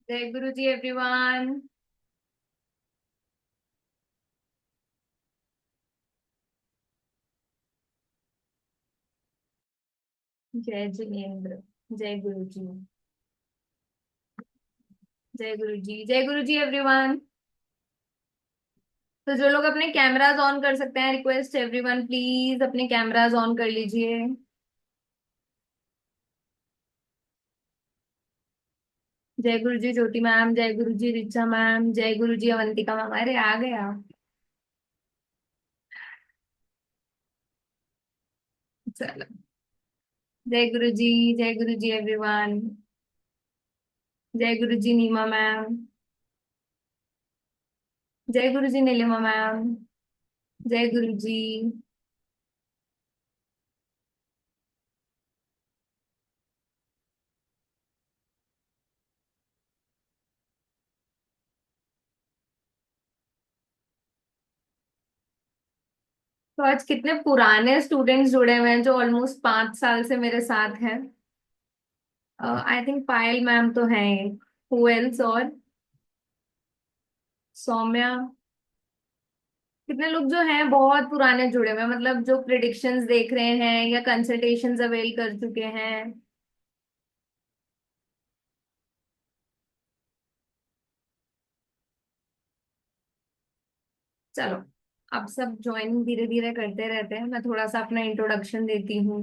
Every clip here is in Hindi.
जय गुरु जी एवरीवन। जय जिनेन्द्र। जय गुरु जी। जय गुरु जी। जय गुरु जी एवरीवन। तो जो लोग अपने कैमरास ऑन कर सकते हैं, रिक्वेस्ट एवरीवन प्लीज अपने कैमरास ऑन कर लीजिए। जय गुरु जी ज्योति मैम, जय गुरु जी रिचा मैम, जय गुरु जी अवंतिका मैम। अरे आ गए आप। चलो। जय गुरु जी। जय गुरु जी एवरीवन। जय गुरु जी नीमा मैम। जय गुरु जी नीलिमा मैम। जय गुरु जी। तो आज कितने पुराने स्टूडेंट्स जुड़े हुए हैं जो ऑलमोस्ट 5 साल से मेरे साथ हैं। आई थिंक पायल मैम तो है। Who else? और सौम्या। कितने लोग जो हैं बहुत पुराने जुड़े हुए हैं, मतलब जो प्रिडिक्शंस देख रहे हैं या कंसल्टेशंस अवेल कर चुके हैं। चलो। अब सब ज्वाइनिंग धीरे धीरे करते रहते हैं, मैं थोड़ा सा अपना इंट्रोडक्शन देती हूँ।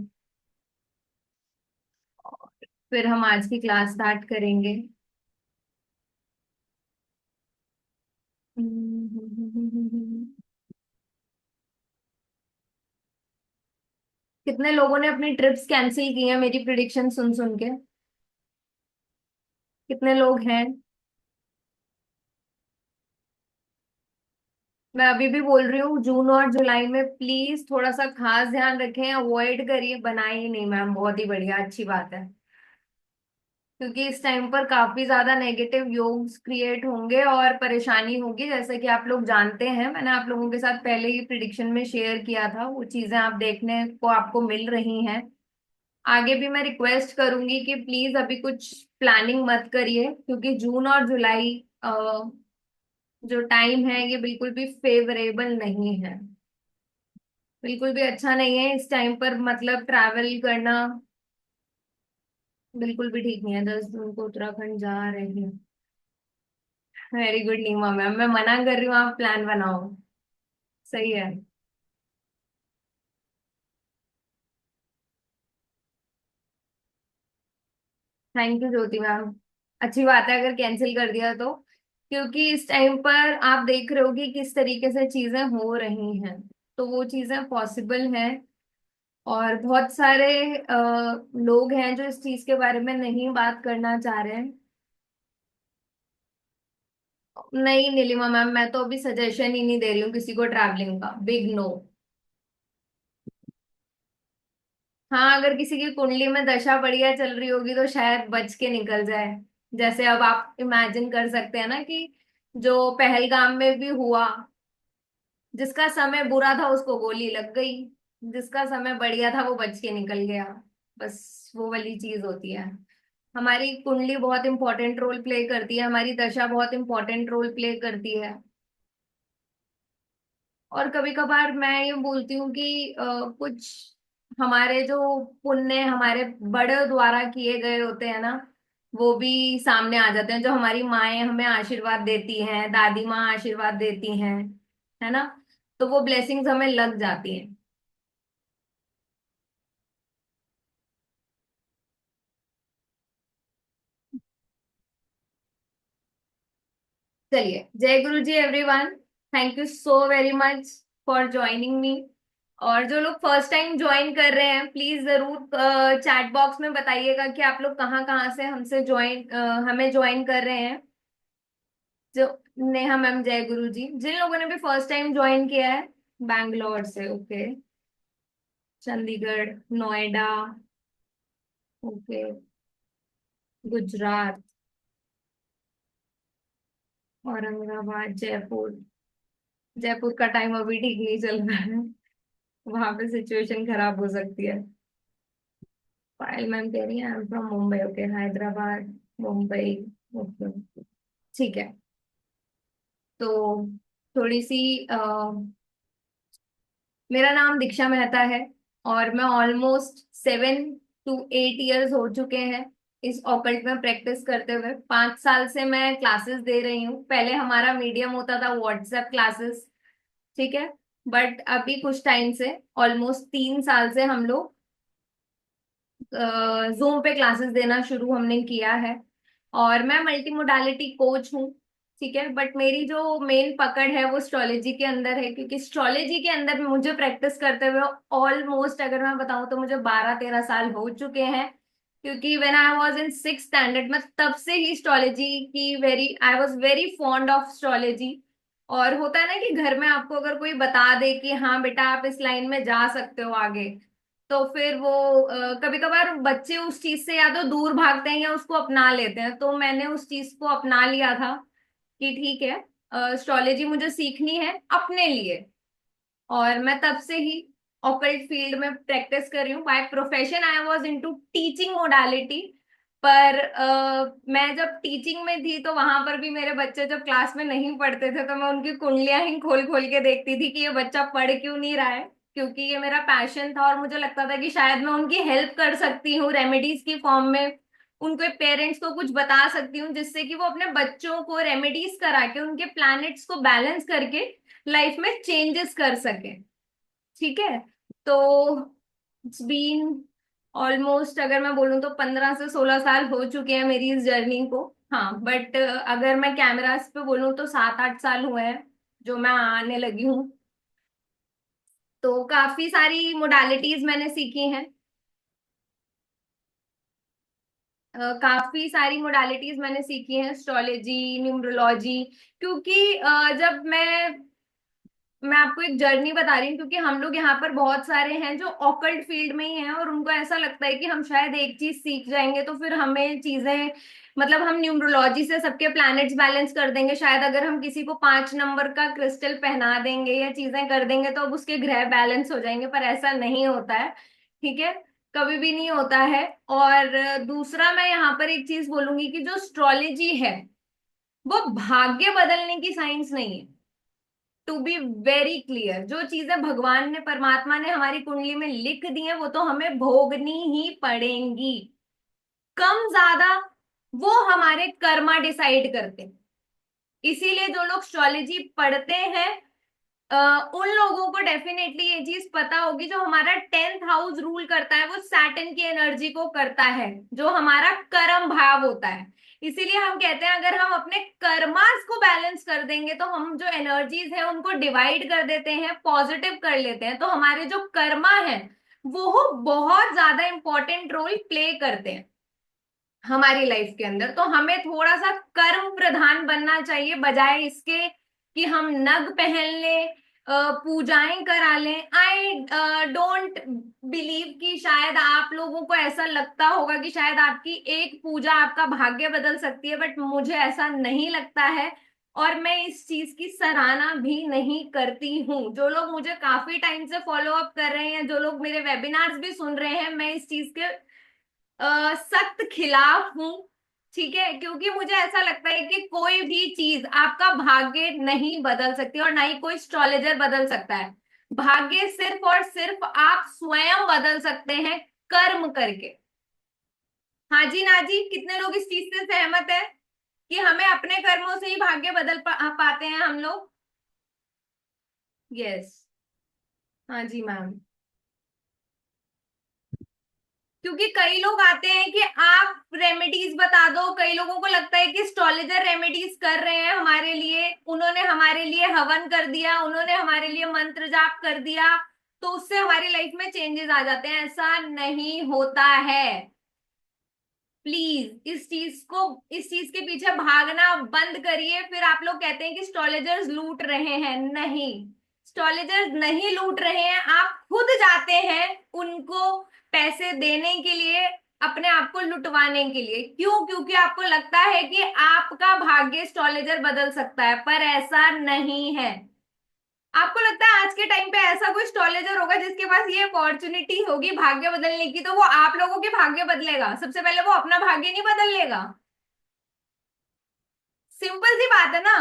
फिर हम आज की क्लास स्टार्ट करेंगे। कितने लोगों ने अपनी ट्रिप्स कैंसिल की हैं मेरी प्रिडिक्शन सुन सुन के? कितने लोग हैं? मैं अभी भी बोल रही हूँ, जून और जुलाई में प्लीज थोड़ा सा खास ध्यान रखें, अवॉइड करिए, बनाए ही नहीं मैम। बहुत ही बढ़िया, अच्छी बात है। क्योंकि इस टाइम पर काफी ज्यादा नेगेटिव योग्स क्रिएट होंगे और परेशानी होगी, जैसे कि आप लोग जानते हैं, मैंने आप लोगों के साथ पहले ही प्रिडिक्शन में शेयर किया था। वो चीजें आप देखने को आपको मिल रही हैं। आगे भी मैं रिक्वेस्ट करूंगी कि प्लीज अभी कुछ प्लानिंग मत करिए, क्योंकि जून और जुलाई जो टाइम है ये बिल्कुल भी फेवरेबल नहीं है। बिल्कुल भी अच्छा नहीं है इस टाइम पर, मतलब ट्रैवल करना बिल्कुल भी ठीक नहीं है। 10 जून को उत्तराखंड जा रहे हैं। वेरी गुड नीमा मैम, मैं मना कर रही हूँ, आप प्लान बनाओ। सही है। Thank you Jyoti ma'am. अच्छी बात है अगर कैंसिल कर दिया तो, क्योंकि इस टाइम पर आप देख रहे हो कि किस तरीके से चीजें हो रही हैं। तो वो चीजें पॉसिबल हैं। और बहुत सारे लोग हैं जो इस चीज के बारे में नहीं बात करना चाह रहे हैं। नहीं नीलिमा मैम, मैं तो अभी सजेशन ही नहीं दे रही हूँ किसी को ट्रैवलिंग का। Big no. हाँ, अगर किसी की कुंडली में दशा बढ़िया चल रही होगी तो शायद बच के निकल जाए। जैसे अब आप इमेजिन कर सकते हैं ना कि जो पहलगाम में भी हुआ, जिसका समय बुरा था उसको गोली लग गई, जिसका समय बढ़िया था वो बच के निकल गया। बस वो वाली चीज होती है। हमारी कुंडली बहुत इंपॉर्टेंट रोल प्ले करती है, हमारी दशा बहुत इंपॉर्टेंट रोल प्ले करती है। और कभी कभार मैं ये बोलती हूँ कि कुछ हमारे जो पुण्य हमारे बड़े द्वारा किए गए होते हैं ना, वो भी सामने आ जाते हैं। जो हमारी माएं हमें आशीर्वाद देती हैं, दादी माँ आशीर्वाद देती हैं, है ना? तो वो ब्लेसिंग्स हमें लग जाती हैं। चलिए, जय गुरु जी everyone. Thank you so very much for joining me. और जो लोग फर्स्ट टाइम ज्वाइन कर रहे हैं, प्लीज जरूर चैट बॉक्स में बताइएगा कि आप लोग कहाँ कहाँ से हमसे ज्वाइन हमें ज्वाइन कर रहे हैं। जो नेहा मैम, जय गुरु जी। जिन लोगों ने भी फर्स्ट टाइम ज्वाइन किया है, बैंगलोर से, ओके। चंडीगढ़, नोएडा, ओके, गुजरात, औरंगाबाद, जयपुर। जयपुर का टाइम अभी ठीक नहीं चल रहा है, वहां पे सिचुएशन खराब हो सकती है। पायल मैम कह रही है I am from Mumbai, okay, Hyderabad, Mumbai, okay, ठीक है। तो थोड़ी सी मेरा नाम दीक्षा मेहता है, और मैं ऑलमोस्ट 7 to 8 years हो चुके हैं इस ऑकल्ट में प्रैक्टिस करते हुए। 5 साल से मैं क्लासेस दे रही हूँ। पहले हमारा मीडियम होता था व्हाट्सएप क्लासेस, ठीक है। बट अभी कुछ टाइम से, ऑलमोस्ट 3 साल से हम लोग जूम पे क्लासेस देना शुरू हमने किया है। और मैं मल्टी मोडालिटी कोच हूँ, ठीक है। बट मेरी जो मेन पकड़ है वो एस्ट्रोलॉजी के अंदर है, क्योंकि एस्ट्रोलॉजी के अंदर मुझे प्रैक्टिस करते हुए ऑलमोस्ट, अगर मैं बताऊं तो मुझे 12-13 साल हो चुके हैं। क्योंकि when I was in 6th standard, मैं तब से ही एस्ट्रोलॉजी की very I was very fond of astrology. और होता है ना कि घर में आपको अगर कोई बता दे कि हाँ बेटा आप इस लाइन में जा सकते हो आगे, तो फिर वो कभी कभार बच्चे उस चीज से या तो दूर भागते हैं या उसको अपना लेते हैं। तो मैंने उस चीज को अपना लिया था कि ठीक है, एस्ट्रोलॉजी मुझे सीखनी है अपने लिए। और मैं तब से ही ऑकल्ट फील्ड में प्रैक्टिस कर रही हूँ। By profession I was into teaching modality. पर मैं जब टीचिंग में थी तो वहां पर भी मेरे बच्चे जब क्लास में नहीं पढ़ते थे तो मैं उनकी कुंडलियां ही खोल खोल के देखती थी कि ये बच्चा पढ़ क्यों नहीं रहा है। क्योंकि ये मेरा पैशन था और मुझे लगता था कि शायद मैं उनकी हेल्प कर सकती हूँ रेमेडीज की फॉर्म में। उनके पेरेंट्स को कुछ बता सकती हूँ जिससे कि वो अपने बच्चों को रेमेडीज करा के उनके प्लैनेट्स को बैलेंस करके लाइफ में चेंजेस कर सके, ठीक है। तो इट्स बीन ऑलमोस्ट, अगर मैं बोलूँ तो 15 से 16 साल हो चुके हैं मेरी इस जर्नी को। हाँ, बट अगर मैं कैमरास पे बोलूँ तो 7-8 साल हुए हैं जो मैं आने लगी हूँ। तो काफी सारी मोडालिटीज मैंने सीखी हैं। काफी सारी मोडालिटीज मैंने सीखी हैं, एस्ट्रोलॉजी, न्यूमरोलॉजी। क्योंकि जब मैं आपको एक जर्नी बता रही हूँ, क्योंकि हम लोग यहाँ पर बहुत सारे हैं जो ऑकल्ट फील्ड में ही हैं और उनको ऐसा लगता है कि हम शायद एक चीज सीख जाएंगे तो फिर हमें चीजें, मतलब हम न्यूमरोलॉजी से सबके प्लैनेट्स बैलेंस कर देंगे। शायद अगर हम किसी को 5 नंबर का क्रिस्टल पहना देंगे या चीजें कर देंगे तो अब उसके ग्रह बैलेंस हो जाएंगे, पर ऐसा नहीं होता है, ठीक है। कभी भी नहीं होता है। और दूसरा मैं यहाँ पर एक चीज बोलूंगी कि जो एस्ट्रोलॉजी है वो भाग्य बदलने की साइंस नहीं है। टू बी वेरी क्लियर, जो चीजें भगवान ने, परमात्मा ने हमारी कुंडली में लिख दी है वो तो हमें भोगनी ही पड़ेंगी। कम ज्यादा वो हमारे कर्मा डिसाइड करते हैं। इसीलिए जो लोग एस्ट्रोलॉजी पढ़ते हैं, उन लोगों को डेफिनेटली ये चीज पता होगी, जो हमारा 10th हाउस रूल करता है वो सैटर्न की एनर्जी को करता है, जो हमारा कर्म भाव होता है। इसीलिए हम कहते हैं अगर हम अपने कर्मास को बैलेंस कर देंगे तो हम जो एनर्जीज है उनको डिवाइड कर देते हैं, पॉजिटिव कर लेते हैं, तो हमारे जो कर्मा है वो बहुत ज्यादा इंपॉर्टेंट रोल प्ले करते हैं हमारी लाइफ के अंदर। तो हमें थोड़ा सा कर्म प्रधान बनना चाहिए, बजाय इसके कि हम नग पहन लें, पूजाएं करा लें। आई डोंट बिलीव कि शायद आप लोगों को ऐसा लगता होगा कि शायद आपकी एक पूजा आपका भाग्य बदल सकती है, बट मुझे ऐसा नहीं लगता है। और मैं इस चीज की सराहना भी नहीं करती हूँ। जो लोग मुझे काफी टाइम से फॉलो अप कर रहे हैं, जो लोग मेरे वेबिनार्स भी सुन रहे हैं, मैं इस चीज के सख्त खिलाफ हूँ, ठीक है। क्योंकि मुझे ऐसा लगता है कि कोई भी चीज आपका भाग्य नहीं बदल सकती और ना ही कोई एस्ट्रोलॉजर बदल सकता है। भाग्य सिर्फ और सिर्फ आप स्वयं बदल सकते हैं, कर्म करके। हाँ जी ना जी, कितने लोग इस चीज से सहमत है कि हमें अपने कर्मों से ही भाग्य बदल पाते हैं हम लोग? यस। हाँ जी मैम। क्योंकि कई लोग आते हैं कि आप रेमेडीज बता दो, कई लोगों को लगता है कि एस्ट्रोलॉजर रेमेडीज कर रहे हैं हमारे लिए, उन्होंने हमारे लिए हवन कर दिया, उन्होंने हमारे लिए मंत्र जाप कर दिया तो उससे हमारी लाइफ में चेंजेस आ जाते हैं। ऐसा नहीं होता है। प्लीज इस चीज के पीछे भागना बंद करिए। फिर आप लोग कहते हैं कि एस्ट्रोलॉजर्स लूट रहे हैं, नहीं, एस्ट्रोलॉजर्स नहीं लूट रहे हैं। आप खुद जाते हैं उनको पैसे देने के लिए, अपने आप को लुटवाने के लिए। क्यों? क्योंकि आपको लगता है कि आपका भाग्य एस्ट्रोलॉजर बदल सकता है, पर ऐसा नहीं है। आपको लगता है आज के टाइम पे ऐसा कोई एस्ट्रोलॉजर होगा जिसके पास ये अपॉर्चुनिटी होगी भाग्य बदलने की, तो वो आप लोगों के भाग्य बदलेगा? सबसे पहले वो अपना भाग्य नहीं बदल लेगा। सिंपल सी बात है ना।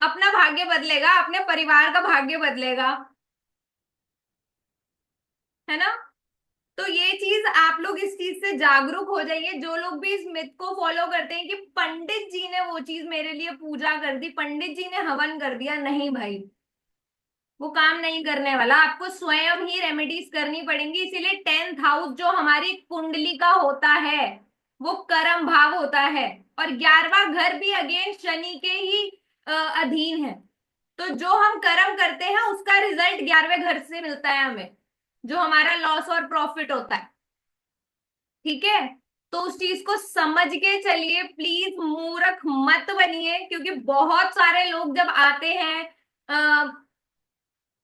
अपना भाग्य बदलेगा, अपने परिवार का भाग्य बदलेगा, है ना। तो ये चीज आप लोग इस चीज से जागरूक हो जाइए, जो लोग भी इस मिथ को फॉलो करते हैं कि पंडित जी ने वो चीज मेरे लिए पूजा कर दी, पंडित जी ने हवन कर दिया, नहीं भाई, वो काम नहीं करने वाला। आपको स्वयं ही रेमेडीज करनी पड़ेंगी। इसीलिए 10th हाउस जो हमारी कुंडली का होता है वो कर्म भाव होता है, और 11वां घर भी अगेन शनि के ही अधीन है। तो जो हम कर्म करते हैं उसका रिजल्ट 11वें घर से मिलता है हमें, जो हमारा लॉस और प्रॉफिट होता है। ठीक है। तो उस चीज को समझ के चलिए, प्लीज मूर्ख मत बनिए, क्योंकि बहुत सारे लोग जब आते हैं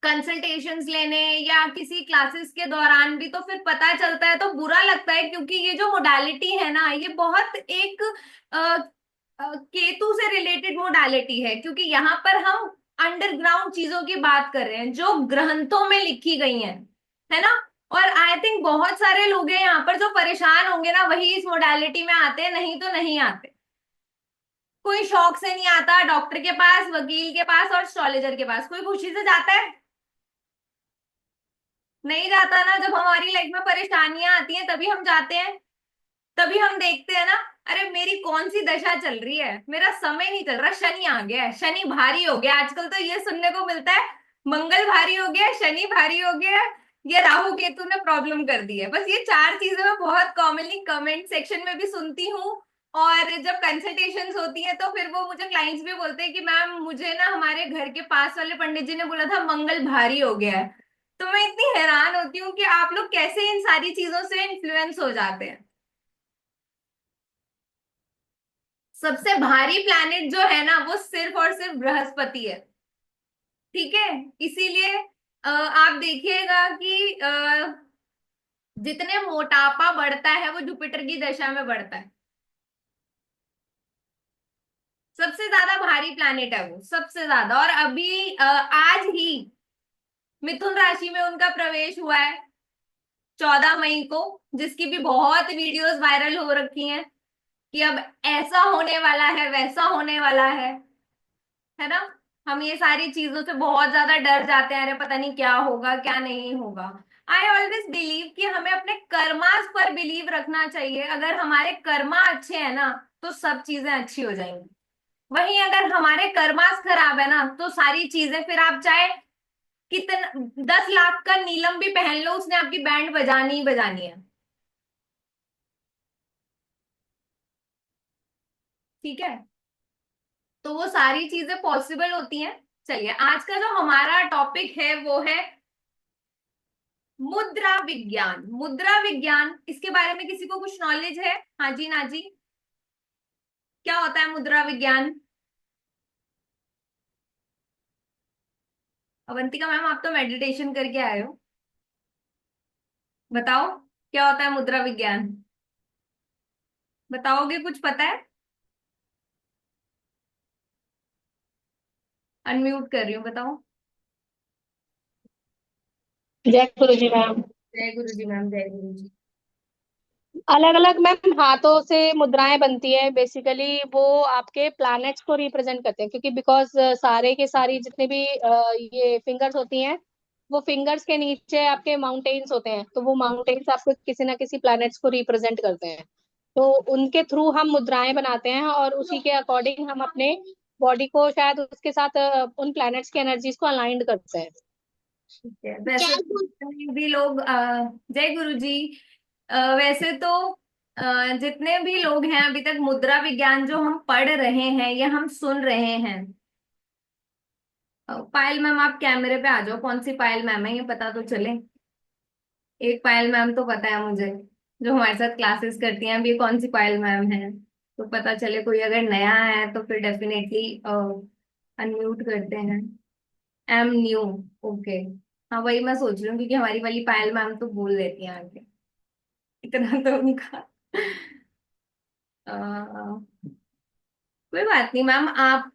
कंसल्टेशंस लेने या किसी क्लासेस के दौरान भी, तो फिर पता चलता है तो बुरा लगता है, क्योंकि ये जो मोडालिटी है ना, ये बहुत एक केतु से रिलेटेड मोडालिटी है, क्योंकि यहाँ पर हम अंडरग्राउंड चीजों की बात कर रहे हैं जो ग्रंथों में लिखी गई हैं, है ना। और आई थिंक बहुत सारे लोग हैं यहाँ पर जो परेशान होंगे ना, वही इस मोडालिटी में आते हैं, नहीं तो नहीं आते। कोई शौक से नहीं आता डॉक्टर के पास, वकील के पास और एस्ट्रोलॉजर के पास, कोई खुशी से जाता है? नहीं जाता ना। जब हमारी लाइफ में परेशानियां आती हैं तभी हम जाते हैं, तभी हम देखते हैं ना, अरे मेरी कौन सी दशा चल रही है, मेरा समय नहीं चल रहा, शनि आ गया है, शनि भारी हो गया। आजकल तो ये सुनने को मिलता है, मंगल भारी हो गया, शनि भारी हो गया, ये राहु केतु ने प्रॉब्लम कर दी है। बस ये चार चीजें मैं बहुत कॉमनली कमेंट सेक्शन में भी सुनती हूँ। और जब कंसल्टेशंस होती है तो फिर वो मुझे क्लाइंट्स भी बोलते हैं कि मैम मुझे ना हमारे घर के पास वाले पंडित जी ने बोला था मंगल भारी हो गया है। तो मैं इतनी हैरान होती हूँ कि आप लोग कैसे इन सारी चीजों से इन्फ्लुएंस हो जाते हैं। सबसे भारी प्लैनेट जो है ना वो सिर्फ और सिर्फ बृहस्पति है। ठीक है। इसीलिए आप देखिएगा कि जितने मोटापा बढ़ता है वो जुपिटर की दशा में बढ़ता है। सबसे ज्यादा भारी प्लैनेट है वो, सबसे ज्यादा। और अभी आज ही मिथुन राशि में उनका प्रवेश हुआ है 14 मई को, जिसकी भी बहुत वीडियोस वायरल हो रखी हैं कि अब ऐसा होने वाला है, वैसा होने वाला है ना। हम ये सारी चीजों से बहुत ज्यादा डर जाते हैं, अरे पता नहीं क्या होगा क्या नहीं होगा। आई ऑलवेज बिलीव कि हमें अपने कर्मास पर बिलीव रखना चाहिए। अगर हमारे कर्मा अच्छे हैं ना तो सब चीजें अच्छी हो जाएंगी। वहीं अगर हमारे कर्मास खराब है ना तो सारी चीजें, फिर आप चाहे कितना 10 लाख का नीलम भी पहन लो, उसने आपकी बैंड बजानी ही बजानी है। ठीक है। तो वो सारी चीजें पॉसिबल होती हैं। चलिए, आज का जो हमारा टॉपिक है वो है मुद्रा विज्ञान। मुद्रा विज्ञान, इसके बारे में किसी को कुछ नॉलेज है? हाँ जी ना जी। क्या होता है मुद्रा विज्ञान? अवंतिका मैम, आप तो मेडिटेशन करके आए हो, बताओ क्या होता है मुद्रा विज्ञान? बताओगे? कुछ पता है? अनम्यूट कर रही हूँ, बताओ। जय गुरु जी मैम। जय गुरु जी मैम, जय गुरु जी। अलग अलग मैम हाथों से मुद्राएं बनती है, बेसिकली वो आपके प्लैनेट्स को रिप्रेजेंट करते हैं, क्योंकि बिकॉज सारे के सारी जितने भी ये फिंगर्स होती हैं, वो फिंगर्स के नीचे आपके माउंटेन्स होते हैं, तो वो माउंटेन्स आपको किसी ना किसी प्लैनेट्स को रिप्रेजेंट करते हैं। तो उनके थ्रू हम मुद्राएं बनाते हैं और उसी के अकॉर्डिंग हम अपने बॉडी को शायद उसके साथ उन प्लैनेट्स की एनर्जीज को अलाइंड करते हैं। ठीक है। वैसे तो जितने भी लोग जय गुरु जी। वैसे तो जितने भी लोग हैं अभी तक मुद्रा विज्ञान जो हम पढ़ रहे हैं या हम सुन रहे हैं, पायल मैम आप कैमरे पे आ जाओ, कौन सी पायल मैम है ये पता तो चले। एक पायल मैम तो पता है मुझे, जो हमारे साथ क्लासेस करती हैं। अब ये कौन सी पायल मैम है तो पता चले। कोई अगर नया है तो फिर डेफिनेटली अनम्यूट करते हैं। Am new. ओके। हाँ वही मैं सोच रही हूँ, क्योंकि हमारी वाली पायल मैम तो बोल देती हैं आगे, इतना तो उनका कोई बात नहीं मैम, आप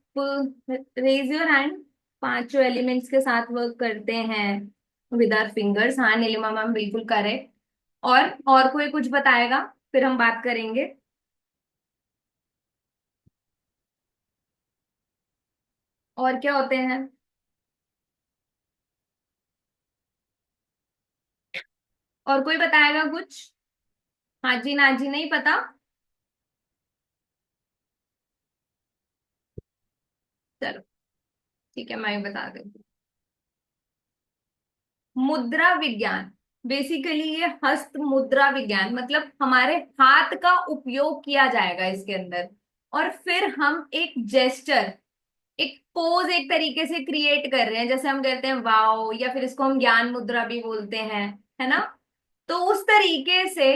रेज योर हैंड। पांचों एलिमेंट्स के साथ वर्क करते हैं विद आवर फिंगर्स। हाँ नीलिमा मैम बिल्कुल करेक्ट। और कोई कुछ बताएगा फिर हम बात करेंगे। और क्या होते हैं? और कोई बताएगा कुछ? हाँ जी ना जी, नहीं पता। चलो ठीक है, मैं ही बता देती हूँ। मुद्रा विज्ञान, बेसिकली ये हस्त मुद्रा विज्ञान, मतलब हमारे हाथ का उपयोग किया जाएगा इसके अंदर, और फिर हम एक जेस्चर, एक पोज एक तरीके से क्रिएट कर रहे हैं, जैसे हम कहते हैं वाओ, या फिर इसको हम ज्ञान मुद्रा भी बोलते हैं, है ना? तो उस तरीके से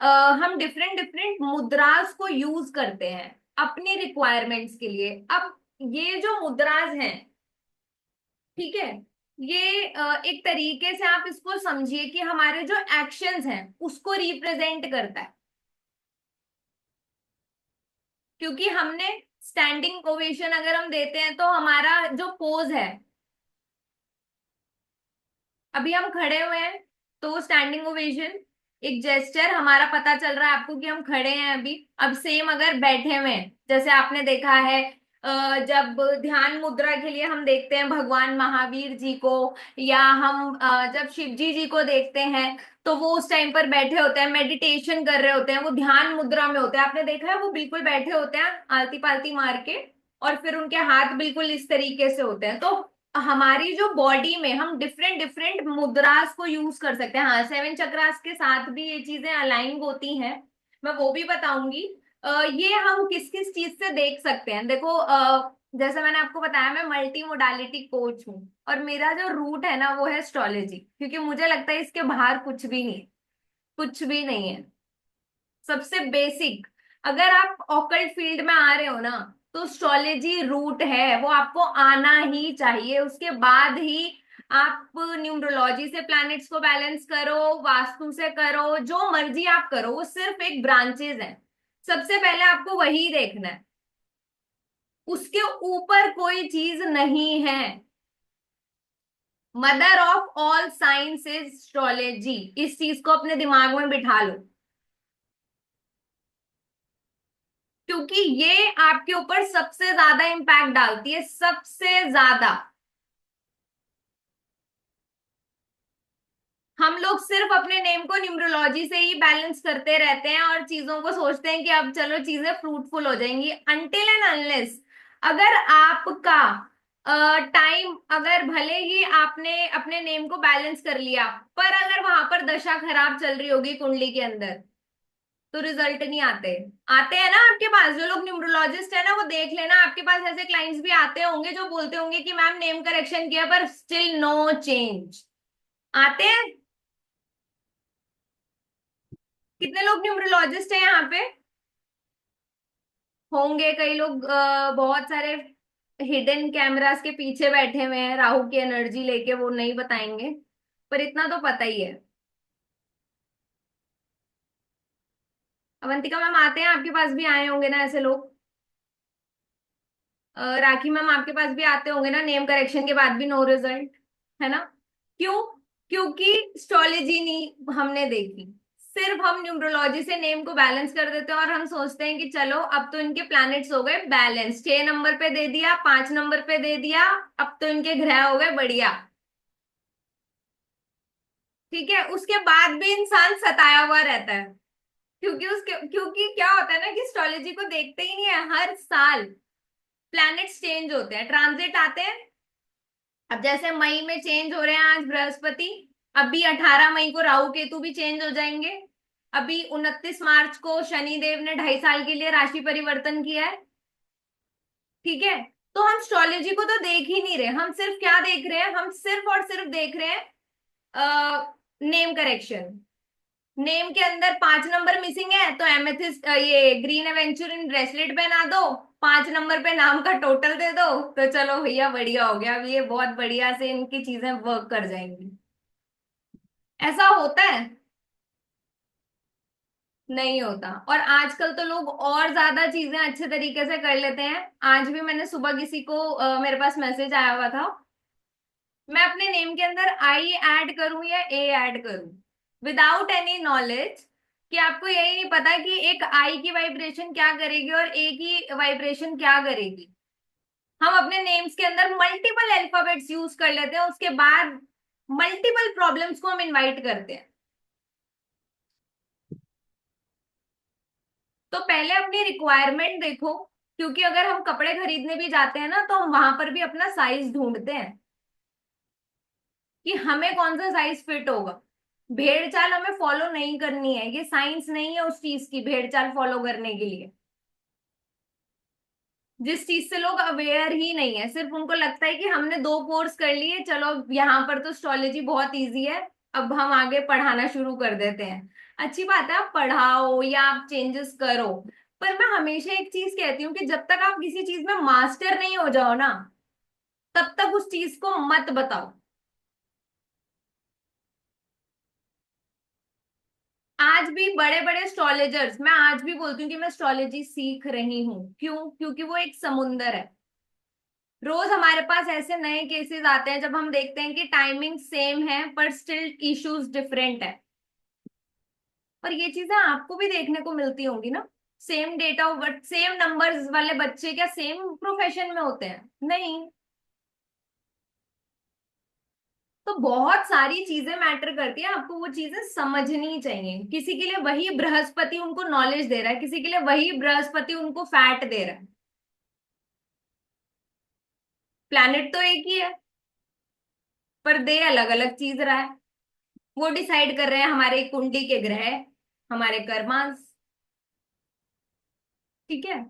हम डिफरेंट डिफरेंट मुद्रास को यूज करते हैं अपनी रिक्वायरमेंट्स के लिए। अब ये जो मुद्राज हैं, ठीक है, ये एक तरीके से आप इसको समझिए कि हमारे जो एक्शंस हैं उसको रिप्रेजेंट करता है। क्योंकि हमने स्टैंडिंग ओवेशन अगर हम देते हैं तो हमारा जो पोज है, अभी हम खड़े हुए हैं तो स्टैंडिंग ओवेशन, एक जेस्चर, हमारा पता चल रहा है आपको कि हम खड़े हैं अभी। अब सेम अगर बैठे हुए हैं, जैसे आपने देखा है जब ध्यान मुद्रा के लिए हम देखते हैं भगवान महावीर जी को, या हम जब शिव जी को देखते हैं, तो वो उस टाइम पर बैठे होते हैं, मेडिटेशन कर रहे होते हैं, वो ध्यान मुद्रा में होते हैं। आपने देखा है वो बिल्कुल बैठे होते हैं आलती पालती मार के, और फिर उनके हाथ बिल्कुल इस तरीके से होते हैं। तो हमारी जो बॉडी में हम डिफरेंट डिफरेंट मुद्रास को यूज कर सकते हैं। हाँ, सेवन चक्रास के साथ भी ये चीजें अलाइन होती हैं, मैं वो भी बताऊंगी। ये हम किस किस चीज से देख सकते हैं, देखो जैसे मैंने आपको बताया, मैं मल्टी मोडालिटी कोच हूँ, और मेरा जो रूट है ना वो है एस्ट्रोलॉजी, क्योंकि मुझे लगता है इसके बाहर कुछ भी नहीं, कुछ भी नहीं है। सबसे बेसिक, अगर आप ऑकल्ट फील्ड में आ रहे हो ना, तो एस्ट्रोलॉजी रूट है, वो आपको आना ही चाहिए। उसके बाद ही आप न्यूमरोलॉजी से प्लैनेट्स को बैलेंस करो, वास्तु से करो, जो मर्जी आप करो, वो सिर्फ एक ब्रांचेज है। सबसे पहले आपको वही देखना है, उसके ऊपर कोई चीज नहीं है। Mother of all science is astrology, इस चीज को अपने दिमाग में बिठा लो, क्योंकि ये आपके ऊपर सबसे ज्यादा इंपैक्ट डालती है, सबसे ज्यादा। हम लोग सिर्फ अपने नेम को न्यूमरोलॉजी से ही बैलेंस करते रहते हैं, और चीजों को सोचते हैं कि अब चलो चीजें फ्रूटफुल हो जाएंगी, अनटिल एंड अनलेस अगर आपका टाइम, अगर भले ही आपने अपने नेम को बैलेंस कर लिया, पर अगर वहां पर दशा खराब चल रही होगी कुंडली के अंदर, तो रिजल्ट नहीं आते। आते हैं ना आपके पास जो लोग न्यूमरोलॉजिस्ट है ना, वो देख लेना, आपके पास ऐसे क्लाइंट्स भी आते होंगे जो बोलते होंगे कि मैम नेम करेक्शन किया पर स्टिल नो चेंज। आते हैं। कितने लोग न्यूमरोलॉजिस्ट हैं यहाँ पे? होंगे कई लोग, बहुत सारे हिडन कैमरास के पीछे बैठे हुए हैं राहु की एनर्जी लेके, वो नहीं बताएंगे, पर इतना तो पता ही है। अवंतिका मैम आते हैं आपके पास भी आए होंगे ना ऐसे लोग? राखी मैम आपके पास भी आते होंगे ना, नेम करेक्शन के बाद भी नो रिजल्ट, है ना? क्यों? क्योंकि एस्ट्रोलॉजी नहीं हमने देखी, सिर्फ हम न्यूमरोलॉजी से नेम को बैलेंस कर देते हैं, और हम सोचते हैं कि चलो अब तो इनके प्लैनेट्स हो गए बैलेंस, 6 नंबर पे दे दिया, 5 नंबर पे दे दिया, अब तो इनके ग्रह हो गए बढ़िया। ठीक है, उसके बाद भी इंसान सताया हुआ रहता है, क्योंकि क्या होता है ना कि एस्ट्रोलॉजी को देखते ही नहीं है। हर साल प्लैनेट्स चेंज होते हैं, ट्रांजिट आते हैं। अब जैसे मई में चेंज हो रहे हैं आज बृहस्पति, अभी 18 मई को राहु केतु भी चेंज हो जाएंगे, अभी 29 मार्च को शनि देव ने 2.5 साल के लिए राशि परिवर्तन किया है। ठीक है, तो हम एस्ट्रोलॉजी को तो देख ही नहीं रहे, हम सिर्फ क्या देख रहे हैं, हम सिर्फ और सिर्फ देख रहे हैं नेम करेक्शन। नेम के अंदर 5 नंबर मिसिंग है तो एमेथिस्ट, ये ग्रीन एवेंचुरिन ब्रेसलेट पहना दो, 5 नंबर पे नाम का टोटल दे दो, तो चलो भैया बढ़िया हो गया, अब ये बहुत बढ़िया से इनकी चीजें वर्क कर जाएंगी। ऐसा होता है? नहीं होता। और आजकल तो लोग और ज्यादा चीजें अच्छे तरीके से कर लेते हैं। आज भी मैंने सुबह किसी को, मेरे पास मैसेज आया हुआ था, मैं अपने नेम के अंदर आई ऐड करूं या ए ऐड करूं, विदाउट एनी नॉलेज, कि आपको यही नहीं पता कि एक आई की वाइब्रेशन क्या करेगी और ए की वाइब्रेशन क्या करेगी। हम अपने नेम्स के अंदर मल्टीपल अल्फाबेट्स यूज कर लेते हैं, उसके बाद मल्टीपल प्रॉब्लम्स को हम इनवाइट करते हैं। तो पहले अपनी रिक्वायरमेंट देखो, क्योंकि अगर हम कपड़े खरीदने भी जाते हैं ना, तो हम वहां पर भी अपना साइज ढूंढते हैं कि हमें कौन सा साइज फिट होगा। भेड़ चाल हमें फॉलो नहीं करनी है, ये साइंस नहीं है उस चीज की भेड़ चाल फॉलो करने के लिए। जिस चीज से लोग अवेयर ही नहीं है, सिर्फ उनको लगता है कि हमने 2 कोर्स कर लिए, चलो यहाँ पर तो एस्ट्रोलॉजी बहुत इजी है, अब हम आगे पढ़ाना शुरू कर देते हैं। अच्छी बात है, आप पढ़ाओ या आप चेंजेस करो, पर मैं हमेशा एक चीज कहती हूँ कि जब तक आप किसी चीज में मास्टर नहीं हो जाओ ना, तब तक उस चीज को मत बताओ। आज भी बड़े बड़े एस्ट्रोलॉजर्स, मैं आज भी बोलती हूँ कि मैं एस्ट्रोलॉजी सीख रही हूँ, क्यों? क्योंकि वो एक समुंदर है। रोज हमारे पास ऐसे नए केसेस आते हैं जब हम देखते हैं कि टाइमिंग सेम है पर स्टिल इश्यूज डिफरेंट है। और ये चीजें आपको भी देखने को मिलती होंगी ना। Same data of birth, same numbers वाले बच्चे क्या सेम प्रोफेशन में होते हैं? नहीं। तो बहुत सारी चीजें मैटर करती है, आपको वो चीजें समझनी चाहिए। किसी के लिए वही बृहस्पति उनको नॉलेज दे रहा है, किसी के लिए वही बृहस्पति उनको फैट दे रहा है। प्लैनेट तो एक ही है, पर दे अलग अलग चीज रहा है। वो डिसाइड कर रहे हैं हमारे कुंडली के ग्रह, हमारे कर्मास। ठीक है।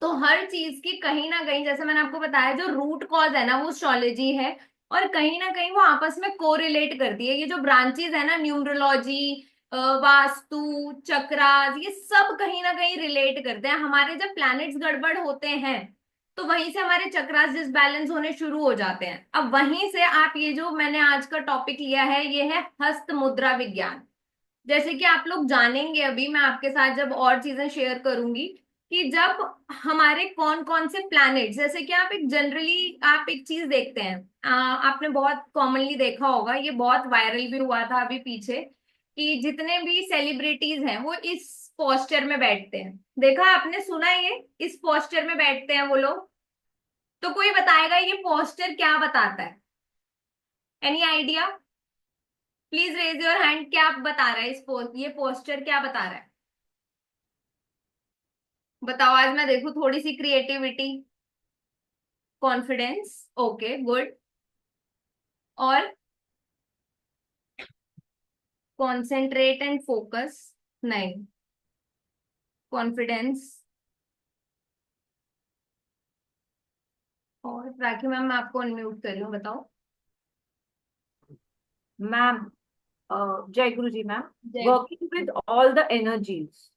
तो हर चीज की कहीं ना कहीं, जैसे मैंने आपको बताया, जो रूट कॉज है ना वो एस्ट्रोलॉजी है। और कहीं ना कहीं वो आपस में कोरिलेट करती है। ये जो ब्रांचेस है ना, न्यूमरोलॉजी, वास्तु, चक्रास, ये सब कहीं ना कहीं रिलेट करते हैं। हमारे जब प्लैनेट्स गड़बड़ होते हैं, तो वहीं से हमारे चक्रास डिसबैलेंस होने शुरू हो जाते हैं। अब वहीं से आप, ये जो मैंने आज का टॉपिक लिया है, ये है हस्त मुद्रा विज्ञान। जैसे कि आप लोग जानेंगे, अभी मैं आपके साथ जब और चीजें शेयर करूंगी, कि जब हमारे कौन कौन से प्लैनेट, जैसे कि आप एक जनरली आप एक चीज देखते हैं, आपने बहुत कॉमनली देखा होगा, ये बहुत वायरल भी हुआ था अभी पीछे, कि जितने भी सेलिब्रिटीज हैं वो इस पोस्चर में बैठते हैं। देखा आपने, सुना है ये इस पोस्चर में बैठते हैं वो लोग? तो कोई बताएगा ये पोस्चर क्या बताता है? Any idea? Please raise your hand, क्या आप बता रहा है ये पोस्चर क्या बता रहा है? बताओ, आज मैं देखूं थोड़ी सी क्रिएटिविटी। Confidence, okay good. और कॉन्सेंट्रेट एंड फोकस, नहीं। कॉन्फिडेंस। और राखी मैम, मैं आपको अनम्यूट कर रही हूँ, बताओ। मैम, जय गुरु जी मैम। जय। Working with all the energies.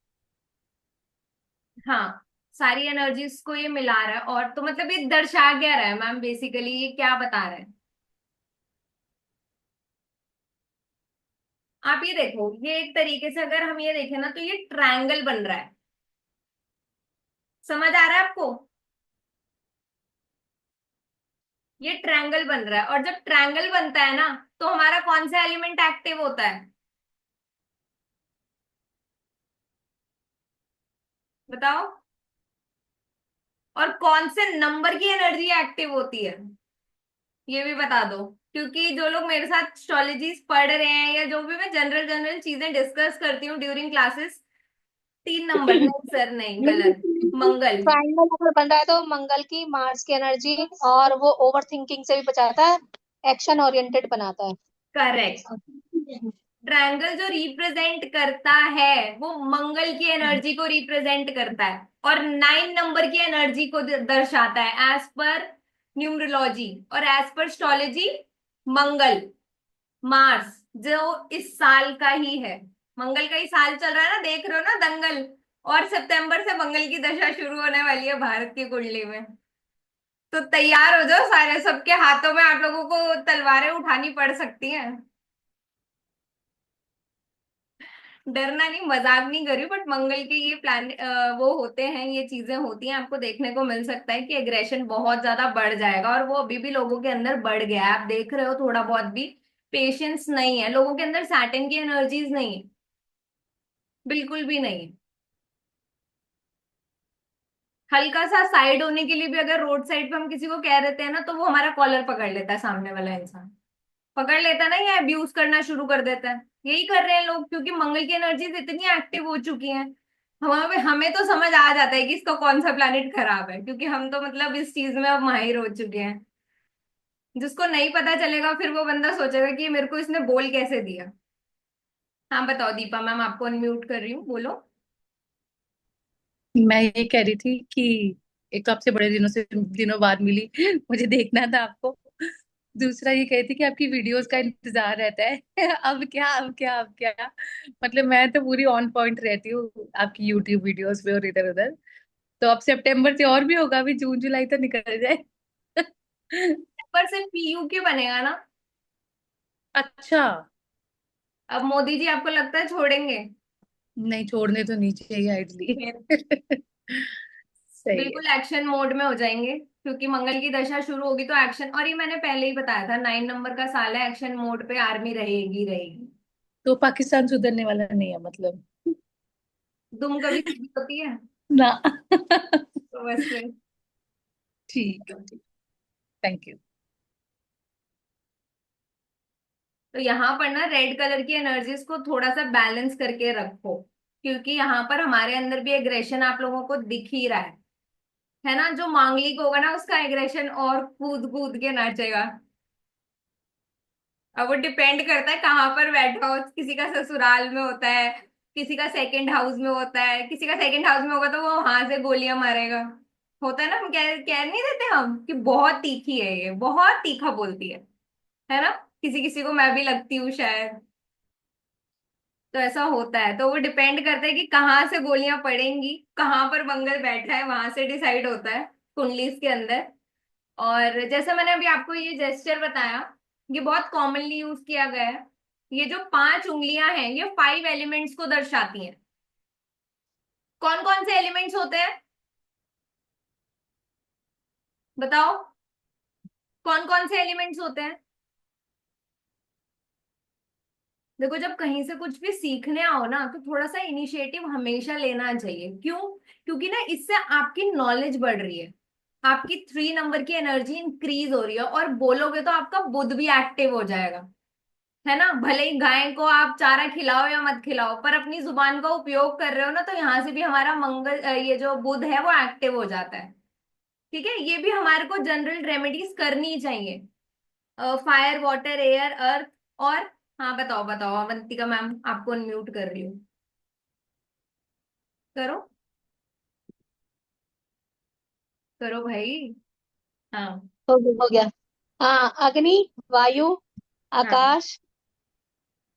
हाँ, सारी एनर्जीज को ये मिला रहा है। और तो मतलब ये दर्शा क्या रहा है मैम, बेसिकली ये क्या बता रहा है? आप ये देखो, ये एक तरीके से अगर हम ये देखें ना, तो ये ट्रायंगल बन रहा है। समझ आ रहा है आपको? ये ट्रायंगल बन रहा है, और जब ट्रायंगल बनता है ना, तो हमारा कौन सा एलिमेंट एक्टिव होता है? बताओ। और कौन से नंबर की एनर्जी एक्टिव होती है, ये भी बता दो। क्योंकि जो लोग मेरे साथ एस्ट्रोलॉजीज पढ़ रहे हैं, या जो भी मैं जनरल जनरल चीजें डिस्कस करती हूँ ड्यूरिंग क्लासेस, 3 नंबर नहीं सर, नहीं, गलत। मंगल। ट्राइंगल अगर बन रहा है तो मंगल की, मार्स की एनर्जी, और वो ओवर थिंकिंग से भी बचाता है, एक्शन ओरिएंटेड बनाता है। करेक्ट। ट्रायंगल जो रिप्रेजेंट करता है, वो मंगल की एनर्जी को रिप्रेजेंट करता है, और 9 नंबर की एनर्जी को दर्शाता है एज पर न्यूमरोलॉजी। और एज पर एस्ट्रोलॉजी, मंगल, मार्स, जो इस साल का ही है, मंगल का ही साल चल रहा है ना, देख रहे हो ना दंगल। और सितंबर से मंगल की दशा शुरू होने वाली है भारत की कुंडली में। तो तैयार हो जाओ सारे, सबके हाथों में आप लोगों को तलवारें उठानी पड़ सकती हैं। डरना नहीं, मजाक नहीं कर रही, बट मंगल के ये प्लान वो होते हैं, ये चीजें होती हैं, आपको देखने को मिल सकता है कि एग्रेशन बहुत ज्यादा बढ़ जाएगा, और वो अभी भी लोगों के अंदर बढ़ गया है। आप देख रहे हो थोड़ा बहुत भी पेशेंस नहीं है लोगों के अंदर, सैटर्न की एनर्जीज नहीं है, बिल्कुल भी नहीं है। हल्का सा साइड होने के लिए भी अगर रोड साइड पे हम किसी को कह देते हैं ना, तो वो हमारा कॉलर पकड़ लेता है, सामने वाला इंसान पकड़ लेता है ना, या अब्यूज करना शुरू कर देता है। यही कर रहे हैं लोग, क्योंकि मंगल की एनर्जीज इतनी एक्टिव हो चुकी हैं। हमें हमें तो समझ आ जाता है कि इसका कौन सा प्लैनेट खराब है, क्योंकि हम तो मतलब इस चीज में अब माहिर हो चुके हैं। जिसको नहीं पता चलेगा, फिर वो बंदा सोचेगा कि मेरे को इसने बोल कैसे दिया। हाँ बताओ दीपा मैम, आपको अनम्यूट कर रही हूँ, बोलो। मैं ये कह रही थी कि एक तो आपसे बड़े दिनों बाद मिली, मुझे देखना था आपको। दूसरा ये कह रही थी कि आपकी वीडियोस का इंतजार रहता है। अब क्या, अब क्या, अब क्या। मतलब मैं तो पूरी ऑन पॉइंट रहती हूँ आपकी यूट्यूब वीडियोस पे और इधर उधर। तो अब सितंबर से और भी होगा, अभी जून जुलाई तो निकल जाए। पर सिर्फ पीयू के बनेगा ना? अच्छा। अब मोदी जी आपको लगता है छोड़ेंगे? नहीं, छोड़ने तो नहीं चाहिए आइडली। फिर सही है। बिल्कुल एक्शन मोड में हो जाएंगे, क्योंकि मंगल की दशा शुरू होगी तो एक्शन। और ये मैंने पहले ही बताया था, 9 नंबर का साल है, एक्शन मोड पे आर्मी रहेगी रहेगी। तो पाकिस्तान सुधरने वाला नहीं है मतलब? दुम कभी सीधी होती है? ना। तो बस फिर। ठीक है, ठीक। Thank you. तो यहाँ पर ना रेड कलर की एनर्जीज को थोड़ा सा बैलेंस करके रखो, क्योंकि यहाँ पर हमारे अंदर भी एग्रेशन आप लोगों को दिख ही रहा है ना? जो मांगलिक होगा ना, उसका एग्रेशन और कूद कूद के नाचेगा। अब वो डिपेंड करता है कहाँ पर बैठा हो, किसी का ससुराल में होता है, किसी का सेकंड हाउस में होता है। किसी का सेकंड हाउस में होगा तो वो वहां से गोलियां मारेगा। होता है ना, हम कह नहीं देते हम कि बहुत तीखी है, ये बहुत तीखा बोलती है ना? किसी किसी को मैं भी लगती हूँ शायद। तो ऐसा होता है, तो वो डिपेंड करता है कि कहाँ से गोलियां पड़ेंगी, कहाँ पर मंगल बैठा है, वहां से डिसाइड होता है कुंडलीज के अंदर। और जैसे मैंने अभी आपको ये जेस्चर बताया, ये बहुत कॉमनली यूज किया गया है। ये जो 5 उंगलियां हैं, ये 5 एलिमेंट्स को दर्शाती हैं। कौन कौन से एलिमेंट्स होते हैं बताओ? कौन कौन से एलिमेंट्स होते हैं? देखो, जब कहीं से कुछ भी सीखने आओ ना, तो थोड़ा सा इनिशिएटिव हमेशा लेना चाहिए। क्यों? क्योंकि ना इससे आपकी नॉलेज बढ़ रही है, आपकी 3 नंबर की एनर्जी इंक्रीज हो रही है, और बोलोगे तो आपका बुद्ध भी एक्टिव हो जाएगा। है ना? भले ही गाय को आप चारा खिलाओ या मत खिलाओ, पर अपनी जुबान का उपयोग कर रहे हो ना, तो यहाँ से भी हमारा मंगल ये जो बुध है वो एक्टिव हो जाता है। ठीक है, ये भी हमारे को जनरल रेमेडीज करनी चाहिए। फायर, वाटर, एयर, अर्थ। और हाँ बताओ बताओ, अवंतिका मैम आपको अनम्यूट कर रही हूँ, करो। करो भाई। हाँ। हो गया। हाँ, अग्नि, वायु, हाँ आकाश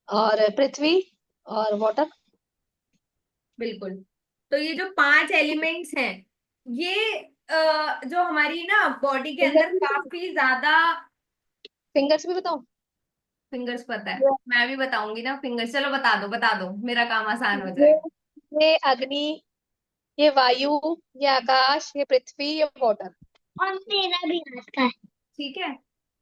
और पृथ्वी और वाटर। बिल्कुल। तो ये जो 5 एलिमेंट्स हैं, ये जो हमारी ना बॉडी के अंदर फिंगर्स भी बताओ, काफी ज्यादा। फिंगर्स भी बताओ। फिंगर्स पता है, ये मैं भी बताऊंगी ना फिंगर्स। चलो बता दो बता दो, मेरा काम आसान हो ये जाएगा। ये अग्नि, ये वायु, ये आकाश, ये पृथ्वी, ये वाटर। और मेरा भी हाथ का है। ठीक है।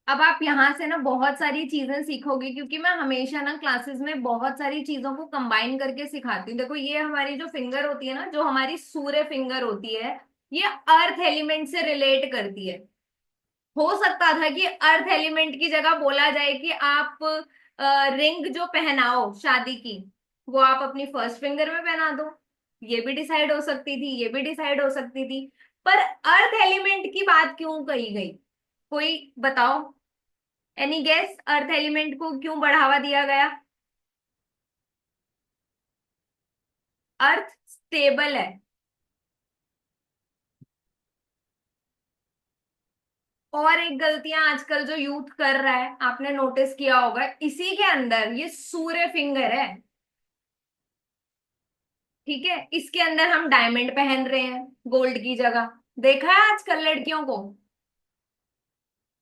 अब आप यहाँ से ना बहुत सारी चीजें सीखोगे, क्योंकि मैं हमेशा ना क्लासेस में बहुत सारी चीजों को कंबाइन करके सिखाती हूँ। देखो, ये हमारी जो फिंगर होती है ना, जो हमारी सूर्य फिंगर होती है, ये अर्थ एलिमेंट से रिलेट करती है। हो सकता था कि अर्थ एलिमेंट की जगह बोला जाए कि आप रिंग जो पहनाओ शादी की, वो आप अपनी फर्स्ट फिंगर में पहना दो। ये भी डिसाइड हो सकती थी, ये भी डिसाइड हो सकती थी। पर अर्थ एलिमेंट की बात क्यों कही गई? कोई बताओ? एनी गेस, अर्थ एलिमेंट को क्यों बढ़ावा दिया गया? अर्थ स्टेबल है। और एक गलतियां आजकल जो यूथ कर रहा है, आपने नोटिस किया होगा, इसी के अंदर ये सूर्य फिंगर है। ठीक है, इसके अंदर हम डायमंड पहन रहे हैं गोल्ड की जगह। देखा है आजकल लड़कियों को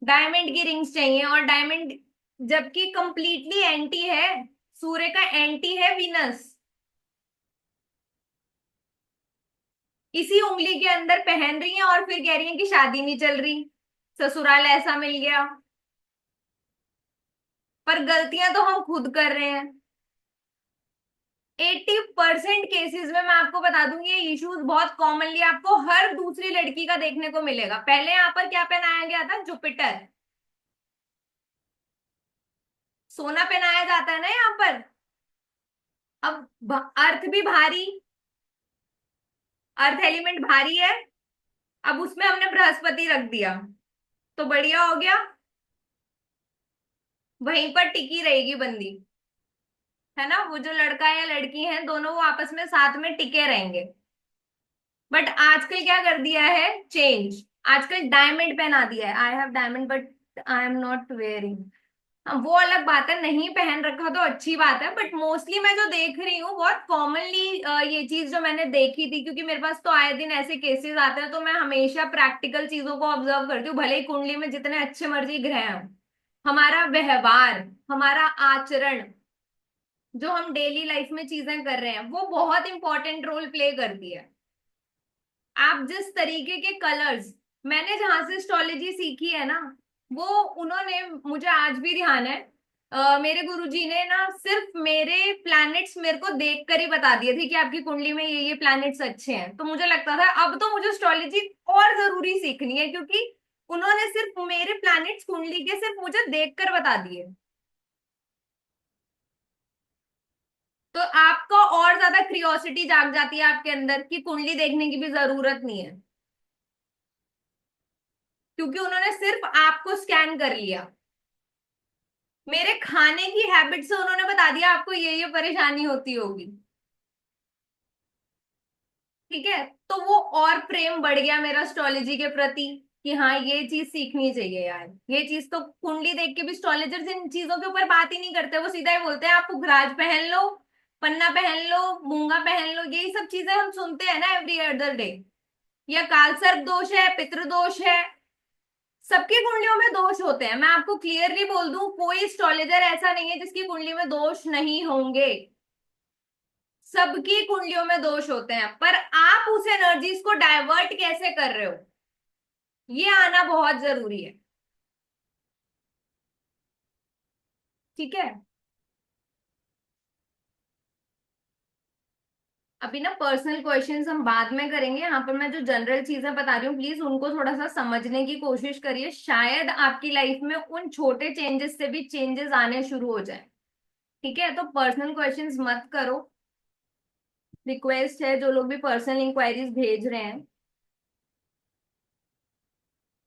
डायमंड की रिंग्स चाहिए, और डायमंड जबकि कंप्लीटली एंटी है। सूर्य का एंटी है वीनस। इसी उंगली के अंदर पहन रही है, और फिर कह रही है कि शादी नहीं चल रही, ससुराल ऐसा मिल गया। पर गलतियां तो हम खुद कर रहे हैं। 80% केसेस में मैं आपको बता दूंगी ये इश्यूज बहुत कॉमनली आपको हर दूसरी लड़की का देखने को मिलेगा। पहले यहाँ पर क्या पहनाया गया था? जुपिटर, सोना पहनाया जाता है ना यहाँ पर। अब अर्थ भी भारी, अर्थ एलिमेंट भारी है, अब उसमें हमने बृहस्पति रख दिया तो बढ़िया हो गया, वहीं पर टिकी रहेगी बंदी, है ना। वो जो लड़का या लड़की है दोनों वो आपस में साथ में टिके रहेंगे। बट आजकल क्या कर दिया है? चेंज। आजकल डायमंड पहना दिया है। I have diamond but I am not wearing. वो अलग बात है, नहीं पहन रखा तो अच्छी बात है, बट मोस्टली मैं जो देख रही हूँ बहुत कॉमनली ये चीज जो मैंने देखी थी, क्योंकि मेरे पास तो आए दिन ऐसे केसेस आते हैं तो मैं हमेशा प्रैक्टिकल चीजों को ऑब्जर्व करती हूँ। भले ही कुंडली में जितने अच्छे मर्जी ग्रह हों, हमारा व्यवहार, हमारा आचरण, जो हम डेली लाइफ में चीजें कर रहे हैं वो बहुत इंपॉर्टेंट रोल प्ले करती है। आप जिस तरीके के कलर्स, मैंने जहां से एस्ट्रोलॉजी सीखी है ना, वो उन्होंने, मुझे आज भी ध्यान है, मेरे गुरुजी ने ना सिर्फ मेरे प्लैनेट्स मेरे को देख कर ही बता दिए थे कि आपकी कुंडली में ये प्लैनेट्स अच्छे हैं। तो मुझे लगता था अब तो मुझे एस्ट्रोलॉजी और जरूरी सीखनी है, क्योंकि उन्होंने सिर्फ मेरे प्लैनेट्स कुंडली के सिर्फ मुझे देख कर बता दिए। तो आपका और ज्यादा क्रियोसिटी जाग जाती है आपके अंदर कि कुंडली देखने की भी जरूरत नहीं है, क्योंकि उन्होंने सिर्फ आपको स्कैन कर लिया। मेरे खाने की हैबिट से उन्होंने बता दिया आपको ये परेशानी होती होगी। ठीक है, तो वो और प्रेम बढ़ गया मेरा एस्ट्रोलॉजी के प्रति कि हाँ ये चीज सीखनी चाहिए यार। ये चीज तो कुंडली देख के भी एस्ट्रोलॉजर्स इन चीजों के ऊपर बात ही नहीं करते, वो सीधा ही बोलते हैं आप पुखराज पहन लो, पन्ना पहन लो, मूंगा पहन लो, यही सब चीजें हम सुनते हैं ना एवरी अदर डे। या कालसर्प दोष है, पितृदोष है, सबकी कुंडलियों में दोष होते हैं। मैं आपको क्लियरली बोल दूं, कोई एस्ट्रोलॉजर ऐसा नहीं है जिसकी कुंडली में दोष नहीं होंगे। सबकी कुंडलियों में दोष होते हैं, पर आप उस एनर्जीज को डाइवर्ट कैसे कर रहे हो, ये आना बहुत जरूरी है। ठीक है, अभी ना पर्सनल क्वेश्चंस हम बाद में करेंगे। यहाँ पर मैं जो जनरल चीजें बता रही हूँ प्लीज उनको थोड़ा सा समझने की कोशिश करिए, शायद आपकी लाइफ में उन छोटे चेंजेस से भी चेंजेस आने शुरू हो जाए। ठीक है, तो पर्सनल क्वेश्चंस मत करो, रिक्वेस्ट है जो लोग भी पर्सनल इंक्वायरीज भेज रहे हैं।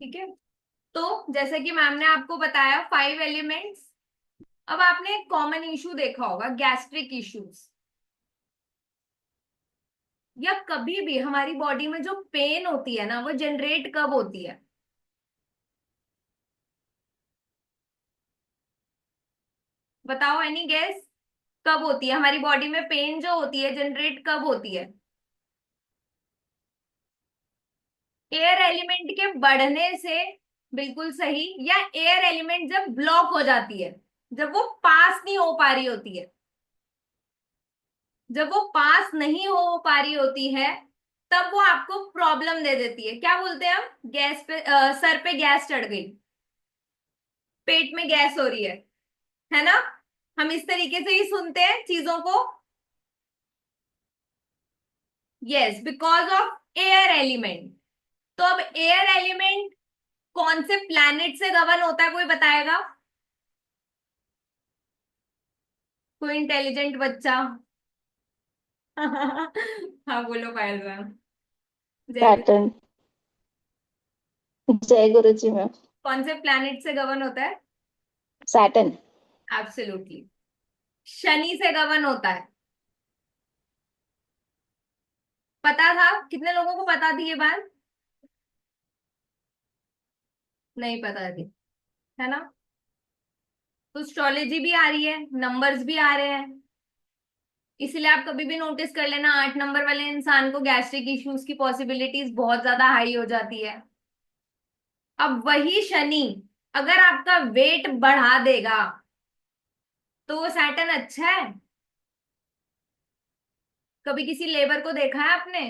ठीक है, तो जैसे कि मैम ने आपको बताया 5 एलिमेंट्स। अब आपने एक कॉमन इशू देखा होगा, गैस्ट्रिक इश्यूज, या कभी भी हमारी बॉडी में जो पेन होती है ना वो जनरेट कब होती है? बताओ, एनी गेस? कब होती है हमारी बॉडी में पेन जो होती है, जनरेट कब होती है? एयर एलिमेंट के बढ़ने से, बिल्कुल सही, या एयर एलिमेंट जब ब्लॉक हो जाती है, जब वो पास नहीं हो पा रही होती है। जब वो पास नहीं हो पा रही होती है तब वो आपको प्रॉब्लम दे देती है। क्या बोलते हैं हम? गैस पे सर पे गैस चढ़ गई, पेट में गैस हो रही है ना। हम इस तरीके से ही सुनते हैं चीजों को। Yes, because of air element. तो अब एयर एलिमेंट कौन से प्लैनेट से गवर्न होता है, कोई बताएगा? कोई इंटेलिजेंट बच्चा? हाँ बोलो पायल मैम। जय गुरु। सैटर्न। जय गुरु जी मैम। कौन से प्लैनेट से गवर्न होता है? सैटर्न। एब्सोल्युटली, शनि से गवर्न होता है। पता था? कितने लोगों को पता थी ये बात? नहीं पता थी, है ना। तो एस्ट्रोलॉजी भी आ रही है, नंबर्स भी आ रहे हैं, इसलिए आप कभी भी नोटिस कर लेना 8 नंबर वाले इंसान को गैस्ट्रिक इश्यूज की पॉसिबिलिटीज बहुत ज्यादा हाई हो जाती है। अब वही शनि अगर आपका वेट बढ़ा देगा तो वो सैटर्न अच्छा है? कभी किसी लेबर को देखा है आपने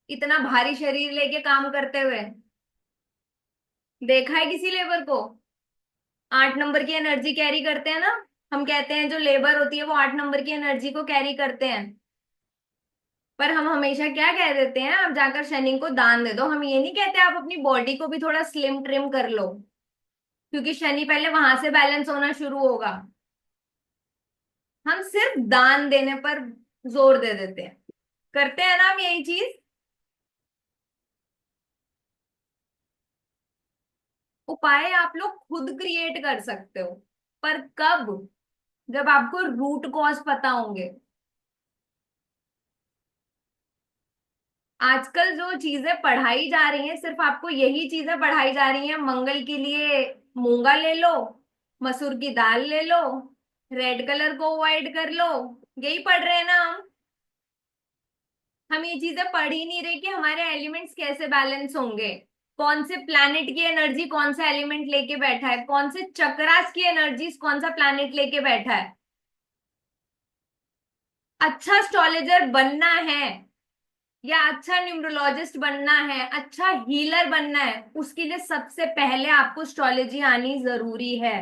इतना भारी शरीर लेके काम करते हुए? देखा है किसी लेबर को? 8 नंबर की एनर्जी कैरी करते हैं ना, हम कहते हैं जो लेबर होती है वो 8 नंबर की एनर्जी को कैरी करते हैं, पर हम हमेशा क्या कह देते हैं, आप जाकर शनि को दान दे दो। हम ये नहीं कहते आप अपनी बॉडी को भी थोड़ा स्लिम ट्रिम कर लो, क्योंकि शनि पहले वहां से बैलेंस होना शुरू होगा। हम सिर्फ दान देने पर जोर दे देते हैं, करते हैं ना हम यही चीज। उपाय आप लोग खुद क्रिएट कर सकते हो, पर कब? जब आपको रूट कॉज पता होंगे। आजकल जो चीजें पढ़ाई जा रही हैं, सिर्फ आपको यही चीजें पढ़ाई जा रही हैं, मंगल के लिए मूंगा ले लो, मसूर की दाल ले लो, रेड कलर को अवॉइड कर लो, यही पढ़ रहे हैं ना हम ये चीजें पढ़ ही नहीं रहे कि हमारे एलिमेंट्स कैसे बैलेंस होंगे, कौन से प्लैनेट की एनर्जी कौन सा एलिमेंट लेके बैठा है, कौन से चक्रास की एनर्जी कौन सा प्लैनेट लेके बैठा है। अच्छा एस्ट्रोलॉजर बनना है या अच्छा न्यूमरोलॉजिस्ट बनना है, अच्छा हीलर बनना है, उसके लिए सबसे पहले आपको एस्ट्रोलॉजी आनी जरूरी है।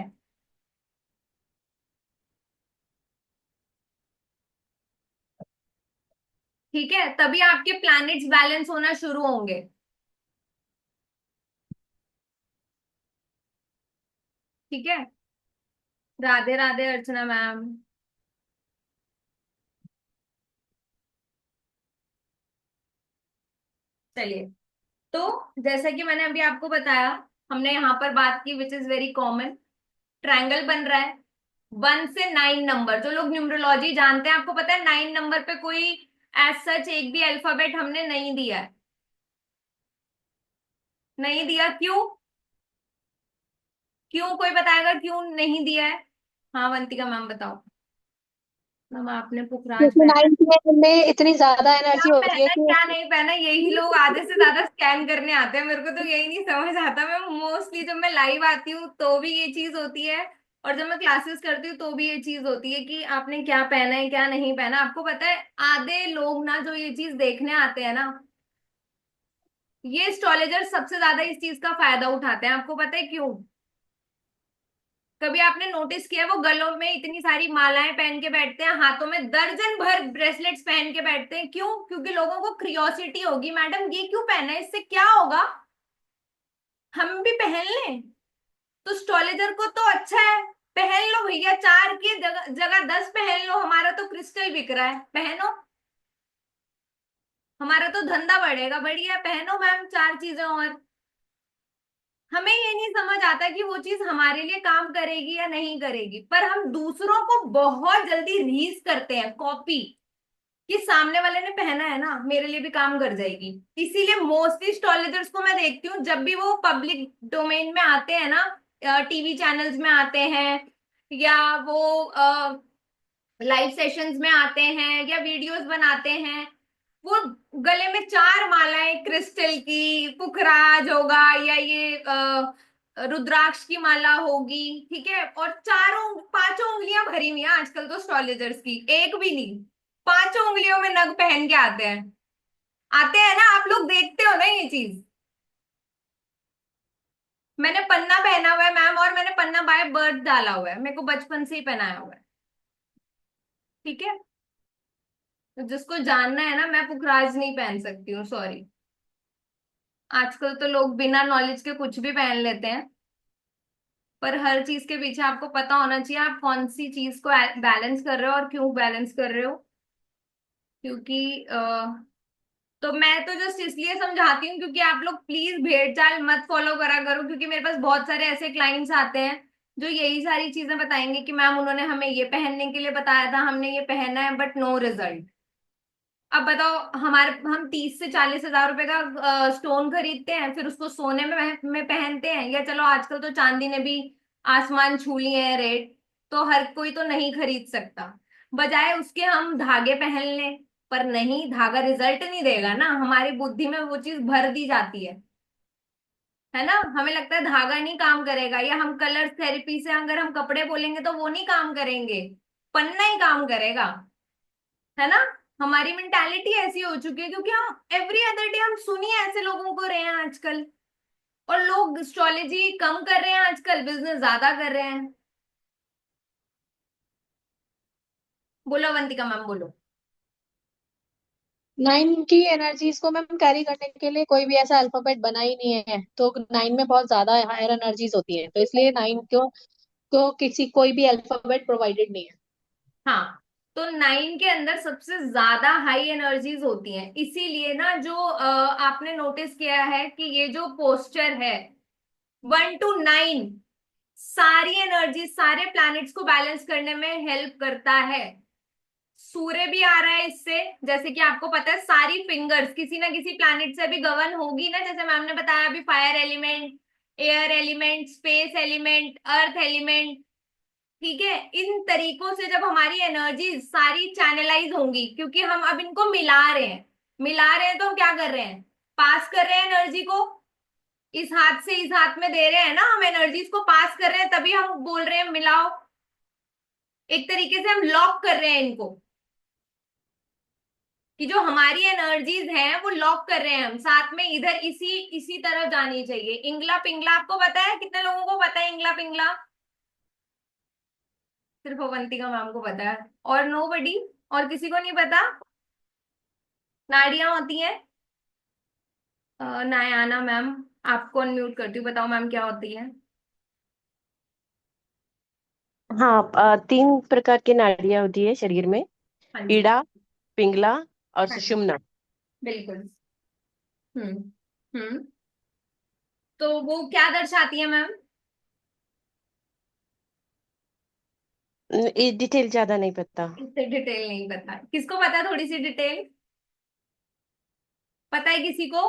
ठीक है, तभी आपके प्लैनेट्स बैलेंस होना शुरू होंगे। ठीक है। राधे राधे अर्चना मैम। चलिए, तो जैसा कि मैंने अभी आपको बताया, हमने यहाँ पर बात की which is very common, triangle बन रहा है 1 से 9 नंबर। जो लोग न्यूमरोलॉजी जानते हैं, आपको पता है 9 नंबर पे कोई एज सच एक भी अल्फाबेट हमने नहीं दिया है। नहीं दिया, क्यों? क्यों, कोई बताएगा क्यों नहीं दिया है? हाँ वंतिका मैम बताओ। मैम आपने पुखराज क्योंकि पहना है। 9th में हमें इतनी ज्यादा क्या एनर्जी होती है पहना कि क्या नहीं पहना, यही लोग आधे से ज्यादा स्कैन करने आते हैं। मेरे को तो यही नहीं समझ आता। मैं मोस्टली जब मैं लाइव आती हूँ तो भी ये चीज होती है, और जब मैं क्लासेस करती हूँ तो भी ये चीज होती है कि आपने क्या पहना है क्या नहीं पहना। आपको पता है आधे लोग ना जो ये चीज देखने आते हैं ना, ये एस्ट्रोलॉजर सबसे ज्यादा इस चीज का फायदा उठाते हैं। आपको पता है क्यों? कभी आपने नोटिस किया वो गलों में इतनी सारी मालाएं पहन के बैठते हैं, हाथों में दर्जन भर ब्रेसलेट्स पहन के बैठते हैं, क्यों? क्योंकि लोगों को क्रियोसिटी होगी, मैडम ये क्यों पहना है, इससे क्या होगा, हम भी पहन लें। तो एस्ट्रोलॉजर को तो अच्छा है, पहन लो भैया, 4 की जगह जगह 10 पहन लो, हमारा तो क्रिस्टल बिक रहा है, पहनो, हमारा तो धंधा बढ़ेगा। बढ़िया, पहनो मैम 4 चीजें और। हमें ये नहीं समझ आता कि वो चीज हमारे लिए काम करेगी या नहीं करेगी, पर हम दूसरों को बहुत जल्दी रीस करते हैं, कॉपी, कि सामने वाले ने पहना है ना, मेरे लिए भी काम कर जाएगी। इसीलिए मोस्टली एस्ट्रोलॉजर्स को मैं देखती हूँ, जब भी वो पब्लिक डोमेन में आते हैं ना, टीवी चैनल्स में आते हैं, या वो लाइव सेशंस में आते हैं, या वीडियोस बनाते हैं, वो गले में 4 मालाएं क्रिस्टल की, पुखराज होगा, या ये रुद्राक्ष की माला होगी, ठीक है, और चारों 5 उंगलियां भरी हुई हैं आजकल तो एस्ट्रोलॉजर्स की, एक भी नहीं, 5 उंगलियों में नग पहन के आते हैं। आते हैं ना, आप लोग देखते हो ना ये चीज। मैंने पन्ना पहना हुआ है मैम, और मैंने पन्ना बाय बर्थ डाला हुआ है, मेरे को बचपन से ही पहनाया हुआ है। ठीक है, तो जिसको जानना है ना, मैं पुखराज नहीं पहन सकती हूँ, सॉरी। आजकल तो लोग बिना नॉलेज के कुछ भी पहन लेते हैं, पर हर चीज के पीछे आपको पता होना चाहिए आप कौन सी चीज को बैलेंस कर रहे हो और क्यों बैलेंस कर रहे हो। क्योंकि तो मैं तो जस्ट इसलिए समझाती हूँ क्योंकि आप लोग प्लीज भेड़ चाल मत फॉलो करा करो, क्योंकि मेरे पास बहुत सारे ऐसे क्लाइंट्स आते हैं जो यही सारी चीजें बताएंगे कि मैम उन्होंने हमें ये पहनने के लिए बताया था, हमने ये पहना है, बट नो रिजल्ट। अब बताओ, हमारे हम 30 से 40 हजार रुपए का स्टोन खरीदते हैं, फिर उसको सोने में पहनते हैं, या चलो आजकल तो चांदी ने भी आसमान छू लिए हैं रेट, तो हर कोई तो नहीं खरीद सकता। बजाय उसके हम धागे पहन लें, पर नहीं, धागा रिजल्ट नहीं देगा ना, हमारी बुद्धि में वो चीज भर दी जाती है ना। हमें लगता है धागा नहीं काम करेगा, या हम कलर थेरेपी से अगर हम कपड़े बोलेंगे तो वो नहीं काम करेंगे, पन्ना ही काम करेगा, है ना। हमारी मेंटालिटी ऐसी हो चुकी है, क्योंकि हम एवरी अदर डे हम सुनिए ऐसे लोगों को रहे हैं आजकल। और लोग एस्ट्रोलॉजी कम कर रहे हैं आजकल, बिजनेस ज्यादा कर रहे हैं। बोलो अवंतिका मैम, बोलो। 9 की एनर्जीज को मैम कैरी करने के लिए कोई भी ऐसा अल्फाबेट बना ही नहीं है, तो 9 में बहुत ज्यादा हायर एनर्जीज होती है, तो इसलिए 9 को किसी कोई भी अल्फाबेट प्रोवाइडेड नहीं है। हाँ, तो 9 के अंदर सबसे ज्यादा हाई एनर्जीज होती हैं, इसीलिए ना जो आपने नोटिस किया है कि ये जो पोस्चर है 1 to 9 सारी एनर्जी सारे प्लैनेट्स को बैलेंस करने में हेल्प करता है। सूर्य भी आ रहा है इससे, जैसे कि आपको पता है सारी फिंगर्स किसी ना किसी प्लैनेट से भी गवर्न होगी ना, जैसे मैम ने बताया अभी, fire element, air element, space element, earth element. ठीक है, इन तरीकों से जब हमारी एनर्जी सारी चैनलाइज होंगी, क्योंकि हम अब इनको मिला रहे हैं तो हम क्या कर रहे हैं, पास कर रहे हैं एनर्जी को, इस हाथ से इस हाथ में दे रहे हैं ना, हम एनर्जीज को पास कर रहे हैं, तभी हम बोल रहे हैं मिलाओ। एक तरीके से हम लॉक कर रहे हैं इनको, कि जो हमारी एनर्जीज हैं वो लॉक कर रहे हैं हम साथ में, इधर इसी इसी तरफ जानी चाहिए। इंगला पिंगला आपको पता है, कितने लोगों को पता है इंगला पिंगला? सिर्फ अवंतिका मैम को पता है, और नो बडी, और किसी को नहीं पता। नाड़ियां होती हैं, नायाना मैम, आपको अनम्यूट करती हूँ, बताओ मैम क्या होती है? हाँ, 3 प्रकार की नाड़ियां होती है शरीर में। हाँ जी। इड़ा, पिंगला और हाँ जी, सुषुम्ना। बिल्कुल। हम्म। हम्म। तो वो क्या दर्शाती है मैम? ये डिटेल ज्यादा नहीं पता। इससे डिटेल नहीं पता, किसको पता है थोड़ी सी डिटेल? पता है किसी को?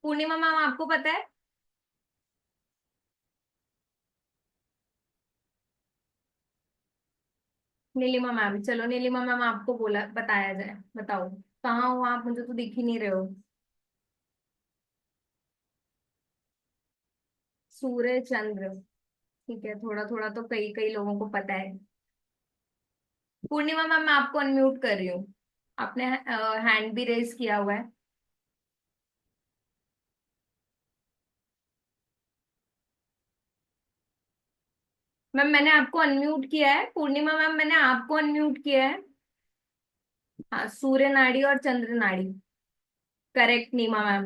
पूर्णिमा मैम आपको पता है? नीलिमा मैम, चलो नीलिमा मैम आपको बोला बताया जाए, बताओ कहाँ हो आप, मुझे तो दिख ही नहीं रहे हो। सूर्य चंद्र, ठीक है, थोड़ा थोड़ा तो कई कई लोगों को पता है। पूर्णिमा मैम मैं आपको अनम्यूट कर रही हूँ, आपने हैंड भी रेज किया हुआ है। मैम मैंने आपको अनम्यूट किया है, पूर्णिमा मैम मैंने आपको अनम्यूट किया है। हाँ, सूर्य नाड़ी और चंद्र नाड़ी, करेक्ट नीमा मैम।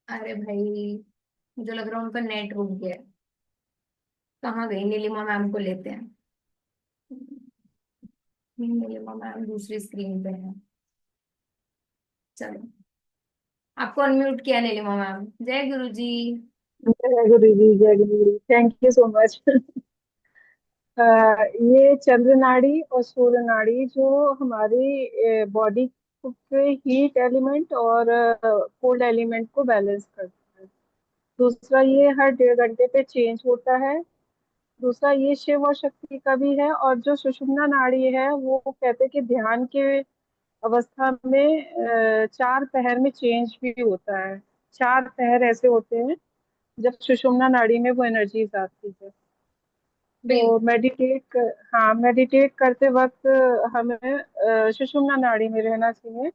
अरे भाई, मुझे लग रहा है उनका नेट रुक गया है। कहाँ गई नीलिमा मैम को लेते हैं। नीलिमा मैम दूसरी स्क्रीन पे है। चलो, आपको अनम्यूट किया नीलिमा मैम, जय गुरु जी। जय गुरु जी, जय गुरु जी, थैंक यू सो मच। ये चंद्र नाड़ी और सूर्य नाड़ी जो हमारी बॉडी के हीट एलिमेंट और कोल्ड एलिमेंट को बैलेंस करता है। दूसरा, ये हर 1.5 घंटे पे चेंज होता है। दूसरा, ये शिव और शक्ति का भी है। और जो सुषुम्ना नाड़ी है वो कहते हैं कि ध्यान के अवस्था में 4 पहर में चेंज भी होता है। 4 पहर ऐसे होते हैं जब सुषुम्ना नाड़ी में वो एनर्जीज आती है। तो बिल्कुल। हाँ, मेडिटेट करते वक्त हमें सुषुम्ना नाड़ी में रहना चाहिए।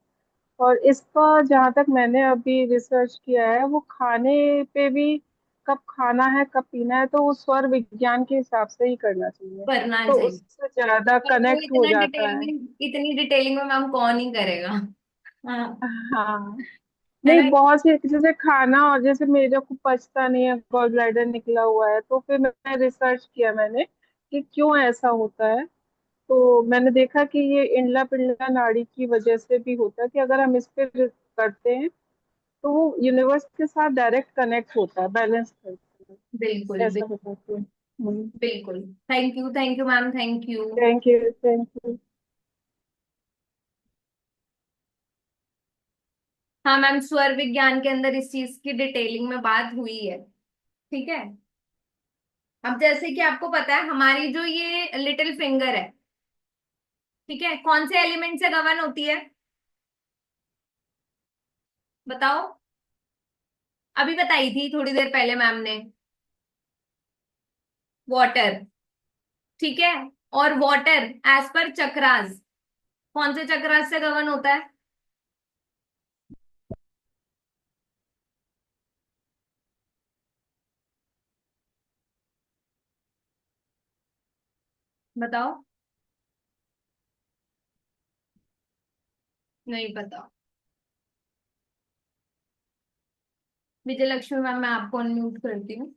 और इसका जहाँ तक मैंने अभी रिसर्च किया है, वो खाने पे भी, कब खाना है कब पीना है, तो वो स्वर विज्ञान के हिसाब से ही करना चाहिए। करना तो चाहिए, उससे ज्यादा पर वो कनेक्ट हो इतना जाता डिटेल है। में, इतनी डिटेलिंग में मैम कौन ही करेगा। हाँ, हाँ, है नहीं, ना। बहुत सी, जैसे खाना, और जैसे मेरे को पचता नहीं है, गॉल ब्लैडर निकला हुआ है, तो फिर मैं रिसर्च किया मैंने कि क्यों ऐसा होता है। तो मैंने देखा कि ये इंडला पिंडला नाड़ी की वजह से भी होता है, कि अगर हम इस पे करते हैं तो वो यूनिवर्स के साथ डायरेक्ट कनेक्ट होता है, बैलेंस करता बिल्कुल है, ऐसा होता है। बिल्कुल। Thank you ma'am, thank you. Thank you, thank you. हाँ मैम, स्वर विज्ञान के अंदर इस चीज की डिटेलिंग में बात हुई है। ठीक है, अब जैसे कि आपको पता है हमारी जो ये लिटिल फिंगर है, ठीक है, कौन से एलिमेंट से गवर्न होती है, बताओ? अभी बताई थी थोड़ी देर पहले मैम ने, वाटर। ठीक है, और वाटर एज पर चक्रास कौन से चक्रास से गवर्न होता है? बताओ। नहीं पता। विजय लक्ष्मी मैम, मैं आपको अनम्यूट करती हूँ।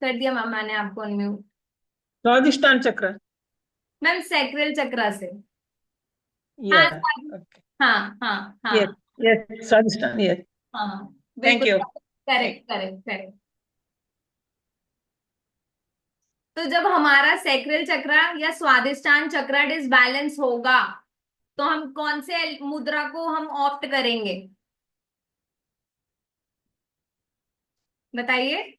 कर दिया मैम, मैंने आपको अनम्यूट। स्वादिष्टान चक्र। मैम सैक्रल चक्रा से। हाँ या ओके। हाँ हाँ यस, हाँ यस स्वादिष्टान, यस। हाँ, थैंक बिल्कुल। यू। Correct correct correct. तो जब हमारा सैक्रल चक्र या स्वादिष्टान चक्र डिसबैलेंस होगा, तो हम कौन से मुद्रा को हम ऑप्ट करेंगे? बताइए।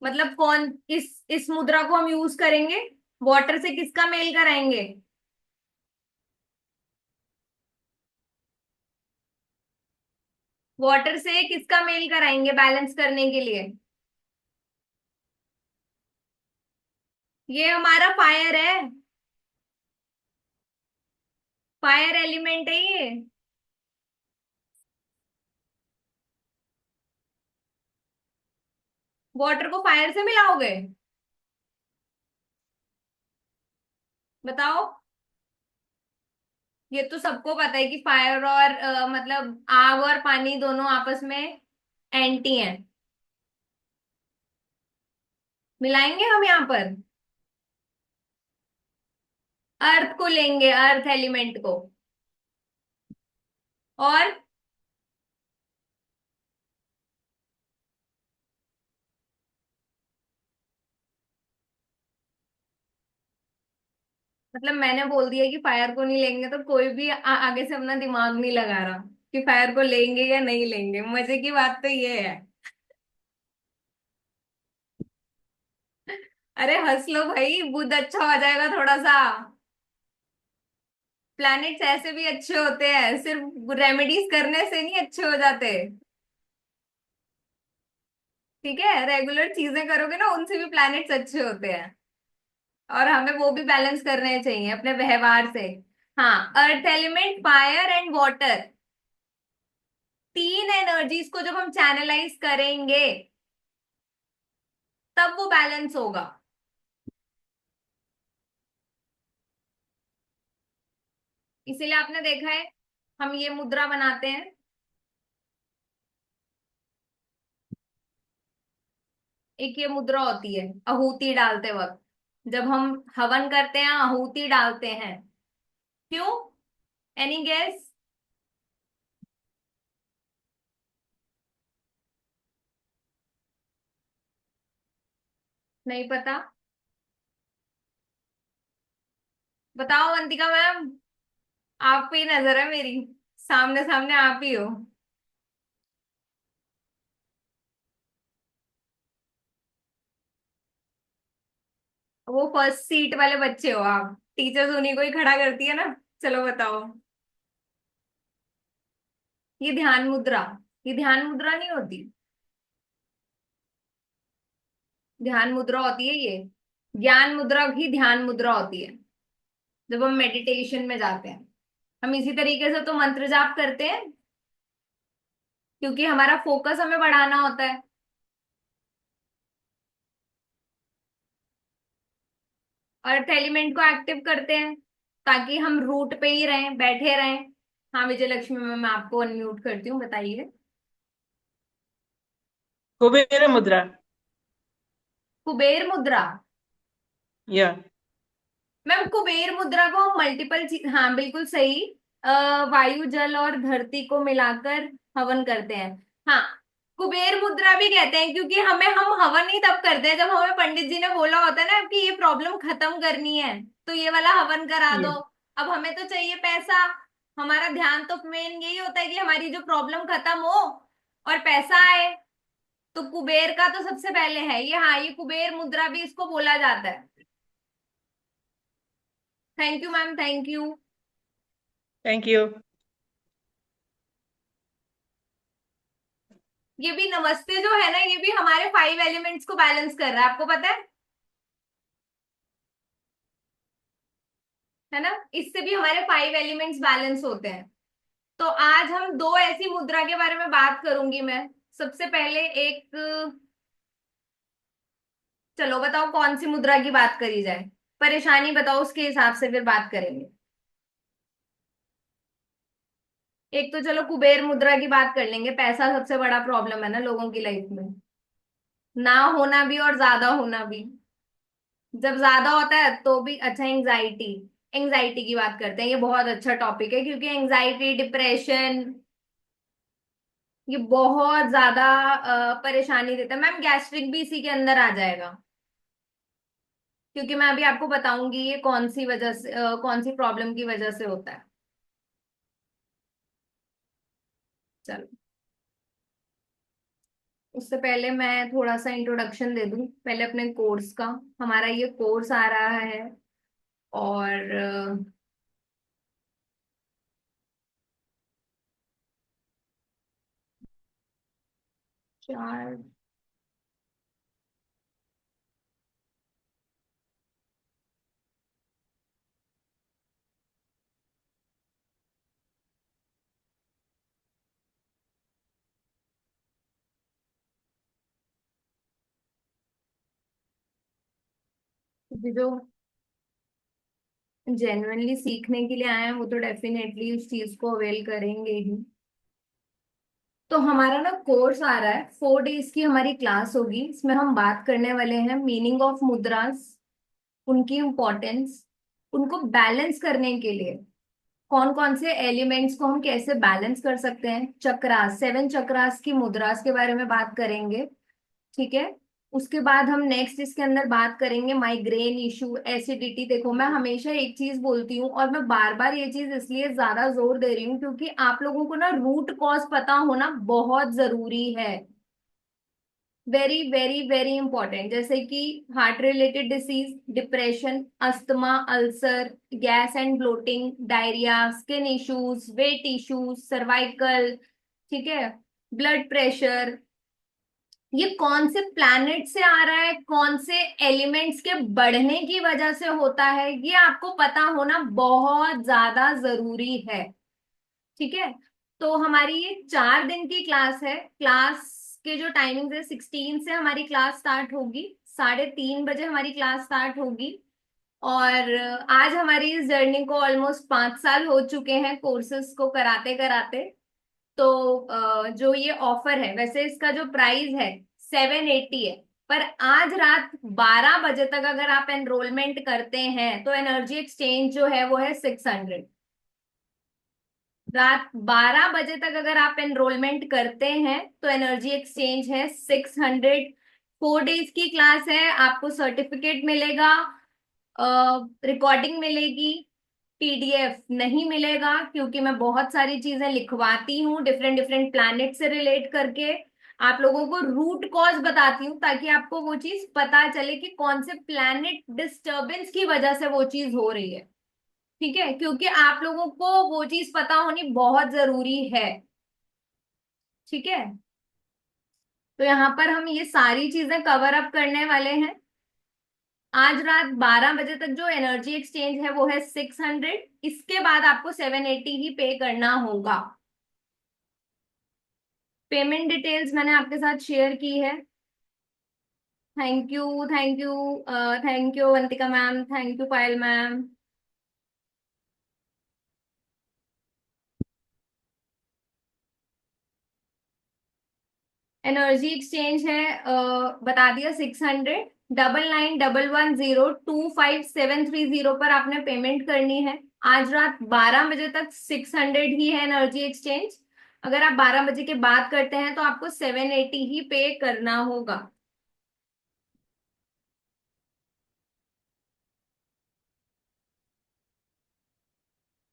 मतलब कौन, इस मुद्रा को हम यूज करेंगे? वाटर से किसका मेल कराएंगे? वाटर से किसका मेल कराएंगे बैलेंस करने के लिए? ये हमारा फायर है। फायर एलिमेंट है ये। वाटर को फायर से मिलाओगे? बताओ। ये तो सबको पता है कि फायर और मतलब आग और पानी दोनों आपस में एंटी हैं। मिलाएंगे हम यहाँ पर? अर्थ को लेंगे, अर्थ एलिमेंट को। और मतलब मैंने बोल दिया कि फायर को नहीं लेंगे, तो कोई भी आगे से अपना दिमाग नहीं लगा रहा कि फायर को लेंगे या नहीं लेंगे। मजे की बात तो ये है। अरे हंस लो भाई, बुध अच्छा हो जाएगा थोड़ा सा। प्लैनेट्स ऐसे भी अच्छे होते हैं, सिर्फ रेमेडीज करने से नहीं अच्छे हो जाते। ठीक है, रेगुलर चीजें करोगे ना, उनसे भी प्लैनेट्स अच्छे होते हैं। और हमें वो भी बैलेंस करने चाहिए अपने व्यवहार से। हाँ, earth element, fire and water, तीन एनर्जीज को जब हम चैनलाइज करेंगे, तब वो बैलेंस होगा। इसीलिए आपने देखा है, हम ये मुद्रा बनाते हैं। एक ये मुद्रा होती है आहुति डालते वक्त, जब हम हवन करते हैं आहुति डालते हैं। क्यों? Any guess? नहीं पता? बताओ वंतिका मैम। आप पे ही नजर है मेरी, सामने सामने आप ही हो। वो फर्स्ट सीट वाले बच्चे हो आप, टीचर्स उन्हीं को ही खड़ा करती है ना। चलो बताओ। ये ध्यान मुद्रा, ये ध्यान मुद्रा नहीं होती। ध्यान मुद्रा होती है ये। ज्ञान मुद्रा ही ध्यान मुद्रा होती है, जब हम मेडिटेशन में जाते हैं। हम इसी तरीके से तो मंत्र जाप करते हैं, क्योंकि हमारा फोकस हमें बढ़ाना होता है। अर्थ एलिमेंट को एक्टिव करते हैं ताकि हम रूट पे ही रहें, बैठे रहें। हाँ विजय लक्ष्मी मैम, मैं आपको अनम्यूट करती हूँ, बताइए। कुबेर मुद्रा। कुबेर मुद्रा। या मैम कुबेर मुद्रा को हम मल्टीपल चीज, हाँ बिल्कुल सही। वायु जल और धरती को मिलाकर हवन करते हैं। हाँ, कुबेर मुद्रा भी कहते हैं, क्योंकि हम हवन ही तब करते हैं जब हमें पंडित जी ने बोला होता है ना कि ये प्रॉब्लम खत्म करनी है, तो ये वाला हवन करा दो। या अब हमें तो चाहिए पैसा। हमारा ध्यान तो मेन यही होता है कि हमारी जो प्रॉब्लम खत्म हो और पैसा आए। तो कुबेर का तो सबसे पहले है ये। हाँ, ये कुबेर मुद्रा भी इसको बोला जाता है। Thank you ma'am, thank you. Thank you. ये भी नमस्ते जो है ना, ये भी हमारे 5 एलिमेंट्स को बैलेंस कर रहा है, आपको पता है ना? इससे भी हमारे 5 एलिमेंट्स बैलेंस होते हैं। तो आज हम दो ऐसी मुद्रा के बारे में बात करूंगी मैं, सबसे पहले एक, चलो बताओ कौन सी मुद्रा की बात करी जाए, परेशानी बताओ, उसके हिसाब से फिर बात करेंगे। एक तो चलो कुबेर मुद्रा की बात कर लेंगे, पैसा सबसे बड़ा प्रॉब्लम है ना लोगों की लाइफ में, ना होना भी और ज्यादा होना भी। जब ज्यादा होता है तो भी अच्छा, एंजाइटी, एंजाइटी की बात करते हैं, ये बहुत अच्छा टॉपिक है क्योंकि एंजाइटी, डिप्रेशन, ये बहुत ज्यादा परेशानी देता है। मैम गैस्ट्रिक भी इसी के अंदर आ जाएगा, क्योंकि मैं अभी आपको बताऊंगी ये कौन सी वजह से, कौन सी प्रॉब्लम की वजह से होता है। चलो, उससे पहले मैं थोड़ा सा इंट्रोडक्शन दे दूं पहले अपने कोर्स का। हमारा ये कोर्स आ रहा है, और 4, जो जेन्युइनली सीखने के लिए आए हैं वो तो डेफिनेटली उस चीज को अवेल करेंगे ही। तो हमारा ना कोर्स आ रहा है, 4 डेज की हमारी क्लास होगी। इसमें हम बात करने वाले हैं मीनिंग ऑफ मुद्रास, उनकी इम्पोर्टेंस, उनको बैलेंस करने के लिए कौन कौन से एलिमेंट्स को हम कैसे बैलेंस कर सकते हैं, चक्रास, 7 चक्रास की मुद्रास के बारे में बात करेंगे। ठीक है। उसके बाद हम नेक्स्ट इसके अंदर बात करेंगे माइग्रेन इशू, एसिडिटी। देखो मैं हमेशा एक चीज बोलती हूँ, और मैं बार बार ये चीज इसलिए ज्यादा जोर दे रही हूँ क्योंकि आप लोगों को ना रूट कॉज पता होना बहुत जरूरी है। वेरी वेरी वेरी इंपॉर्टेंट, जैसे कि heart related disease, depression, asthma, ulcer, gas and bloating, diarrhoea, skin issues, weight issues, cervical, ठीक है, ब्लड प्रेशर, ये कौन से प्लैनेट से आ रहा है, कौन से एलिमेंट्स के बढ़ने की वजह से होता है, ये आपको पता होना बहुत ज्यादा जरूरी है। ठीक है। तो हमारी ये 4 दिन की क्लास है। क्लास के जो टाइमिंग है, 16 से हमारी क्लास स्टार्ट होगी, 3:30 बजे हमारी क्लास स्टार्ट होगी। और आज हमारी इस जर्नी को ऑलमोस्ट 5 साल हो चुके हैं कोर्सेज को कराते कराते। तो जो ये ऑफर है, वैसे इसका जो प्राइस है 780 है, पर आज रात 12 बजे तक अगर आप एनरोलमेंट करते हैं तो एनर्जी एक्सचेंज जो है वो है 600। रात 12 बजे तक अगर आप एनरोलमेंट करते हैं तो एनर्जी एक्सचेंज है 600। 4 डेज की क्लास है, आपको सर्टिफिकेट मिलेगा, रिकॉर्डिंग मिलेगी, पीडीएफ नहीं मिलेगा क्योंकि मैं बहुत सारी चीजें लिखवाती हूँ डिफरेंट डिफरेंट प्लैनेट से रिलेट करके, आप लोगों को रूट कॉज बताती हूँ ताकि आपको वो चीज पता चले कि कौन से प्लैनेट डिस्टरबेंस की वजह से वो चीज हो रही है। ठीक है, क्योंकि आप लोगों को वो चीज पता होनी बहुत जरूरी है। ठीक है। तो यहाँ पर हम ये सारी चीजें कवर अप करने वाले हैं। आज रात 12 बजे तक जो एनर्जी एक्सचेंज है वो है 600, इसके बाद आपको 780 ही पे करना होगा। पेमेंट डिटेल्स मैंने आपके साथ शेयर की है। Thank you, thank you, thank you Vantika ma'am, thank you Payal ma'am. Energy exchange है, बता दिया 600। 9911025730 पर आपने पेमेंट करनी है। आज रात 12 बजे तक 600 ही है एनर्जी एक्सचेंज। अगर आप 12 बजे के बाद करते हैं तो आपको 780 ही पे करना होगा।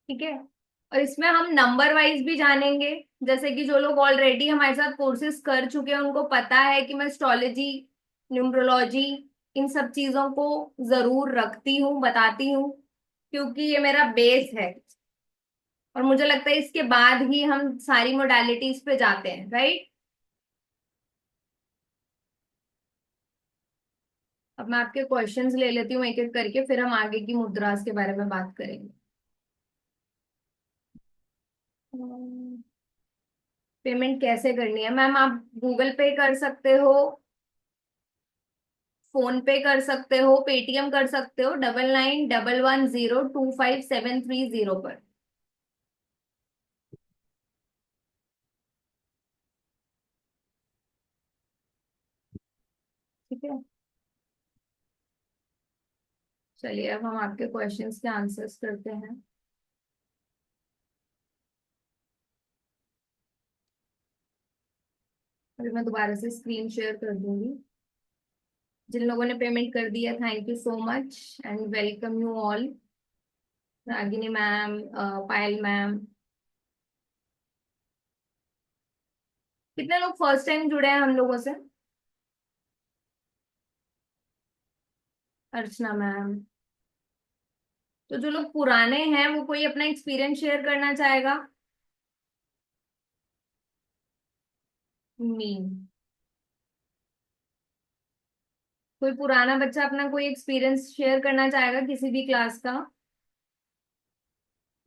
ठीक है। और इसमें हम नंबर वाइज भी जानेंगे, जैसे कि जो लोग ऑलरेडी हमारे साथ कोर्सेज कर चुके हैं उनको पता है कि मैं एस्ट्रोलॉजी, न्यूमरोलॉजी, इन सब चीजों को जरूर रखती हूँ, बताती हूँ, क्योंकि ये मेरा बेस है। और मुझे लगता है इसके बाद ही हम सारी मोडालिटीज पे जाते हैं, राइट। अब मैं आपके क्वेश्चंस ले लेती हूँ एक एक करके, फिर हम आगे की मुद्रास के बारे में बात करेंगे। पेमेंट कैसे करनी है मैम? आप गूगल पे कर सकते हो, फोन पे कर सकते हो, पेटीएम कर सकते हो 9911025730 पर। ठीक है, चलिए अब हम आपके क्वेश्चंस के आंसर्स करते हैं। अभी मैं दोबारा से स्क्रीन शेयर कर दूंगी। जिन लोगों ने पेमेंट कर दिया, thank you so much and welcome you all. Ragini ma'am, Payal ma'am. कितने लोग फर्स्ट टाइम जुड़े हैं हम लोगों से? अर्चना मैम। तो जो लोग पुराने हैं वो कोई अपना एक्सपीरियंस शेयर करना चाहेगा? मीन कोई पुराना बच्चा अपना कोई एक्सपीरियंस शेयर करना चाहेगा किसी भी क्लास का?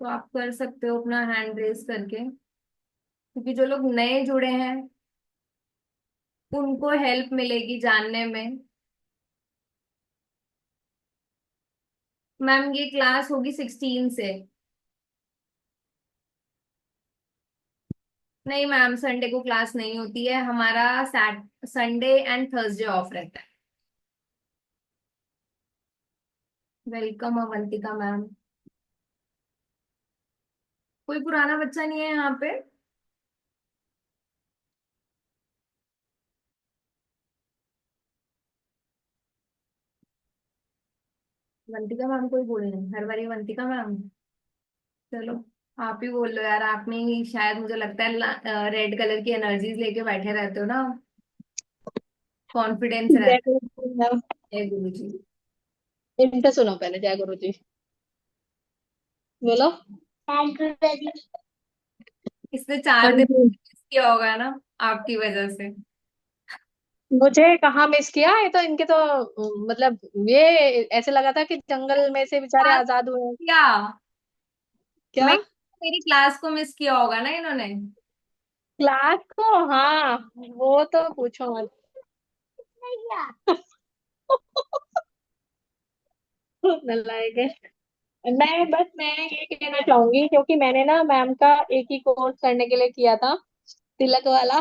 तो आप कर सकते हो अपना हैंड रेज करके, क्योंकि जो लोग नए जुड़े हैं उनको हेल्प मिलेगी जानने में। मैम ये क्लास होगी 16 से। नहीं मैम, संडे को क्लास नहीं होती है हमारा। संडे एंड थर्सडे ऑफ रहता है। Welcome Avantika ma'am. कोई पुराना बच्चा नहीं है यहाँ पे? वंतिका मैम कोई बोल रहे हैं हर बारी वंतिका मैम। चलो आप ही बोल लो यार, आपने ही शायद, मुझे लगता है रेड कलर की एनर्जीज लेके बैठे रहते हो ना, कॉन्फिडेंस जय रहता गुरु जी मैम। है। गुरु जी, इनका सुनो पहले, जय गुरु जी बोलो। इसने हाँ 4 दिन जी। miss किया होगा ना आपकी वजह से। मुझे कहाँ मिस किया, ये तो इनके तो मतलब ये ऐसे लगा था कि जंगल में से बेचारे क्लास आजाद हुए हैं। क्या? क्या? मैं मेरी क्लास को मिस किया होगा ना इन्होंने। क्लास को, हाँ। वो तो पूछो मत। नालायक है। मैं ये कहना चाहूंगी, क्योंकि मैंने ना मैम का एक ही कोर्स करने के लिए किया था, तिलक वाला।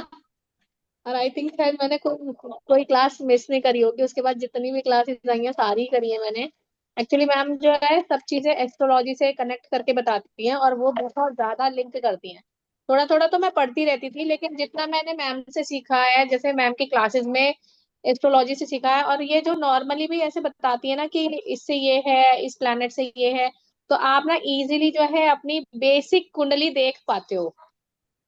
और आई थिंक शायद मैंने कोई क्लास मिस नहीं करी होगी। उसके बाद जितनी भी क्लासेस आई हैं सारी करी है मैंने। एक्चुअली मैम जो है सब चीजें एस्ट्रोलॉजी से कनेक्ट करके बताती हैं, और वो बहुत ज्यादा लिंक करती हैं। थोड़ा थोड़ा तो मैं पढ़ती रहती थी, लेकिन जितना मैंने मैम से सीखा है, जैसे मैम की क्लासेस में एस्ट्रोलॉजी से सीखा है, और ये जो नॉर्मली भी ऐसे बताती है ना कि इससे ये है, इस प्लेनेट से ये है, तो आप ना इजीली जो है अपनी बेसिक कुंडली देख पाते हो।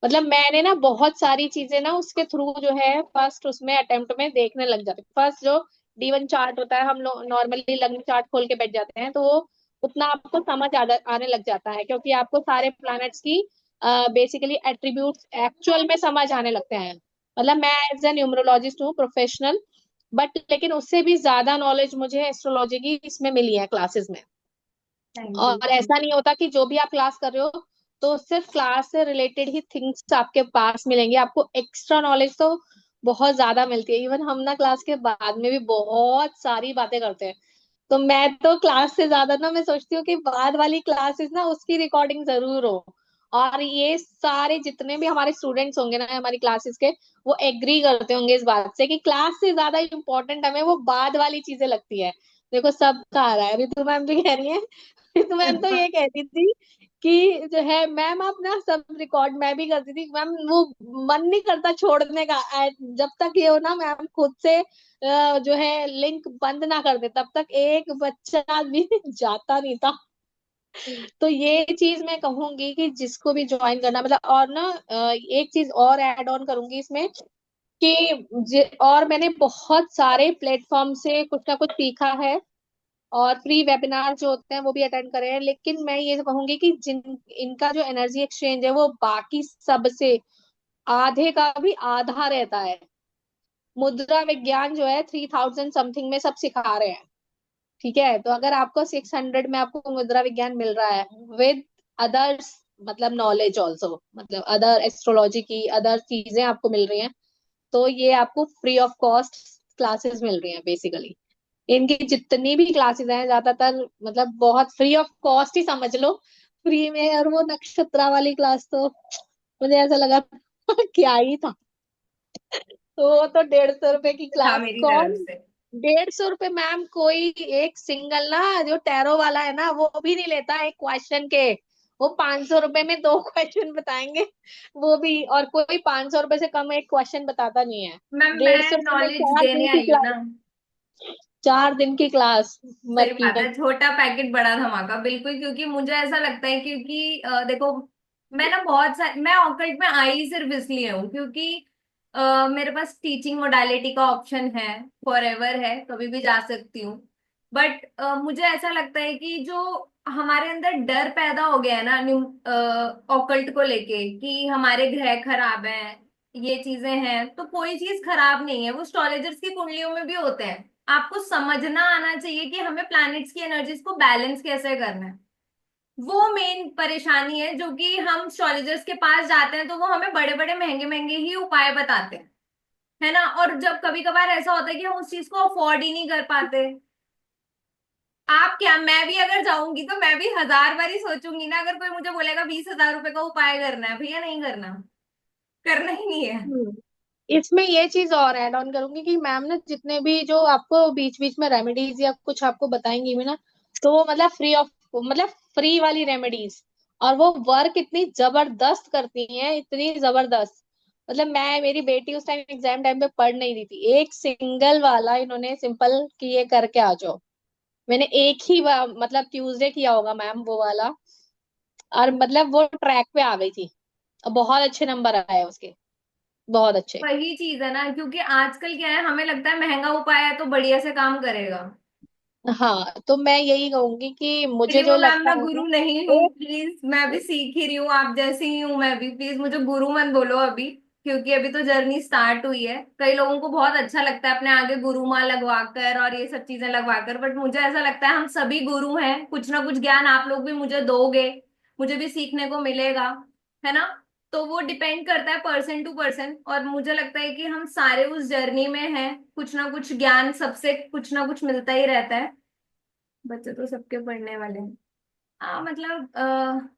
मतलब मैंने ना बहुत सारी चीजें ना उसके थ्रू जो है फर्स्ट उसमें अटेम्प्ट में देखने लग जाते। फर्स्ट जो D1 चार्ट होता है, हम लोग नॉर्मली लग्न चार्ट खोल के बैठ जाते हैं, तो वो उतना आपको समझ आने लग जाता है, क्योंकि आपको सारे प्लैनेट्स की बेसिकली एट्रीब्यूट्स एक्चुअल में समझ आने लगते हैं। मतलब मैं एज ए न्यूमरोलॉजिस्ट हूँ प्रोफेशनल, बट लेकिन उससे भी ज्यादा नॉलेज मुझे एस्ट्रोलॉजी की इसमें मिली है क्लासेस में। Thank you. और ऐसा नहीं होता कि जो भी आप क्लास कर रहे हो तो सिर्फ क्लास से रिलेटेड ही थिंग्स आपके पास मिलेंगे, आपको एक्स्ट्रा नॉलेज तो बहुत ज्यादा मिलती है। इवन हम ना क्लास के बाद में भी बहुत सारी बातें करते हैं। तो मैं तो क्लास से ज्यादा ना मैं सोचती हूँ कि बाद वाली क्लासेस ना उसकी रिकॉर्डिंग जरूर हो। और ये सारे जितने भी हमारे स्टूडेंट्स होंगे ना हमारी क्लासेस के, वो एग्री करते होंगे इस बात से कि क्लास से ज्यादा इम्पोर्टेंट हमें वो बाद वाली चीजें लगती है। देखो सब का आ रहा है, ऋतु मैम भी कह रही है। ऋतु मैम तो ये कहती थी कि जो है मैम आप ना सब रिकॉर्ड, मैं भी करती थी मैम, वो मन नहीं करता छोड़ने का। जब तक ये हो ना मैम खुद से जो है लिंक बंद ना कर दे, तब तक एक बच्चा भी जाता नहीं था। तो ये चीज मैं कहूंगी कि जिसको भी ज्वाइन करना मतलब, और ना एक चीज और ऐड ऑन करूंगी इसमें कि और मैंने बहुत सारे प्लेटफॉर्म से कुछ ना कुछ सीखा है, और फ्री वेबिनार जो होते हैं वो भी अटेंड करे हैं। लेकिन मैं ये कहूंगी कि जिन इनका जो एनर्जी एक्सचेंज है वो बाकी सब से आधे का भी आधा रहता है। मुद्रा विज्ञान जो है 3000 समथिंग में सब सिखा रहे हैं। ठीक है, तो अगर आपको 600 में आपको मुद्रा विज्ञान मिल रहा है विद अदर्स मतलब नॉलेज ऑल्सो, मतलब अदर एस्ट्रोलॉजी की अदर चीजें आपको मिल रही हैं। तो ये आपको फ्री ऑफ कॉस्ट क्लासेस मिल रही हैं बेसिकली। इनकी जितनी भी क्लासेस हैं ज्यादातर मतलब बहुत फ्री ऑफ कॉस्ट ही समझ लो, फ्री में। और वो नक्षत्रा वाली क्लास तो मुझे ऐसा लगा क्या ही था। तो वो तो 150 रुपए की था क्लास मेरी कौन, तरफ से। 150 रुपए मैम, कोई एक सिंगल ना जो टैरो वाला है ना वो भी नहीं लेता एक क्वेश्चन के। वो 500 रुपए में दो क्वेश्चन बताएंगे, वो भी, और कोई 500 रुपए से कम एक क्वेश्चन बताता नहीं है। मैम डेढ़ मैं सौ रुपए में नॉलेज चार देने दिन की आई हूँ ना। क्लास, 4 दिन की क्लास सही मत की बात है, छोटा पैकेट बड़ा धमाका बिल्कुल, क्योंकि मुझे ऐसा लगता है क्योंकि देखो, मैं ना बहुत सारी, मैं ऑकल्ट में आई सिर्फ इसलिए हूँ क्योंकि मेरे पास टीचिंग मोडालिटी का ऑप्शन है, फॉर एवर है, कभी भी जा सकती हूँ। बट मुझे ऐसा लगता है कि जो हमारे अंदर डर पैदा हो गया है ना न्यू ऑकल्ट को लेके कि हमारे ग्रह खराब हैं, ये चीजें हैं, तो कोई चीज खराब नहीं है, वो एस्ट्रोलॉजर्स की कुंडलियों में भी होते हैं। आपको समझना आना चाहिए कि हमें प्लैनेट्स की एनर्जीज को बैलेंस कैसे करना है। वो मेन परेशानी है, जो कि हम एस्ट्रोलॉजर्स के पास जाते हैं तो वो हमें बड़े बड़े महंगे महंगे ही उपाय बताते हैं, है ना। और जब कभी कभार ऐसा होता है कि हम उस चीज को अफोर्ड ही नहीं कर पाते। आप क्या, मैं भी अगर जाऊंगी तो मैं भी 1000 बार ही सोचूंगी ना, अगर कोई मुझे बोलेगा 20,000 रुपए का उपाय करना है, भैया नहीं करना, करना ही नहीं है। हम्म। इसमें ये चीज और ऐड ऑन करूंगी कि मैम ने जितने भी जो आपको बीच बीच में रेमेडीज या कुछ आपको बताएंगी भी ना, तो वो मतलब फ्री ऑफ, मतलब फ्री वाली रेमेडीज, और वो वर्क इतनी जबरदस्त करती हैं, इतनी जबरदस्त। मतलब मैं, मेरी बेटी उस टाइम एग्जाम टाइम पे पढ़ नहीं रही थी, एक सिंगल वाला इन्होंने सिंपल कि ये करके आ जाओ। मैंने एक ही मतलब ट्यूसडे किया होगा मैम वो वाला, और मतलब वो ट्रैक पे आ गई थी। और बहुत अच्छे नंबर आए उसके, बहुत अच्छे। वही चीज है ना, क्योंकि आजकल क्या है, हमें लगता है महंगा उपाय है तो बढ़िया से काम करेगा। हाँ, तो मैं यही कहूंगी कि मुझे चलिए जो वो मैम, लगता मैं है गुरु ना, नहीं हूँ, एक, प्लीज, मैं भी सीख ही रही हूँ, आप जैसी ही हूँ मैं भी, प्लीज मुझे गुरु मत बोलो अभी, क्योंकि अभी तो जर्नी स्टार्ट हुई है। कई लोगों को बहुत अच्छा लगता है अपने आगे गुरु माँ लगवा कर और ये सब चीजें लगवा कर, बट मुझे ऐसा लगता है हम सभी गुरु हैं, कुछ ना कुछ ज्ञान आप लोग भी मुझे दोगे, मुझे भी सीखने को मिलेगा, है ना। तो वो डिपेंड करता है पर्सन टू पर्सन, और मुझे लगता है कि हम सारे उस जर्नी में हैं, कुछ ना कुछ ज्ञान सबसे कुछ ना कुछ मिलता ही रहता है। बच्चे तो सबके पढ़ने वाले हैं। हाँ मतलब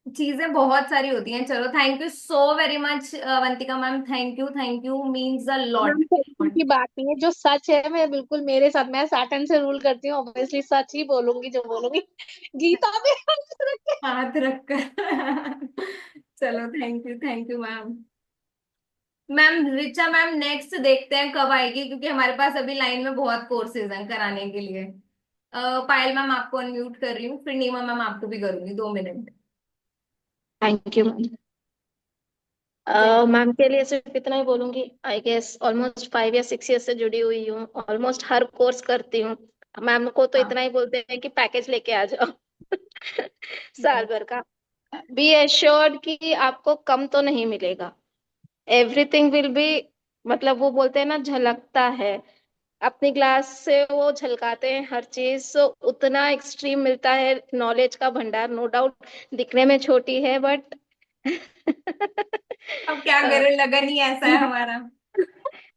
चीजें बहुत सारी होती हैं। चलो, thank you so very much Avantika ma'am, thank you means a ma'am lot. Thank की बात नहीं है, जो सच है मैं बिल्कुल, मेरे साथ मैं सैटर्न से रूल करती हूँ, ऑब्वियसली सच ही बोलूंगी जो बोलूंगी। गीता पे हाथ रख के। हाथ रखकर चलो, thank you ma'am. Ma'am Richa ma'am next देखते हैं कब आएगी, क्योंकि हमारे पास अभी लाइन में बहुत कोर्सेज हैं कराने के लिए। पायल मैम आपको अनम्यूट कर रही हूँ, फिर नीमा मैम आपको भी करूंगी, 2 minute. Thank you ma'am. Ma'am के लिए सिर्फ इतना ही बोलूंगी, आई गेस ऑलमोस्ट 5 या 6 ईयर से जुड़ी हुई हूँ, ऑलमोस्ट हर कोर्स करती हूँ। मैम को तो हाँ, इतना ही बोलते हैं कि पैकेज लेके आ जाओ साल भर का। बी एश्योर्ड कि आपको कम तो नहीं मिलेगा, एवरीथिंग विल बी, मतलब वो बोलते हैं ना झलकता है, अपनी क्लास से वो झलकाते हैं हर चीज, सो उतना एक्सट्रीम मिलता है नॉलेज का भंडार, नो डाउट दिखने में छोटी है बट अब क्या करें, लगन ही ऐसा है हमारा।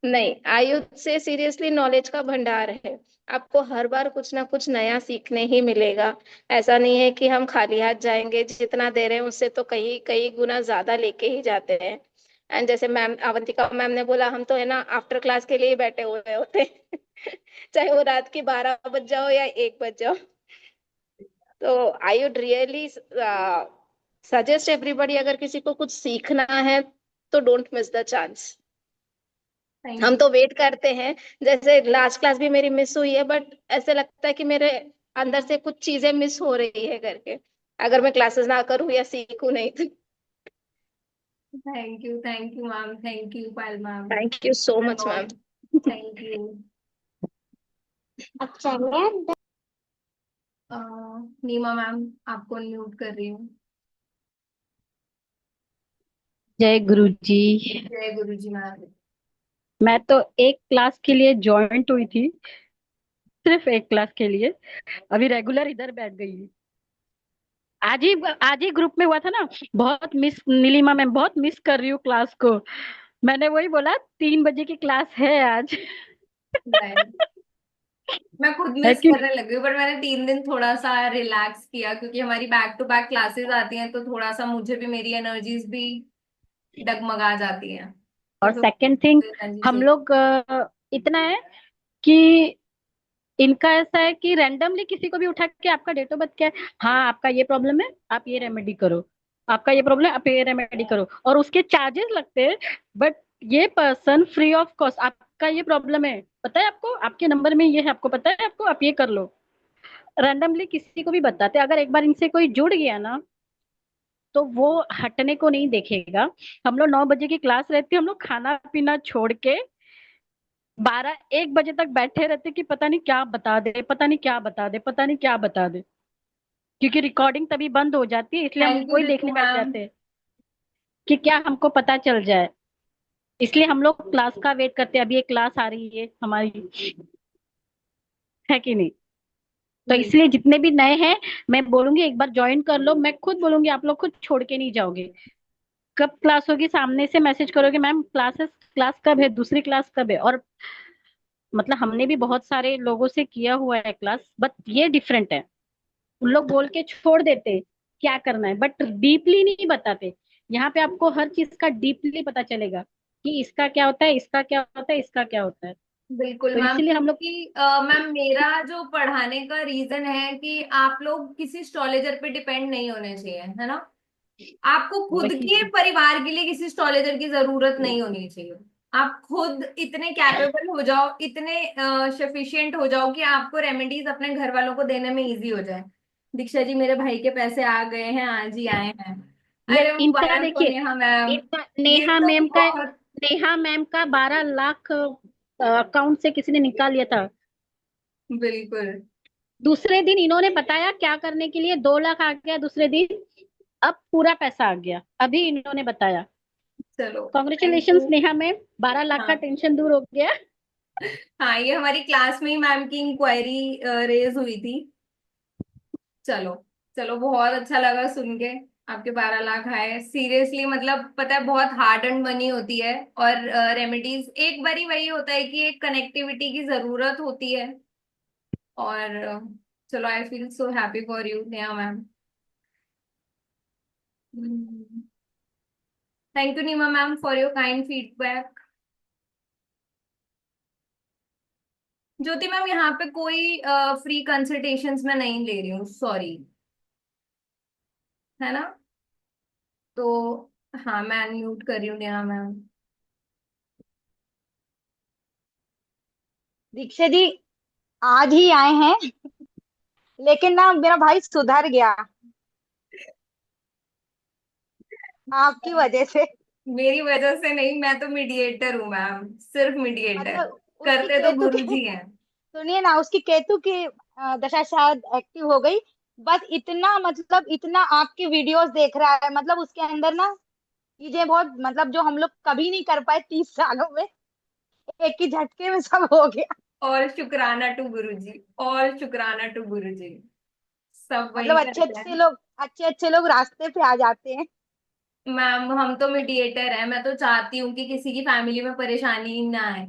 नहीं, आयुध से सीरियसली नॉलेज का भंडार है, आपको हर बार कुछ ना कुछ नया सीखने ही मिलेगा। ऐसा नहीं है कि हम खाली हाथ जाएंगे, जितना दे रहे हैं उससे तो कई कई गुना ज्यादा लेके ही जाते हैं। एंड जैसे मैम अवंतिका मैम ने बोला, हम तो है ना आफ्टर क्लास के लिए ही बैठे हुए होते हैं चाहे वो रात की 12 बज जाओ या 1 बज जाओ। तो I would really suggest everybody, अगर किसी को कुछ सीखना है तो don't miss the chance. Thank हम यू। तो वेट करते हैं, जैसे लास्ट क्लास भी मेरी मिस हुई है बट ऐसे लगता है कि मेरे अंदर से कुछ चीजें मिस हो रही है करके, अगर मैं क्लासेस ना करूँ या सीखूं नहीं तो। Thank you ma'am, thank you Payal ma'am. Thank you so much ma'am. Thank you. अच्छा मैम। नीमा मैम आपको म्यूट कर रही हूँ। जय गुरु जी। जय गुरु जी मैम। मैं तो एक क्लास के लिए ज्वाइंट हुई थी, सिर्फ एक क्लास के लिए, अभी रेगुलर इधर बैठ गई हूँ। आज ही ग्रुप में हुआ था ना, बहुत मिस नीलिमा मैम, बहुत मिस कर रही हूँ क्लास को। मैंने वही बोला 3 बजे की क्लास है आज। Right. मैं खुद है मिस कि करने लगी हूँ, बट मैंने 3 दिन थोड़ा सा रिलैक्स किया क्योंकि हमारी बैक टू बैक क्लासेस आती हैं, तो थोड़ा सा मुझे भी, मेरी एनर्जीज भी डगमगा जाती हैं। तो और सेकंड थिंग, एनर्जी हम चाहिए। लोग इतना है कि इनका ऐसा है कि रैंडमली किसी को भी उठा के आपका डेट ऑफ बर्थ क्या है, हाँ आपका ये प्रॉब्लम है, आप ये रेमेडी करो, आपका ये प्रॉब्लम है, आप ये रेमेडी करो, और उसके चार्जेस लगते हैं। बट ये पर्सन फ्री ऑफ कॉस्ट, आपका ये प्रॉब्लम है, पता है आपको, आपके नंबर में ये है, आपको पता है, आपको आप ये कर लो, रैंडमली किसी को भी बताते हैं। अगर एक बार इनसे कोई जुड़ गया ना, तो वो हटने को नहीं देखेगा। हम लोग 9 बजे की क्लास रहती है, हम लोग खाना पीना छोड़ के 12-1 बजे तक बैठे रहते कि पता नहीं क्या बता दे, पता नहीं क्या बता दे, पता नहीं क्या बता दे, क्योंकि रिकॉर्डिंग तभी बंद हो जाती है, इसलिए हम थैंक यू वही रितु देखने बैठ मैम। जाते हैं कि क्या हमको पता चल जाए। इसलिए हम लोग क्लास का वेट करते हैं, अभी एक क्लास आ रही है हमारी, है कि नहीं। तो इसलिए जितने भी नए हैं, मैं बोलूंगी एक बार ज्वाइन कर लो, मैं खुद बोलूंगी, आप लोग खुद छोड़ के नहीं जाओगे। कब क्लास होगी, सामने से मैसेज करोगे मैम क्लास कब है, दूसरी क्लास कब है। और मतलब हमने भी बहुत सारे लोगों से किया हुआ है क्लास, बट ये डिफरेंट है। उन लोग बोल के छोड़ देते क्या करना है, बट डीपली नहीं बताते। यहाँ पे आपको हर चीज का डीपली पता चलेगा कि इसका क्या होता है, इसका क्या होता है, इसका क्या होता है। बिल्कुल तो मैम, इसीलिए हम लोग क्योंकि मैम मेरा जो पढ़ाने का रीजन है कि आप लोग किसी एस्ट्रोलॉजर पे डिपेंड नहीं होने चाहिए, है ना। आपको खुद वही के परिवार के लिए किसी एस्ट्रोलॉजर की जरूरत नहीं होनी चाहिए। आप खुद इतने कैपेबल हो जाओ, इतने सफिशिएंट हो जाओ कि आपको रेमेडीज अपने घर वालों को देने में इजी हो जाए। दीक्षा जी, मेरे भाई के पैसे आ गए हैं, आज ही आए हैं। ये अरे इनका मुबारक हो देखिए, नेहा मैम। इनका ये तो बहुत। नेहा मैम का 12 लाख अकाउंट से किसी ने निकाल लिया था। बिल्कुल। दूसरे दिन इन्होंने बताया क्या करने के लिए, 2 लाख आ गया दूसरे दिन, अब पूरा पैसा आ गया, अभी इन्होंने बताया। चलो। Thank congratulation you. Neha ma'am, 12 lakh का हाँ। टेंशन दूर हो गया। हाँ, ये हमारी क्लास में ही मैम की इंक्वायरी रेज हुई थी। चलो। चलो, बहुत अच्छा लगा सुन के। आपके 12 लाख आए, सीरियसली मतलब पता है बहुत हार्ड एंड मनी होती है। और रेमेडीज एक बारी वही होता है कि एक कनेक्टिविटी की जरूरत होती है। और चलो, I feel so happy for you Neha ma'am. Thank you Neema ma'am for your kind feedback. Jyoti ma'am, यहाँ पे कोई फ्री कंसल्टेशंस में नहीं ले रही हूँ, सॉरी। है ना। तो हाँ, मैं अनम्यूट कर रही हूँ नेहा मैम। दीक्षा जी आज ही आए हैं, लेकिन ना मेरा भाई सुधर गया आपकी वजह से। मेरी वजह से नहीं, मैं तो मीडिएटर हूँ मैम, सिर्फ मीडिएटर। मतलब उसकी करते तो केतु गुरु के जी हैं। सुनिए ना, उसकी केतु की दशा शायद एक्टिव हो गई। बस इतना, मतलब इतना आपकी वीडियोस देख रहा है, मतलब उसके अंदर ना चीजें बहुत, मतलब जो हम लोग कभी नहीं कर पाए 30 सालों में, एक ही झटके में सब हो गया। और शुक्राना टू गुरु जी। और शुक्राना टू गुरु जी। सब वही मतलब करते हैं। अच्छे अच्छे लोग रास्ते पे आ जाते हैं। मैम, हम तो मीडिएटर हैं, मैं तो चाहती हूँ कि किसी की फैमिली में परेशानी ही ना आए।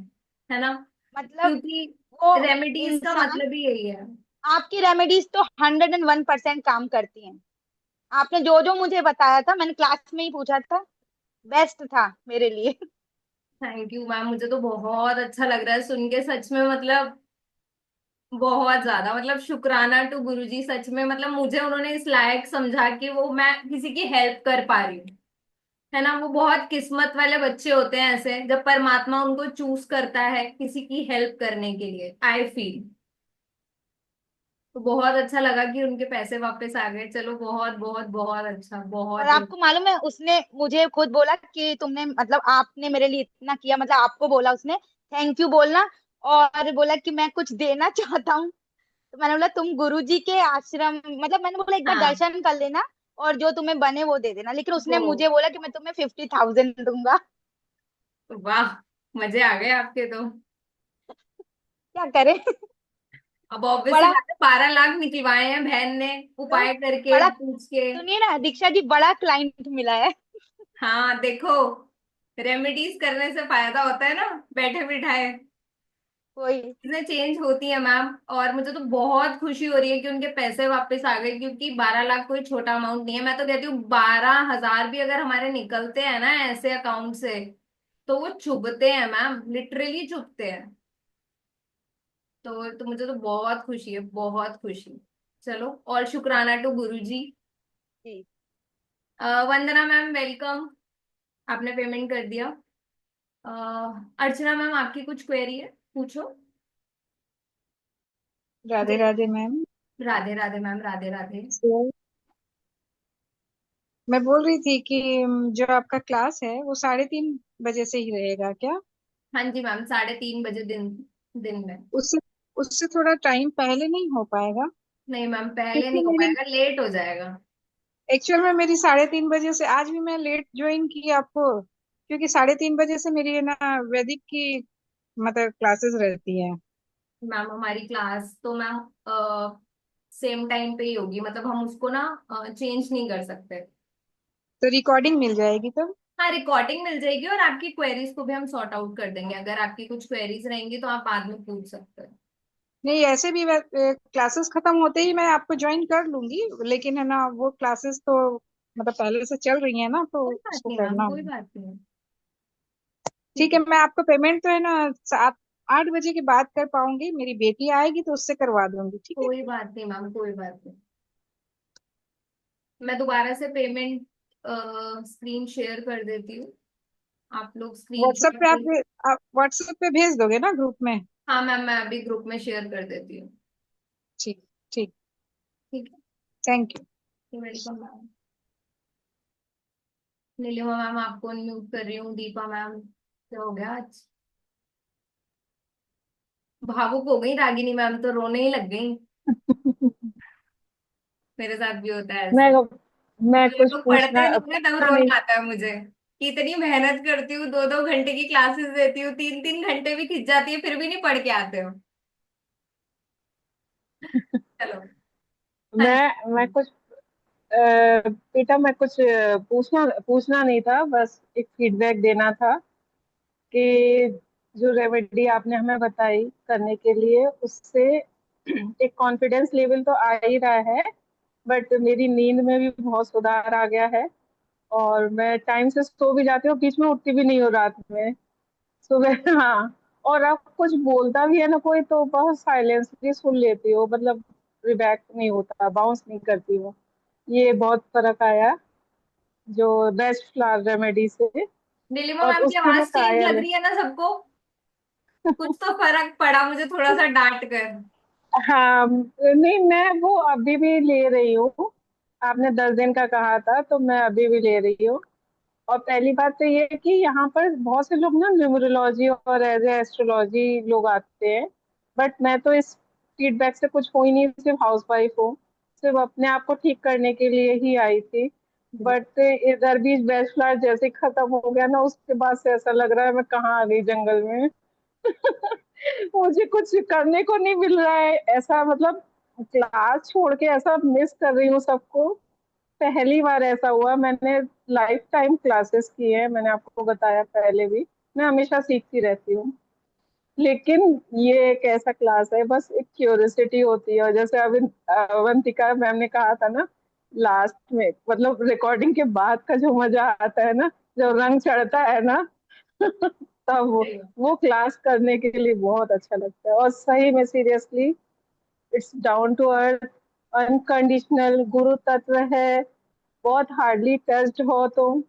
है ना। मतलब क्योंकि वो रेमेडीज का इंसान, मतलब ही यही है। आपकी रेमेडीज तो 101% काम करती हैं। आपने जो जो मुझे बताया था, मैंने क्लास में ही पूछा था, बेस्ट था मेरे लिए। थैंक यू मैम, मुझे तो बहुत अच्छा लग रहा है सुन के, सच में मतलब बहुत ज्यादा, मतलब शुक्राना टू गुरुजी, सच में मतलब मुझे उन्होंने इस लायक समझा कि वो मैं किसी की हेल्प कर पा रही हूँ। है ना, वो बहुत किस्मत वाले बच्चे होते हैं ऐसे, जब परमात्मा उनको चूज करता है किसी की हेल्प करने के लिए, आई फील। तो बहुत अच्छा लगा कि उनके पैसे वापस आ गए, चलो बहुत बहुत बहुत अच्छा, और बहुत ही। आपको मालूम है, उसने मुझे खुद बोला कि तुमने, मतलब आपने मेरे लिए इतना किया, मतलब आपको बोला उसने थैंक यू बोलना। और बोला कि मैं कुछ देना चाहता हूँ। तो मैंने बोला तुम गुरुजी के आश्रम, मतलब मैंने बोला एक बार हाँ। दर्शन कर लेना, और जो तुम्हें बने वो दे देना, लेकिन उसने वो। मुझे बोला कि मैं तुम्हें 50,000 दूंगा। वाह। मजे आ गए आपके तो। क्या करें। अब ऑब्वियसली बड़ा 12 लाख निकलवाए हैं बहन ने, तो उपाय करके बड़ा, पूछ के। सुनिए ना दीक्षा जी, बड़ा क्लाइंट मिला है। हाँ देखो, रेमेडीज करने से फायदा होता है ना, बैठे बिठाए कोई चीजें चेंज होती है मैम। और मुझे तो बहुत खुशी हो रही है कि उनके पैसे वापस आ गए, क्योंकि 12 लाख कोई छोटा अमाउंट नहीं है। मैं तो कहती हूँ 12 हजार भी अगर हमारे निकलते हैं ना ऐसे अकाउंट से, तो वो चुभते हैं मैम, लिटरली चुभते हैं। तो मुझे तो बहुत खुशी है, बहुत खुशी। चलो, और शुक्राना टू गुरुजी। जी। वंदना मैम वेलकम, आपने पेमेंट कर दिया। अर्चना मैम आपकी कुछ क्वेरी है, पूछो। राधे राधे मैम। राधे राधे मैम, राधे राधे। तो मैं बोल रही थी कि जो आपका क्लास है वो 3:30 बजे से ही रहेगा क्या? हाँ जी मैम, 3:30 बजे दिन दिन में। उससे उससे थोड़ा टाइम पहले नहीं हो पाएगा? नहीं मैम, पहले क्योंकि नहीं हो मेरी पाएगा, लेट हो जाएगा। एक्चुअल में मेरी 3:30 बजे से, आज भी मैं लेट ज्वाइन की आपको, क्योंकि 3:30 बजे से मेरी है ना वैदिक की मतलब क्लासेस रहती हैं। मैम हमारी क्लास तो मैम सेम टाइम पे ही होगी, मतलब हम उसको ना चेंज नहीं कर सकते। तो रिकॉर्डिंग मिल जाएगी तब? हाँ, रिकॉर्डिंग मिल जाएगी, और आपकी क्वेरीज को भी हम सॉर्ट आउट कर देंगे। अगर आपकी कुछ क्वेरीज रहेंगी तो आप बाद में पूछ सकते हैं। नहीं, ऐसे भी क्लासेस खत्म होते ही मैं आपको ज्वाइन कर लूंगी, लेकिन है ना वो क्लासेस तो मतलब पहले से चल रही है ना, तो कोई बात उसको नहीं मैम, करना कोई होगा। बात नहीं। ठीक ठीक है, है, मैं आपको पेमेंट तो है ना 7-8 बजे के बाद कर पाऊंगी, मेरी बेटी आएगी तो उससे करवा दूंगी, ठीक है? कोई बात नहीं मैम, कोई बात नहीं। मैं दोबारा से पेमेंट स्क्रीन शेयर कर देती हूँ, आप लोग व्हाट्सएप स्क्रीनशॉट पे ले। आप व्हाट्सएप पे भेज दोगे ना ग्रुप में? हाँ मैम, मैं अभी ग्रुप में शेयर कर देती हूँ। ठीक। ठीक। ठीक थैंक यू। है, वेलकम मैम। नीलिमा मैम आपको म्यूट कर रही हूँ। दीपा मैम, क्या हो गया आज? भावुक हो गई रागिनी मैम, तो रोने ही लग गई। मेरे साथ भी होता है मैं ऐसे, मैं जब ये कुछ लोग पढ़ते पूछना नहीं है तब पूछना नहीं। रोना आता है मुझे, कि इतनी मेहनत करती हूँ, 2-2 घंटे की क्लासेस देती हूँ, 3-3 घंटे भी खिंच जाती है, फिर भी नहीं पढ़ के आते हो। चलो। हाँ मैं जी। कुछ बेटा, मैं कुछ पूछना पूछना नहीं था, बस एक फीडबैक देना था कि जो रेमेडी आपने हमें बताई करने के लिए, उससे एक कॉन्फिडेंस लेवल तो आ ही रहा है, बट मेरी नींद में भी बहुत सुधार आ गया है। और मैं टाइम से सो भी जाती हूँ, बीच में उठती भी नहीं हूँ रात में, सुबह। हाँ। और अब कुछ बोलता भी है ना कोई, तो बहुत साइलेंसली सुन लेती हो, मतलब रिएक्ट नहीं होता, बाउंस नहीं करती हो। ये बहुत फर्क आया जो बेस्ट फ्लावर रेमेडी से। नीलिमा और मैम की उसकी मैं आवाज चेंज लग कायल रही है ना सबको? कुछ तो फर्क पड़ा मुझे, थोड़ा सा डांट कर। हाँ, नहीं मैं वो अभी भी ले रही हूँ। आपने 10 दिन का कहा था तो मैं अभी भी ले रही हूँ। और पहली बात तो ये है कि यहाँ पर बहुत से लोग ना न्यूमरोलॉजी और एज ए एस्ट्रोलॉजी लोग आते हैं, बट मैं तो इस फीडबैक से कुछ हो ही नहीं, सिर्फ हाउस वाइफ हूँ, सिर्फ अपने आप को ठीक करने के लिए ही आई थी। बट इधर भी बेस्ट फ्लावर जैसे ही खत्म हो गया ना, उसके बाद से ऐसा लग रहा है मैं कहाँ आ गई जंगल में। मुझे कुछ करने को नहीं मिल रहा है ऐसा, मतलब क्लास छोड़ के ऐसा मिस कर रही हूँ सबको। पहली बार ऐसा हुआ, मैंने लाइफ टाइम क्लासेस की है, मैंने आपको बताया पहले भी, मैं हमेशा सीखती रहती हूँ, लेकिन ये एक ऐसा क्लास है, बस एक क्यूरियोसिटी होती है। और जैसे अभी अवंतिका मैम ने कहा था ना लास्ट में, मतलब रिकॉर्डिंग के बाद का जो मजा आता है ना, जब रंग चढ़ता है ना, तब वो क्लास करने के लिए बहुत अच्छा लगता है। और सही में seriously, it's down to earth, unconditional गुरु तत्व है, बहुत हार्डली टच्ड हो तुम,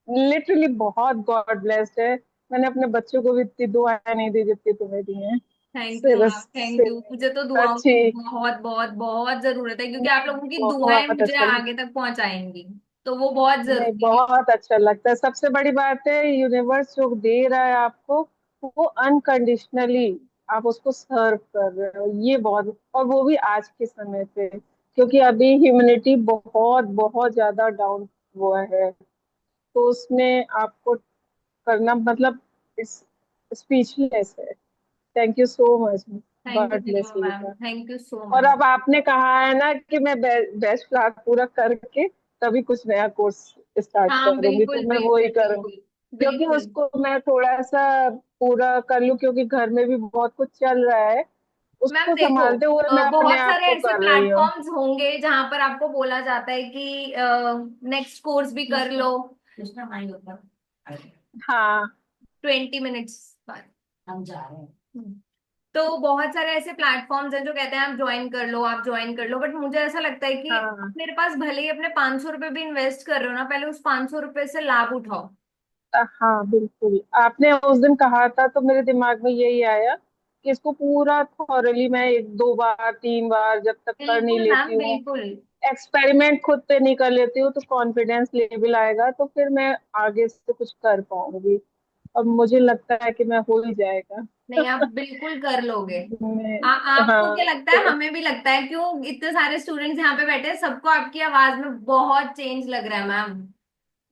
लिटरली बहुत गॉड ब्लेस्ड है। मैंने अपने बच्चों को भी इतनी दुआएं नहीं दी जितनी तुम्हें दी हैं। Thank you ma'am, serious thank you. मुझे तो दुआओं की अच्छी। बहुत बहुत बहुत जरूरत है, क्योंकि आप लोगों की दुआएं बहुत मुझे अच्छा, आगे तक पहुंचाएंगी, तो वो बहुत नहीं जरूरी है। बहुत अच्छा लगता है। सबसे बड़ी बात है, यूनिवर्स जो दे रहा है आपको, वो अनकंडीशनली आप उसको सर्व कर रहे हो, ये बहुत, और वो भी आज के समय पे, क्योंकि अभी ह्यूमैनिटी बहुत बहुत ज्यादा डाउन हुआ है, तो उसमें आपको करना मतलब इट्स स्पीचलेस है। Thank you so much. Thank you God टीपा bless you ma'am, बेटा। थैंक यू सो और मच। अब आपने कहा है ना कि मैं बेस्ट क्लास पूरा करके तभी कुछ नया कोर्स स्टार्ट हाँ करूंगी, तो बिल्कुल मैं वो बिल्कुल ही करूंगी। बिल्कुल क्योंकि बिल्कुल। उसको मैं थोड़ा सा पूरा कर लूं, क्योंकि घर में भी बहुत कुछ चल रहा है, मैम उसको देखो, संभालते हुए मैं अपने बहुत आप सारे को ऐसे कर रही हूँ। प्लेटफॉर्म्स होंगे जहां पर आपको बोला जाता है कि नेक्स्ट कोर्स भी कर लो। कृष्णा माइंड होता है हाँ 20 मिनट्स बाद हम जा रहे हैं। तो बहुत सारे ऐसे प्लेटफॉर्म्स हैं जो कहते हैं आप ज्वाइन कर लो, आप ज्वाइन कर लो, बट मुझे ऐसा लगता है कि हाँ मेरे पास भले ही अपने 500 रुपए भी इन्वेस्ट कर रहे हो ना, पहले उस 500 रुपए से लाभ उठाओ। हाँ बिल्कुल, आपने उस दिन कहा था तो मेरे दिमाग में यही आया कि इसको पूरा थॉरली मैं एक दो बार तीन बार जब तक कर नहीं बिल्कुल लेती मैम हूँ, बिल्कुल। एक्सपेरिमेंट खुद पे नहीं कर लेती हूँ, तो कॉन्फिडेंस लेवल आएगा, तो फिर मैं आगे से कुछ कर पाऊंगी। और मुझे लगता है कि मैं हो ही जाएगा। नहीं आप बिल्कुल कर लोगे। मैं आपको क्या हाँ लगता है, तो हमें भी लगता है, क्यों इतने सारे स्टूडेंट्स यहाँ पे बैठे हैं, सबको आपकी आवाज में बहुत चेंज लग रहा है मैम,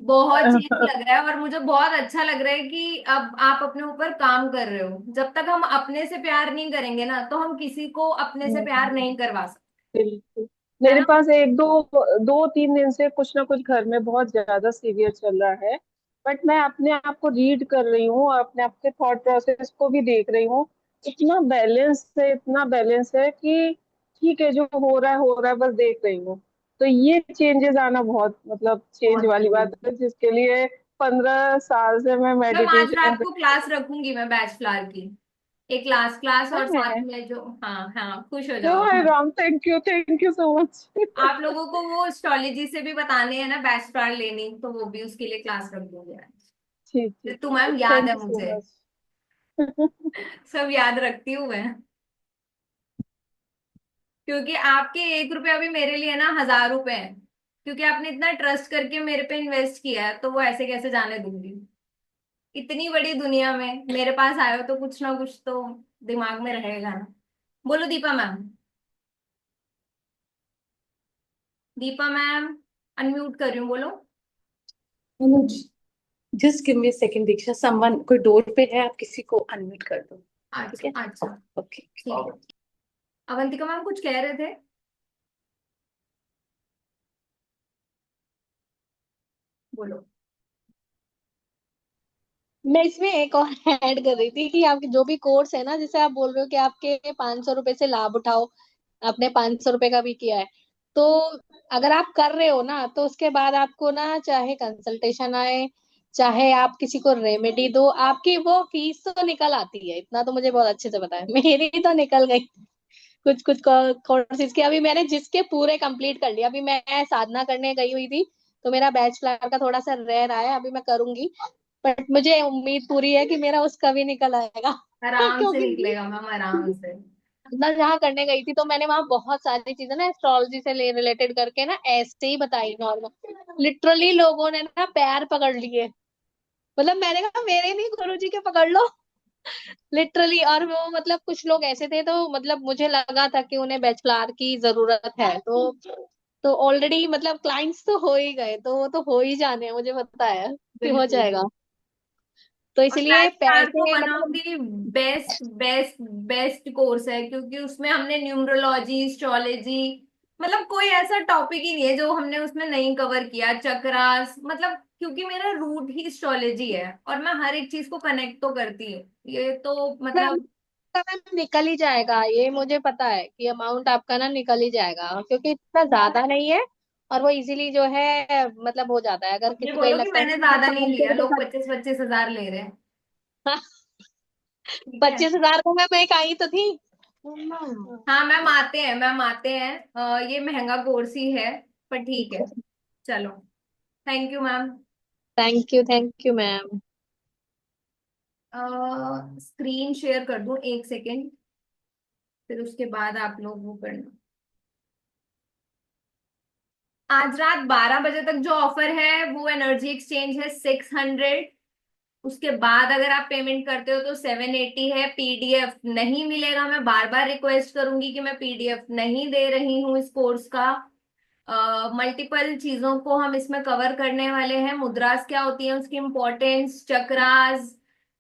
बहुत चेंज लग रहा है। और मुझे बहुत अच्छा लग रहा है कि अब आप अपने ऊपर काम कर रहे हो। जब तक हम अपने से प्यार नहीं करेंगे ना, तो हम किसी को अपने से प्यार नहीं करवा सकते। बिल्कुल। है मेरे ना। पास एक दो दो तीन दिन से कुछ ना कुछ घर में बहुत ज्यादा सीवियर चल रहा है, बट मैं अपने आप को रीड कर रही हूँ, अपने आप के थॉट प्रोसेस को भी देख रही हूँ। इतना बैलेंस है कि ठीक है, जो हो रहा है बस देख रही हूँ। तो ये चेंजेस आना बहुत, मतलब चेंज बहुत वाली जरूरी बात है। है, जिसके लिए 15 साल से मैं मैम आज मेडिटेशन रात पे को क्लास रखूंगी मैं बैच फ्लावर की, एक क्लास और साथ है। में जो, हाँ हाँ खुश हो नो जाओ। है Ram, thank you so much. आप लोगों को वो एस्ट्रोलॉजी से भी बताने हैं ना बैच फ्लावर लेनी, तो वो भी उसके लिए क्लास रख दूंगी आज। ठीक तो ठीक तुम मैम ठीक, याद थैंक है यू सो मुझे, मच। सब याद रखती हूँ मैं। क्योंकि आपके 1 रुपया भी मेरे लिए ना 1000 रुपए है, क्योंकि आपने इतना ट्रस्ट करके मेरे पे इन्वेस्ट किया है, तो वो ऐसे कैसे जाने दूंगी। इतनी बड़ी दुनिया में मेरे पास आए हो, तो कुछ ना कुछ तो दिमाग में रहेगा ना। बोलो Deepa ma'am. Deepa ma'am, unmute कर रही हूँ, बोलो। अनुज, जस्ट गिव मी सेकंड दीक्षा, समवन कोई डोर पे है, आप किसी को अनम्यूट कर दो। ठीक अच्छा है, अच्छा, ओके। ठीक है। अवंतिका मैम कुछ कह रहे थे। बोलो। मैं इसमें एक और ऐड कर रही थी कि आपके जो भी कोर्स है ना, जैसे आप बोल रहे हो कि आपके 500 रुपए से लाभ उठाओ, आपने 500 रुपए का भी किया है, तो अगर आप कर रहे हो ना, तो उसके बाद आपको ना चाहे कंसल्टेशन आए, चाहे आप किसी को रेमेडी दो, आपकी वो फीस तो निकल आती है। इतना तो मुझे बहुत अच्छे से पता है, मेरी तो निकल गई कुछ कुछ कोर्सेज की। अभी मैंने जिसके पूरे कंप्लीट कर लिया। अभी मैं साधना करने गई हुई थी, तो मेरा बैचलर का थोड़ा सा रह रहा है, अभी मैं करूंगी, बट मुझे उम्मीद पूरी है कि मेरा उसका भी निकल आएगा। आराम से क्योंकि निकलेगा मैम, आराम से। मैं जहाँ करने गई थी, तो मैंने वहां बहुत सारी चीजें ना एस्ट्रोलॉजी से रिलेटेड करके ना ऐसे ही बताई नॉर्मल। लिटरली लोगों ने ना पैर पकड़ लिए, मतलब मैंने कहा मेरे नहीं, गुरुजी के पकड़ लो लिटरली। और वो मतलब कुछ लोग ऐसे थे, तो मतलब मुझे लगा था कि उन्हें बैचलर की जरूरत है, तो ऑलरेडी मतलब क्लाइंट्स तो हो ही गए, तो वो तो हो ही जाने हैं, मुझे पता है कि हो बिल्कुल जाएगा। बिल्कुल। तो और इसलिए बैच फ्लावर तो पैसे वन ऑफ मतलब the best best best course है, क्योंकि उसमें हमने न्यूमरोलॉजी, एस्ट्रोलॉजी, मतलब कोई ऐसा टॉपिक ही नहीं है जो हमने उसमें नहीं कवर किया। चक्रास, मतलब क्योंकि मेरा रूट ही एस्ट्रोलॉजी है, और मैं हर एक चीज को कनेक्ट तो करती हूँ, ये तो मतलब। निकल ही जाएगा, ये मुझे पता है कि अमाउंट आपका ना निकल ही जाएगा, क्योंकि इतना ज्यादा नहीं है। और वो इजीली जो है मतलब हो जाता है, अगर ये किसी को ये बोलो कि लगता है मैंने कि ज्यादा नहीं लिया, 500 लोग रुपए 25-25 हजार ले रहे हैं। का ठीक है। 25,000 को मैं आई तो थी। हाँ मैम आते हैं, मैम आते हैं। ये महंगा कोर्स ही है, पर ठीक है। चलो, thank you ma'am. Thank you ma'am. Screen share कर दूं, 1 सेकेंड, फिर उसके बाद आप लोग वो करना। आज रात 12 बजे तक जो ऑफर है वो एनर्जी एक्सचेंज है 600। उसके बाद अगर आप पेमेंट करते हो तो 780 है। पीडीएफ नहीं मिलेगा, मैं बार बार रिक्वेस्ट करूंगी कि मैं पीडीएफ नहीं दे रही हूँ इस कोर्स का। मल्टीपल चीजों को हम इसमें कवर करने वाले हैं। मुद्रास क्या होती है, उसकी importance, chakras,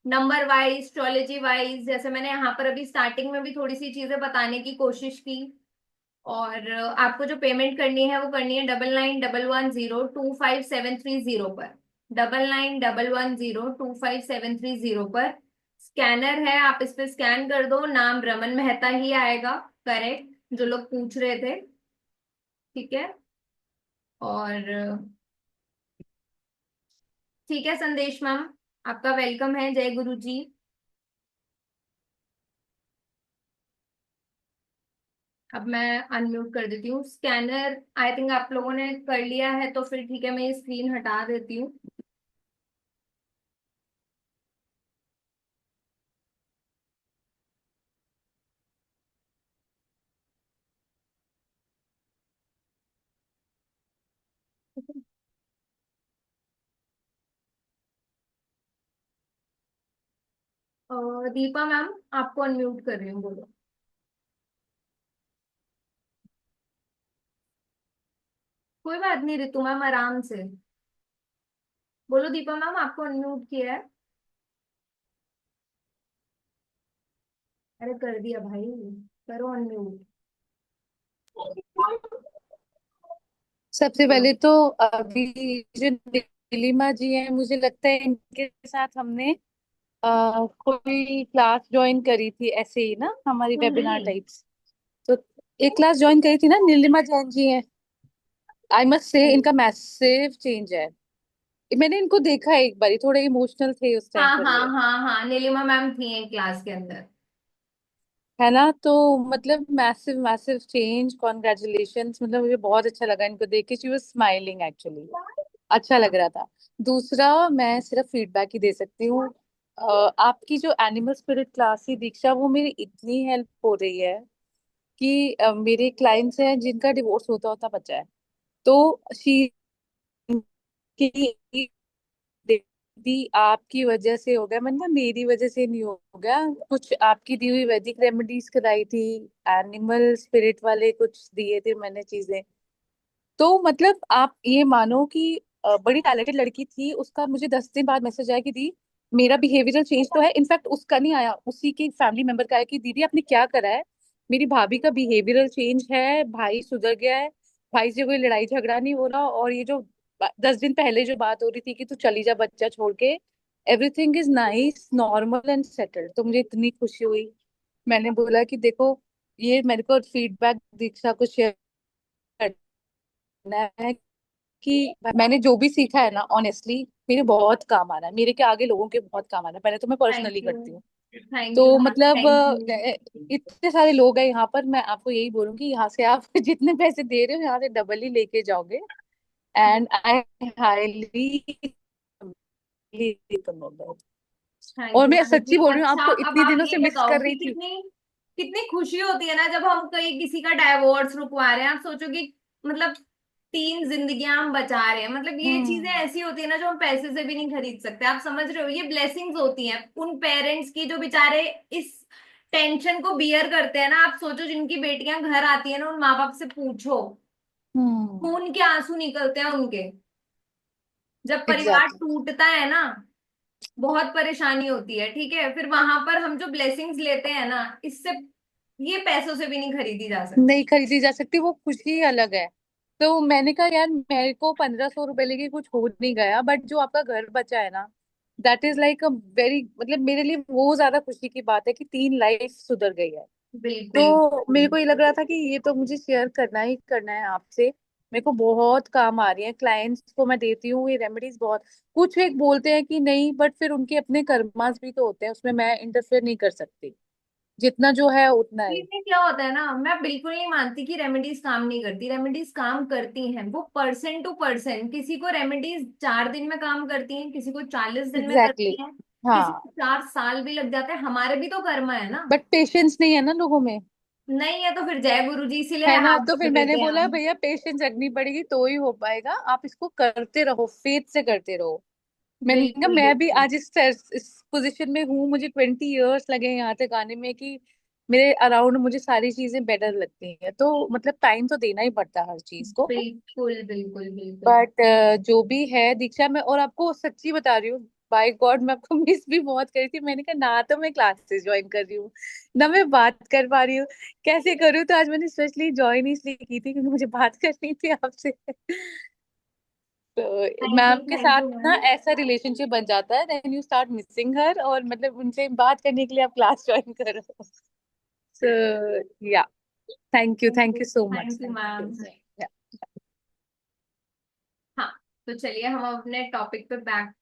number wise, astrology wise, जैसे मैंने यहाँ पर अभी स्टार्टिंग में भी थोड़ी सी चीजें बताने की कोशिश की। और आपको जो पेमेंट करनी है वो करनी है 9911025730 पर, 9911025730 पर। स्कैनर है, आप इस पे स्कैन कर दो, नाम रमन मेहता ही आएगा, करेक्ट, जो लोग पूछ रहे थे। ठीक है। और ठीक है संदेश मैम, आपका वेलकम है, जय गुरु जी। अब मैं अनम्यूट कर देती हूँ स्कैनर। आई थिंक आप लोगों ने कर लिया है, तो फिर ठीक है, मैं ये स्क्रीन हटा देती हूँ। दीपा मैम, आपको अनम्यूट कर रही हूँ, बोलो। कोई बात नहीं रितु मैम, आराम से बोलो। दीपा मैम, आपको अनम्यूट किया है। अरे कर दिया भाई, करो अनम्यूट। सबसे बोलो। पहले तो अभी जो नीलिमा जी हैं, मुझे लगता है इनके साथ हमने कोई क्लास ज्वाइन करी थी ऐसे ही ना, हमारी वेबिनार कुंडली। टाइप्स। तो एक क्लास ज्वाइन करी थी ना, नीलिमा जैन जी हैं। आई मस्ट से इनका मैसिव चेंज है। मैंने इनको देखा है एक बारी, थोड़े इमोशनल थे उस टाइम हाँ पर हाँ ये, हाँ हाँ, नीलिमा मैम थी एक क्लास के अंदर। है ना। तो मतलब मैसिव मैसिव चेंज, कॉन्ग्रेचुलेशंस। मतलब मुझे बहुत अच्छा लगा इनको देख के, शी वाज स्माइलिंग एक्चुअली, अच्छा लग रहा था। दूसरा, मैं सिर्फ फीडबैक ही दे सकती हूँ। आपकी जो एनिमल स्पिरिट क्लास थी दीक्षा, वो मेरी इतनी हेल्प हो रही है कि मेरे क्लाइंट्स हैं जिनका डिवोर्स होता होता बचा है, तो शी की दीदी आपकी वजह से हो गया। मैंने कहा मेरी वजह से नहीं हो गया, कुछ आपकी दी हुई वैदिक रेमेडीज कराई थी, एनिमल स्पिरिट वाले कुछ दिए थे मैंने चीजें। तो मतलब आप ये मानो कि बड़ी टैलेंटेड लड़की थी, उसका मुझे 10 दिन बाद मैसेज आया कि दी मेरा बिहेवियरल चेंज तो है। इनफैक्ट उसका नहीं आया, उसी के फैमिली मेंबर का आया कि दीदी आपने क्या करा है, मेरी भाभी का बिहेवियरल चेंज है, भाई सुधर गया है, भाई से कोई लड़ाई झगड़ा नहीं हो रहा, और ये जो 10 दिन पहले जो बात हो रही थी कि तू चली जा बच्चा छोड़ के, everything is nice, normal and settled. तो मुझे इतनी खुशी हुई। मैंने बोला कि देखो, ये मेरे को फीडबैक दीक्षा को शेयर करना है कि मैंने जो भी सीखा है ना, ऑनेस्टली मेरे बहुत काम आ रहा है, मेरे के आगे लोगों के बहुत काम आ रहा है। पहले तो मैं थैंक पर्सनली यू। करती हूँ। थैंक यू तो मैम, मतलब थैंक यू। इतने सारे लोग हैं यहाँ पर, मैं आपको यही बोलूंगी यहाँ से आप जितने पैसे दे रहे हो यहाँ से डबल ही लेके जाओगे। And I highly recommend. Thank और यू मैं थैंक सच्ची यू। बोल रही हूँ, अच्छा, आपको अब इतने आप दिनों ये से मिस बताओ कर कि रही थी। कितनी कितनी खुशी होती है ना जब हम कहीं किसी का डाइवोर्स रुकवा रहे हैं। आप सोचो कि मतलब 3 जिंदगियां हम बचा रहे हैं। मतलब ये चीजें हम्म। ऐसी होती है ना जो हम पैसे से भी नहीं खरीद सकते। आप समझ रहे हो, ये ब्लेसिंग्स होती हैं उन पेरेंट्स की जो बेचारे इस टेंशन को बियर करते हैं ना। आप सोचो, जिनकी बेटियां घर आती है ना, उन माँ बाप से पूछो, हम्म। खून के आंसू निकलते हैं उनके। जब परिवार एग्जैक्टली। टूटता है ना, बहुत परेशानी होती है। ठीक है, फिर वहां पर हम जो ब्लेसिंग्स लेते हैं ना, इससे ये पैसों से भी नहीं खरीदी जा सकती। नहीं खरीदी जा सकती, वो खुशी अलग है। तो मैंने कहा यार, मेरे को 1500 रुपए लेके कुछ हो नहीं गया, बट जो आपका घर बचा है ना, that is like a very, मतलब मेरे लिए वो ज्यादा खुशी की बात है कि 3 लाइफ सुधर गई है। बिल्कुल। तो मेरे को ये लग रहा था कि ये तो मुझे शेयर करना ही करना है आपसे। मेरे को बहुत काम आ रही है, क्लाइंट्स को मैं देती हूँ ये रेमेडीज बहुत। कुछ एक बोलते हैं कि नहीं, बट फिर उनके अपने कर्मास भी तो होते हैं, उसमें मैं इंटरफेयर नहीं कर सकती, जितना जो है उतना है। इसमें क्या होता है ना, मैं बिल्कुल नहीं मानती कि रेमेडीज काम नहीं करती। रेमेडीज काम करती हैं, वो पर्सन टू पर्सन। किसी को रेमेडीज 4 दिन में काम करती हैं, किसी को 40 दिन में एग्जैक्टली करती हैं, exactly. किसी हाँ, को 4 साल भी लग जाते हैं। हमारे भी तो कर्म है ना। बट पेशेंस नहीं है ना लोगों में, नहीं है तो फिर जय गुरु जी, इसीलिए है ना। हाथ तो फिर जोड़ मैंने देते हैं बोला हम। भैया पेशेंस रखनी पड़ेगी तो ही हो पाएगा, आप इसको करते रहो, फेथ से करते रहो। मैंने कहा बिल्कुल मैं भी बिल्कुल। आज इस पोजीशन में हूँ, मुझे 20 ईयर्स लगे हैं यहाँ तक आने में, कि मेरे अराउंड मुझे सारी चीजें बेटर लगती हैं। तो मतलब टाइम तो देना ही पड़ता है हर चीज को। बिल्कुल बिल्कुल बिल्कुल। बट जो भी है दीक्षा, मैं और आपको सच्ची बता रही हूँ, बाय गॉड मैं आपको मिस भी बहुत करी थी। मैंने कहा ना तो मैं क्लासेस ज्वाइन कर रही हूँ ना मैं बात कर पा रही हूँ, कैसे करूँ। तो आज मैंने स्पेशली ज्वाइन इसलिए की थी क्योंकि मुझे बात करनी थी आपसे। तो मैम के थैंक साथ यू ना मैम। ऐसा रिलेशनशिप बन जाता है, then you start missing her, और मतलब उनसे बात करने के लिए आप क्लास ज्वाइन करो। सो या, thank you so much, thank you thank ma'am. You. हाँ, तो चलिए हम अपने टॉपिक पे बैक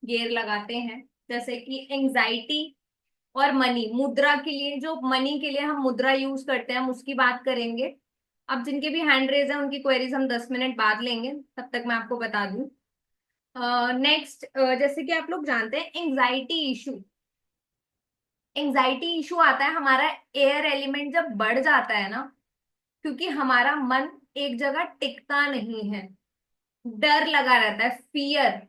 गियर लगाते हैं। जैसे कि एंजाइटी और मनी, मुद्रा के लिए, जो मनी के लिए हम मुद्रा यूज करते हैं, हम उसकी बात करेंगे। अब जिनके भी हैंड रेज है उनकी क्वेरीज हम 10 मिनट बाद लेंगे, तब तक मैं आपको बता दूं। नेक्स्ट, जैसे कि आप लोग जानते हैं एंजाइटी इशू, एंजाइटी इशू आता है हमारा एयर एलिमेंट जब बढ़ जाता है ना, क्योंकि हमारा मन एक जगह टिकता नहीं है, डर लगा रहता है, फियर,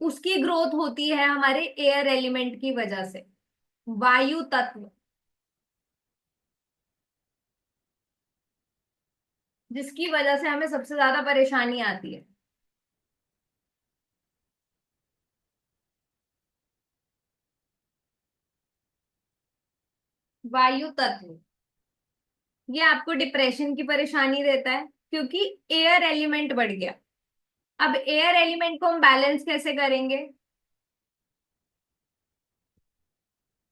उसकी ग्रोथ होती है हमारे एयर एलिमेंट की वजह से, वायु तत्व, जिसकी वजह से हमें सबसे ज्यादा परेशानी आती है। वायु तत्व ये आपको डिप्रेशन की परेशानी देता है, क्योंकि एयर एलिमेंट बढ़ गया। अब एयर एलिमेंट को हम बैलेंस कैसे करेंगे?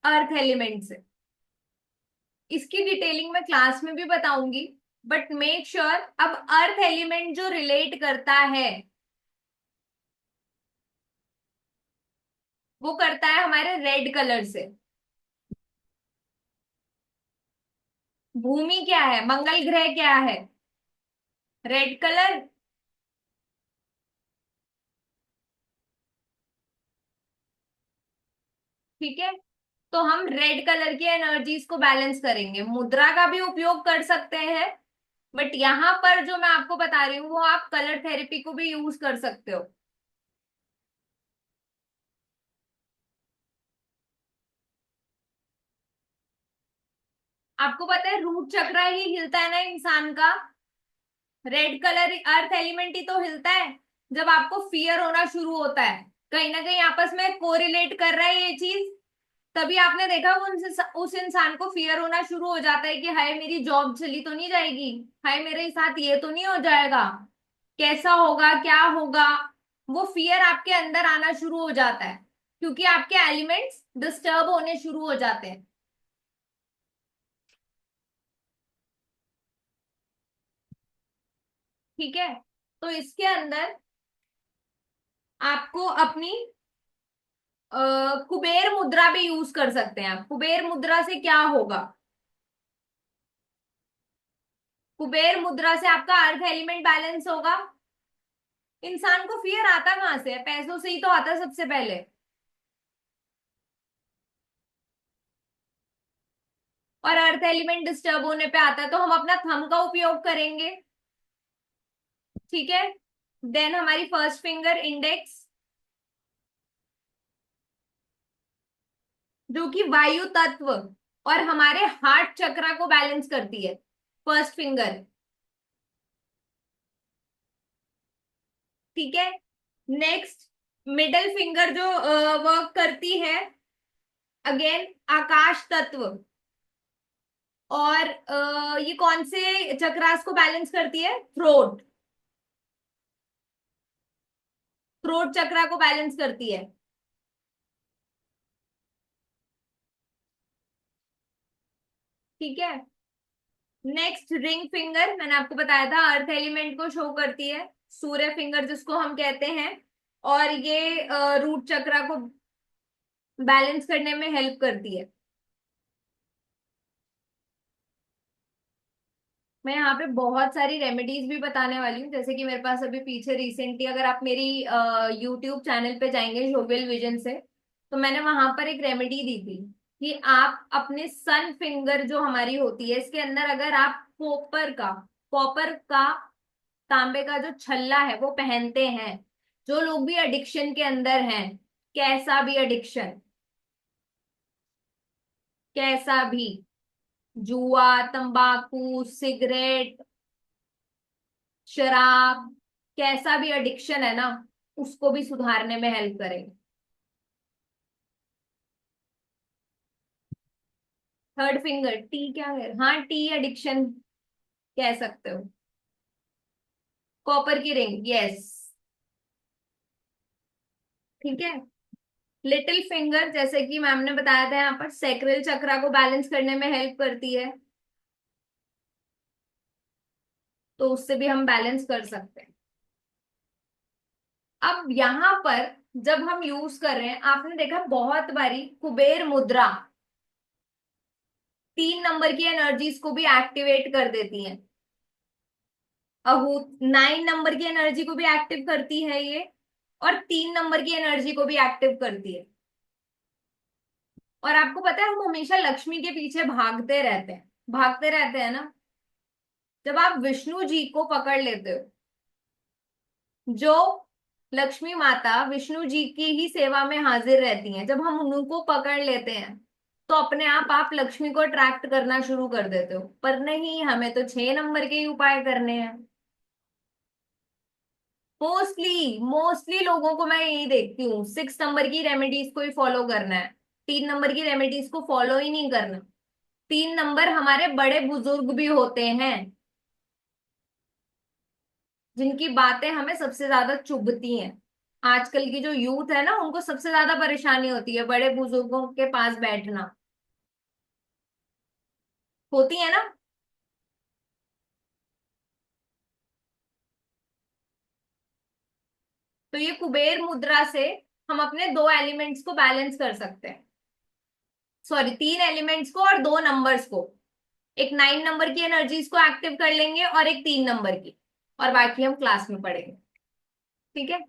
अर्थ एलिमेंट से। इसकी डिटेलिंग मैं क्लास में भी बताऊंगी, बट मेक श्योर अब अर्थ एलिमेंट जो रिलेट करता है वो करता है हमारे रेड कलर से। भूमि क्या है, मंगल ग्रह क्या है? Red colour. ठीक है, तो हम रेड कलर की एनर्जीज को बैलेंस करेंगे। मुद्रा का भी उपयोग कर सकते हैं, बट यहाँ पर जो मैं आपको बता रही हूँ वो आप कलर थेरेपी को भी यूज कर सकते हो। आपको पता है रूट चक्र ही हिलता है ना इंसान का, रेड कलर अर्थ एलिमेंट ही तो हिलता है जब आपको फियर होना शुरू होता है। कहीं ना कहीं आपस में कोरिलेट कर रहा है ये चीज, तभी आपने देखा वो उस इंसान को फियर होना शुरू हो जाता है कि हाय मेरी जॉब चली तो नहीं जाएगी, हाय मेरे साथ ये तो नहीं हो जाएगा, कैसा होगा, क्या होगा। वो फियर आपके अंदर आना शुरू हो जाता है, क्योंकि आपके एलिमेंट्स डिस्टर्ब होने शुरू हो जाते हैं। ठीक है, तो इसके अंदर आपको अपनी कुबेर मुद्रा भी यूज कर सकते हैं। आप कुबेर मुद्रा से क्या होगा? कुबेर मुद्रा से आपका अर्थ एलिमेंट बैलेंस होगा। इंसान को फियर आता कहां से है? पैसों से ही तो आता है सबसे पहले। और अर्थ एलिमेंट डिस्टर्ब होने पे आता है, तो हम अपना थंब का उपयोग करेंगे। ठीक है, देन हमारी फर्स्ट फिंगर इंडेक्स, जो कि वायु तत्व और हमारे हार्ट चक्रा को बैलेंस करती है, फर्स्ट फिंगर। ठीक है, नेक्स्ट मिडल फिंगर जो वर्क करती है, अगेन आकाश तत्व। और ये कौन से चक्रास को बैलेंस करती है? थ्रोट, थ्रोट चक्रा को बैलेंस करती है। ठीक है, नेक्स्ट रिंग फिंगर, मैंने आपको बताया था अर्थ एलिमेंट को शो करती है, सूर्य फिंगर जिसको हम कहते हैं, और ये रूट चक्रा को बैलेंस करने में हेल्प करती है। मैं यहाँ पे बहुत सारी रेमेडीज भी बताने वाली हूँ, जैसे कि मेरे पास अभी पीछे रिसेंटली, अगर आप मेरी यूट्यूब चैनल पे जाएंगे शोविल विजन से, तो मैंने वहां पर एक रेमेडी दी थी कि आप अपने सन फिंगर जो हमारी होती है इसके अंदर अगर आप कॉपर का तांबे का जो छल्ला है वो पहनते हैं, जो लोग भी एडिक्शन के अंदर हैं, कैसा भी एडिक्शन, कैसा भी, जुआ, तंबाकू, सिगरेट, शराब, कैसा भी एडिक्शन है ना, उसको भी सुधारने में हेल्प करेंगे। थर्ड फिंगर टी क्या है, हाँ टी एडिक्शन कह सकते हो। कॉपर की रिंग, यस, ठीक है। लिटिल फिंगर, जैसे कि मैम ने बताया था, यहाँ पर सैक्रल चक्रा को बैलेंस करने में हेल्प करती है, तो उससे भी हम बैलेंस कर सकते हैं। अब यहाँ पर जब हम यूज कर रहे हैं, आपने देखा बहुत बारी कुबेर मुद्रा 3 नंबर की एनर्जीज को भी एक्टिवेट कर देती है। अहूत 9 नंबर की एनर्जी को भी एक्टिव करती है ये, और 3 नंबर की एनर्जी को भी एक्टिव करती है। और आपको पता है, हम हमेशा लक्ष्मी के पीछे भागते रहते हैं ना। जब आप विष्णु जी को पकड़ लेते हो, जो लक्ष्मी माता विष्णु जी की ही सेवा में हाजिर रहती हैं, जब हम उनको पकड़ लेते हैं तो अपने आप लक्ष्मी को अट्रैक्ट करना शुरू कर देते हो। पर नहीं, हमें तो 6 नंबर के ही उपाय करने हैं। मोस्टली लोगों को मैं यही देखती हूँ, 6 नंबर की रेमेडीज को ही फॉलो करना है, 3 नंबर की रेमेडीज को फॉलो ही नहीं करना। 3 नंबर हमारे बड़े बुजुर्ग भी होते हैं, जिनकी बातें हमें सबसे ज्यादा चुभती हैं। आजकल की जो यूथ है ना, उनको सबसे ज्यादा परेशानी होती है बड़े बुजुर्गों के पास बैठना, होती है ना। तो ये कुबेर मुद्रा से हम अपने 2 एलिमेंट्स को बैलेंस कर सकते हैं, सॉरी 3 एलिमेंट्स को और 2 नंबर्स को। एक 9 नंबर की एनर्जीज को एक्टिव कर लेंगे और एक 3 नंबर की, और बाकी हम क्लास में पढ़ेंगे, ठीक है।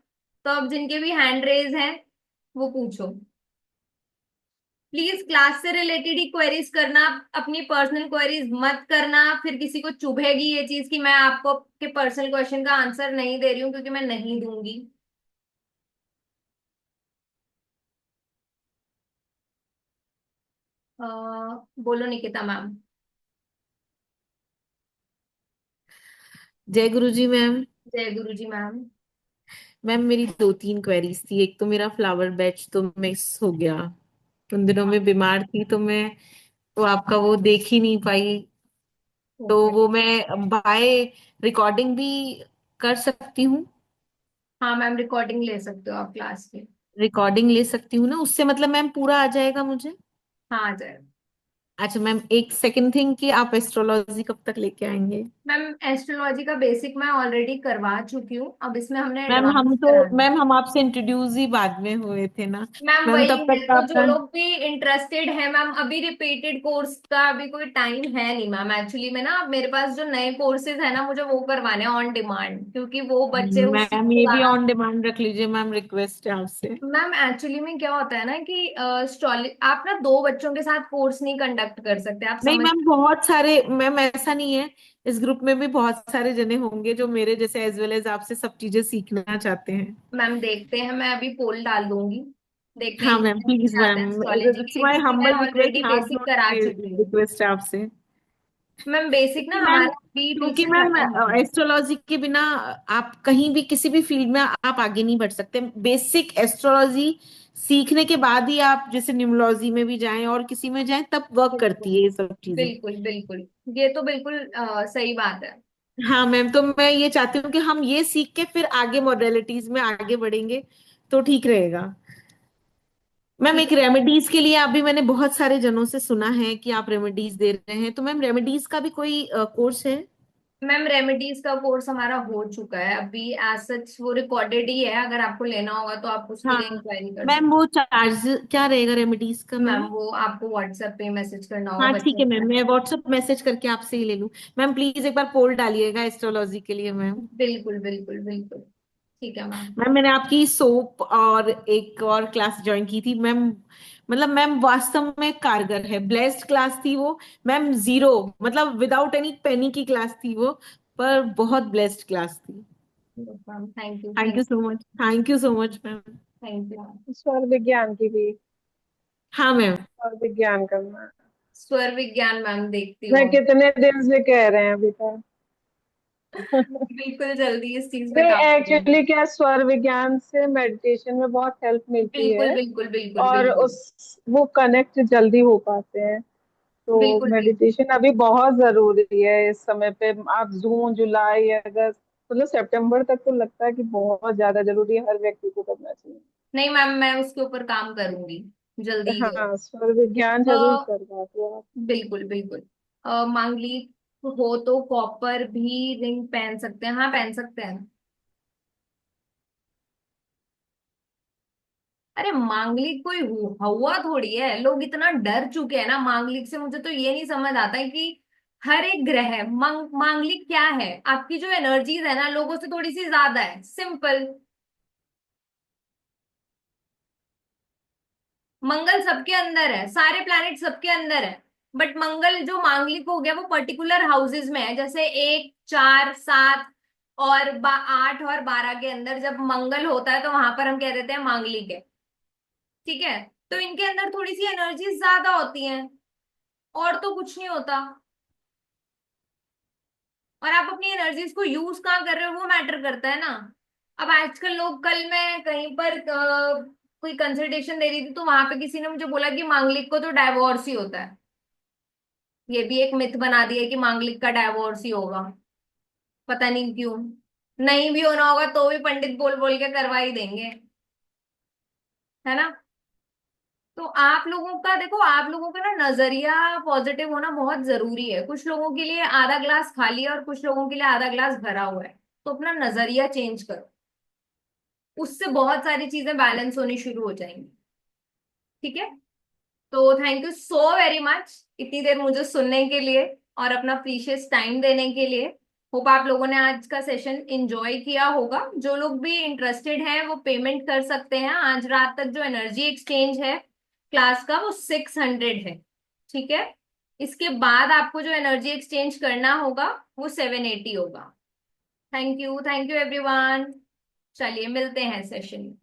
तो अब जिनके भी हैंड रेज हैं वो पूछो। प्लीज क्लास से रिलेटेड ही क्वेरीज करना, अपनी पर्सनल क्वेरीज मत करना, फिर किसी को चुभेगी ये चीज कि मैं आपको के पर्सनल क्वेश्चन का आंसर नहीं दे रही हूँ, क्योंकि मैं नहीं दूंगी। बोलो निकिता मैम। जय गुरु जी मैम। जय गुरु जी मैम। मैम मेरी 2-3 क्वेरीज थी। एक तो मेरा फ्लावर बैच तो मिस हो गया, उन दिनों में बीमार थी तो मैं तो आपका वो देख ही नहीं पाई। तो ओके। वो मैं बाय रिकॉर्डिंग भी कर सकती हूँ? हाँ मैम, रिकॉर्डिंग ले सकते हो आप क्लास की। रिकॉर्डिंग ले सकती हूँ ना, उससे मतलब मैम पूरा आ जाएगा मुझे? हाँ आ जाएगा। अच्छा मैम, एक सेकंड थिंग कि आप एस्ट्रोलॉजी कब तक लेके आएंगे? मैम एस्ट्रोलॉजी का बेसिक मैं ऑलरेडी करवा चुकी हूँ, अब इसमें हमने मैम एडवांस हम तो कराना है। मैम हम आपसे इंट्रोड्यूस ही बाद में हुए थे ना। मैम मैम वही तब है, तक तो जो आपका लोग भी इंटरेस्टेड है मैम, अभी रिपीटेड कोर्स का अभी कोई टाइम है नहीं मैम। एक्चुअली में ना मेरे पास जो नए कोर्सेज है ना, मुझे वो करवाने हैं ऑन डिमांड, क्योंकि वो बच्चे उससे मैम ये भी ज्यादा। ऑन डिमांड रख लीजिए मैम, रिक्वेस्ट है आपसे। मैम एक्चुअली में क्या होता है ना कि आप ना 2 बच्चों के साथ कोर्स नहीं कंडक्ट कर सकते, आप नहीं समझ। मैम, बहुत सारे मैम, ऐसा नहीं है, इस ग्रुप में भी बहुत सारे जने होंगे जो मेरे जैसे एज वेल एज आपसे सब चीजें सीखना चाहते हैं। मैम देखते हैं, मैं अभी पोल डाल दूंगी, देखते हैं हाँ मैम कितने प्लीज बच्चे आते हैं मैम, एस्ट्रोलॉजी के इट्स लिए, माय क्योंकि मैं हम्बल रिक्वेस्ट, ऑलरेडी हाथ बेसिक जोड़ करा के चुकी हूँ। रिक्वेस्ट है आपसे। मैम बेसिक ना क्योंकि मैम हमारा भी क्योंकि ट्यूशन मैम खत्म हो गया। एस्ट्रोलॉजी के बिना आप कहीं भी किसी भी फील्ड में आप आगे नहीं बढ़ सकते। बेसिक एस्ट्रोलॉजी सीखने के बाद ही आप जैसे न्यूमरोलॉजी में भी जाएं और किसी में जाएं, तब वर्क बिल्कुल करती है ये सब चीजें। बिल्कुल बिल्कुल, ये तो बिल्कुल सही बात है। हाँ मैम, तो मैं ये चाहती हूँ कि हम ये सीख के फिर आगे मॉडलिटीज में आगे बढ़ेंगे तो ठीक रहेगा। मैम ठीक एक है रेमेडीज के लिए आप भी, मैंने बहुत सारे जनों से सुना है कि आप रेमेडीज दे रहे हैं, तो मैम रेमेडीज का भी कोई कोर्स है? मैम, रेमेडीज का कोर्स हमारा हो चुका है अभी, एज सच वो रिकॉर्डेड ही है, अगर आपको लेना होगा तो आप उसके हाँ लिए इंक्वायरी कर मैम, सकते वो चार्ज क्या रहेगा रेमेडीज का हैं। Ma'am ma'am? वो आपको व्हाट्सएप पे मैसेज करना होगा हाँ ठीक बच्चों है के मैम, साथ। मैं व्हाट्सएप मैसेज करके आपसे ही ले लूँ। मैम प्लीज एक बार पोल डालिएगा एस्ट्रोलॉजी के लिए मैम। बिल्कुल बिल्कुल बिल्कुल, ठीक है मैम। मैम मैंने आपकी सोप और एक और क्लास ज्वाइन की थी मैम, मतलब मैम वास्तव में कारगर है, ब्लेस्ड क्लास थी वो। मैम जीरो, मतलब विदाउट एनी पेनी की क्लास थी वो, पर बहुत ब्लेस्ड क्लास थी। Ma'am thank you thank thank you so much, thank you so much ma'am. Thank you ma'am. स्वर विज्ञान की भी, हाँ मैम। स्वर विज्ञान करना है। स्वर विज्ञान मैम देखती मैं हूँ। कितने दिन से कह रहे हैं अभी तक। बिल्कुल जल्दी इस चीज पे नहीं, काम करेंगे। एक्चुअली क्या, स्वर विज्ञान से मेडिटेशन में बहुत हेल्प मिलती बिल्कुल है, बिल्कुल बिल्कुल और बिल्कुल उस वो कनेक्ट जल्दी हो पाते हैं। तो बिल्कुल बिल्कुल। मेडिटेशन अभी बहुत जरूरी है इस समय पे। आप जून, जुलाई, अगस्त, मतलब सितंबर तक तो लगता है कि बहुत ज्यादा जरूरी है, हर व्यक्ति को करना चाहिए। नहीं मैम, मैं उसके ऊपर काम करूंगी जल्दी। हाँ, स्वर विज्ञान अ, जरूर करवा दो आप। बिल्कुल बिल्कुल। मांगलिक हो तो कॉपर भी रिंग पहन सकते हैं, हाँ पहन सकते हैं। अरे मांगलिक कोई हुआ थोड़ी है, लोग इतना डर चुके हैं ना मांगलिक से। मुझे तो ये नहीं समझ आता है कि हर एक ग्रह मांगलिक क्या है। आपकी जो एनर्जीज है ना लोगों से थोड़ी सी ज्यादा है, सिंपल। मंगल सबके अंदर है, सारे प्लैनेट सबके अंदर है, बट मंगल जो मांगलिक हो गया वो पर्टिकुलर हाउसेस में है, जैसे 1, 4, 7 और 8 और 12 के अंदर जब मंगल होता है तो वहां पर हम कह देते हैं मांगलिक है। ठीक है। तो इनके अंदर थोड़ी सी एनर्जी ज्यादा होती हैं, और तो कुछ नहीं होता। और आप अपनी एनर्जीज को यूज कहाँ कर रहे हो वो मैटर करता है ना। अब आजकल लोग, कल मैं कहीं पर कोई कंसल्टेशन दे रही थी तो वहां पे किसी ने मुझे बोला कि मांगलिक को तो डाइवोर्स ही होता है। ये भी एक मिथ बना दिया कि मांगलिक का डाइवोर्स ही होगा। पता नहीं क्यों। नहीं भी होना होगा तो भी पंडित बोल बोल के करवा ही देंगे, है ना। तो आप लोगों का देखो, आप लोगों का ना नजरिया पॉजिटिव होना बहुत जरूरी है। कुछ लोगों के लिए आधा ग्लास खाली है और कुछ लोगों के लिए आधा ग्लास भरा हुआ है। तो अपना नजरिया चेंज करो, उससे बहुत सारी चीजें बैलेंस होनी शुरू हो जाएंगी। ठीक है। तो thank you so very much इतनी देर मुझे सुनने के लिए और अपना प्रीशियस टाइम देने के लिए। होप आप लोगों ने आज का सेशन एंजॉय किया होगा। जो लोग भी इंटरेस्टेड हैं वो पेमेंट कर सकते हैं। आज रात तक जो एनर्जी एक्सचेंज है क्लास का वो 600 है। ठीक है। इसके बाद आपको जो एनर्जी एक्सचेंज करना होगा वो 780 होगा। Thank you everyone. चलिए मिलते हैं सेशन में।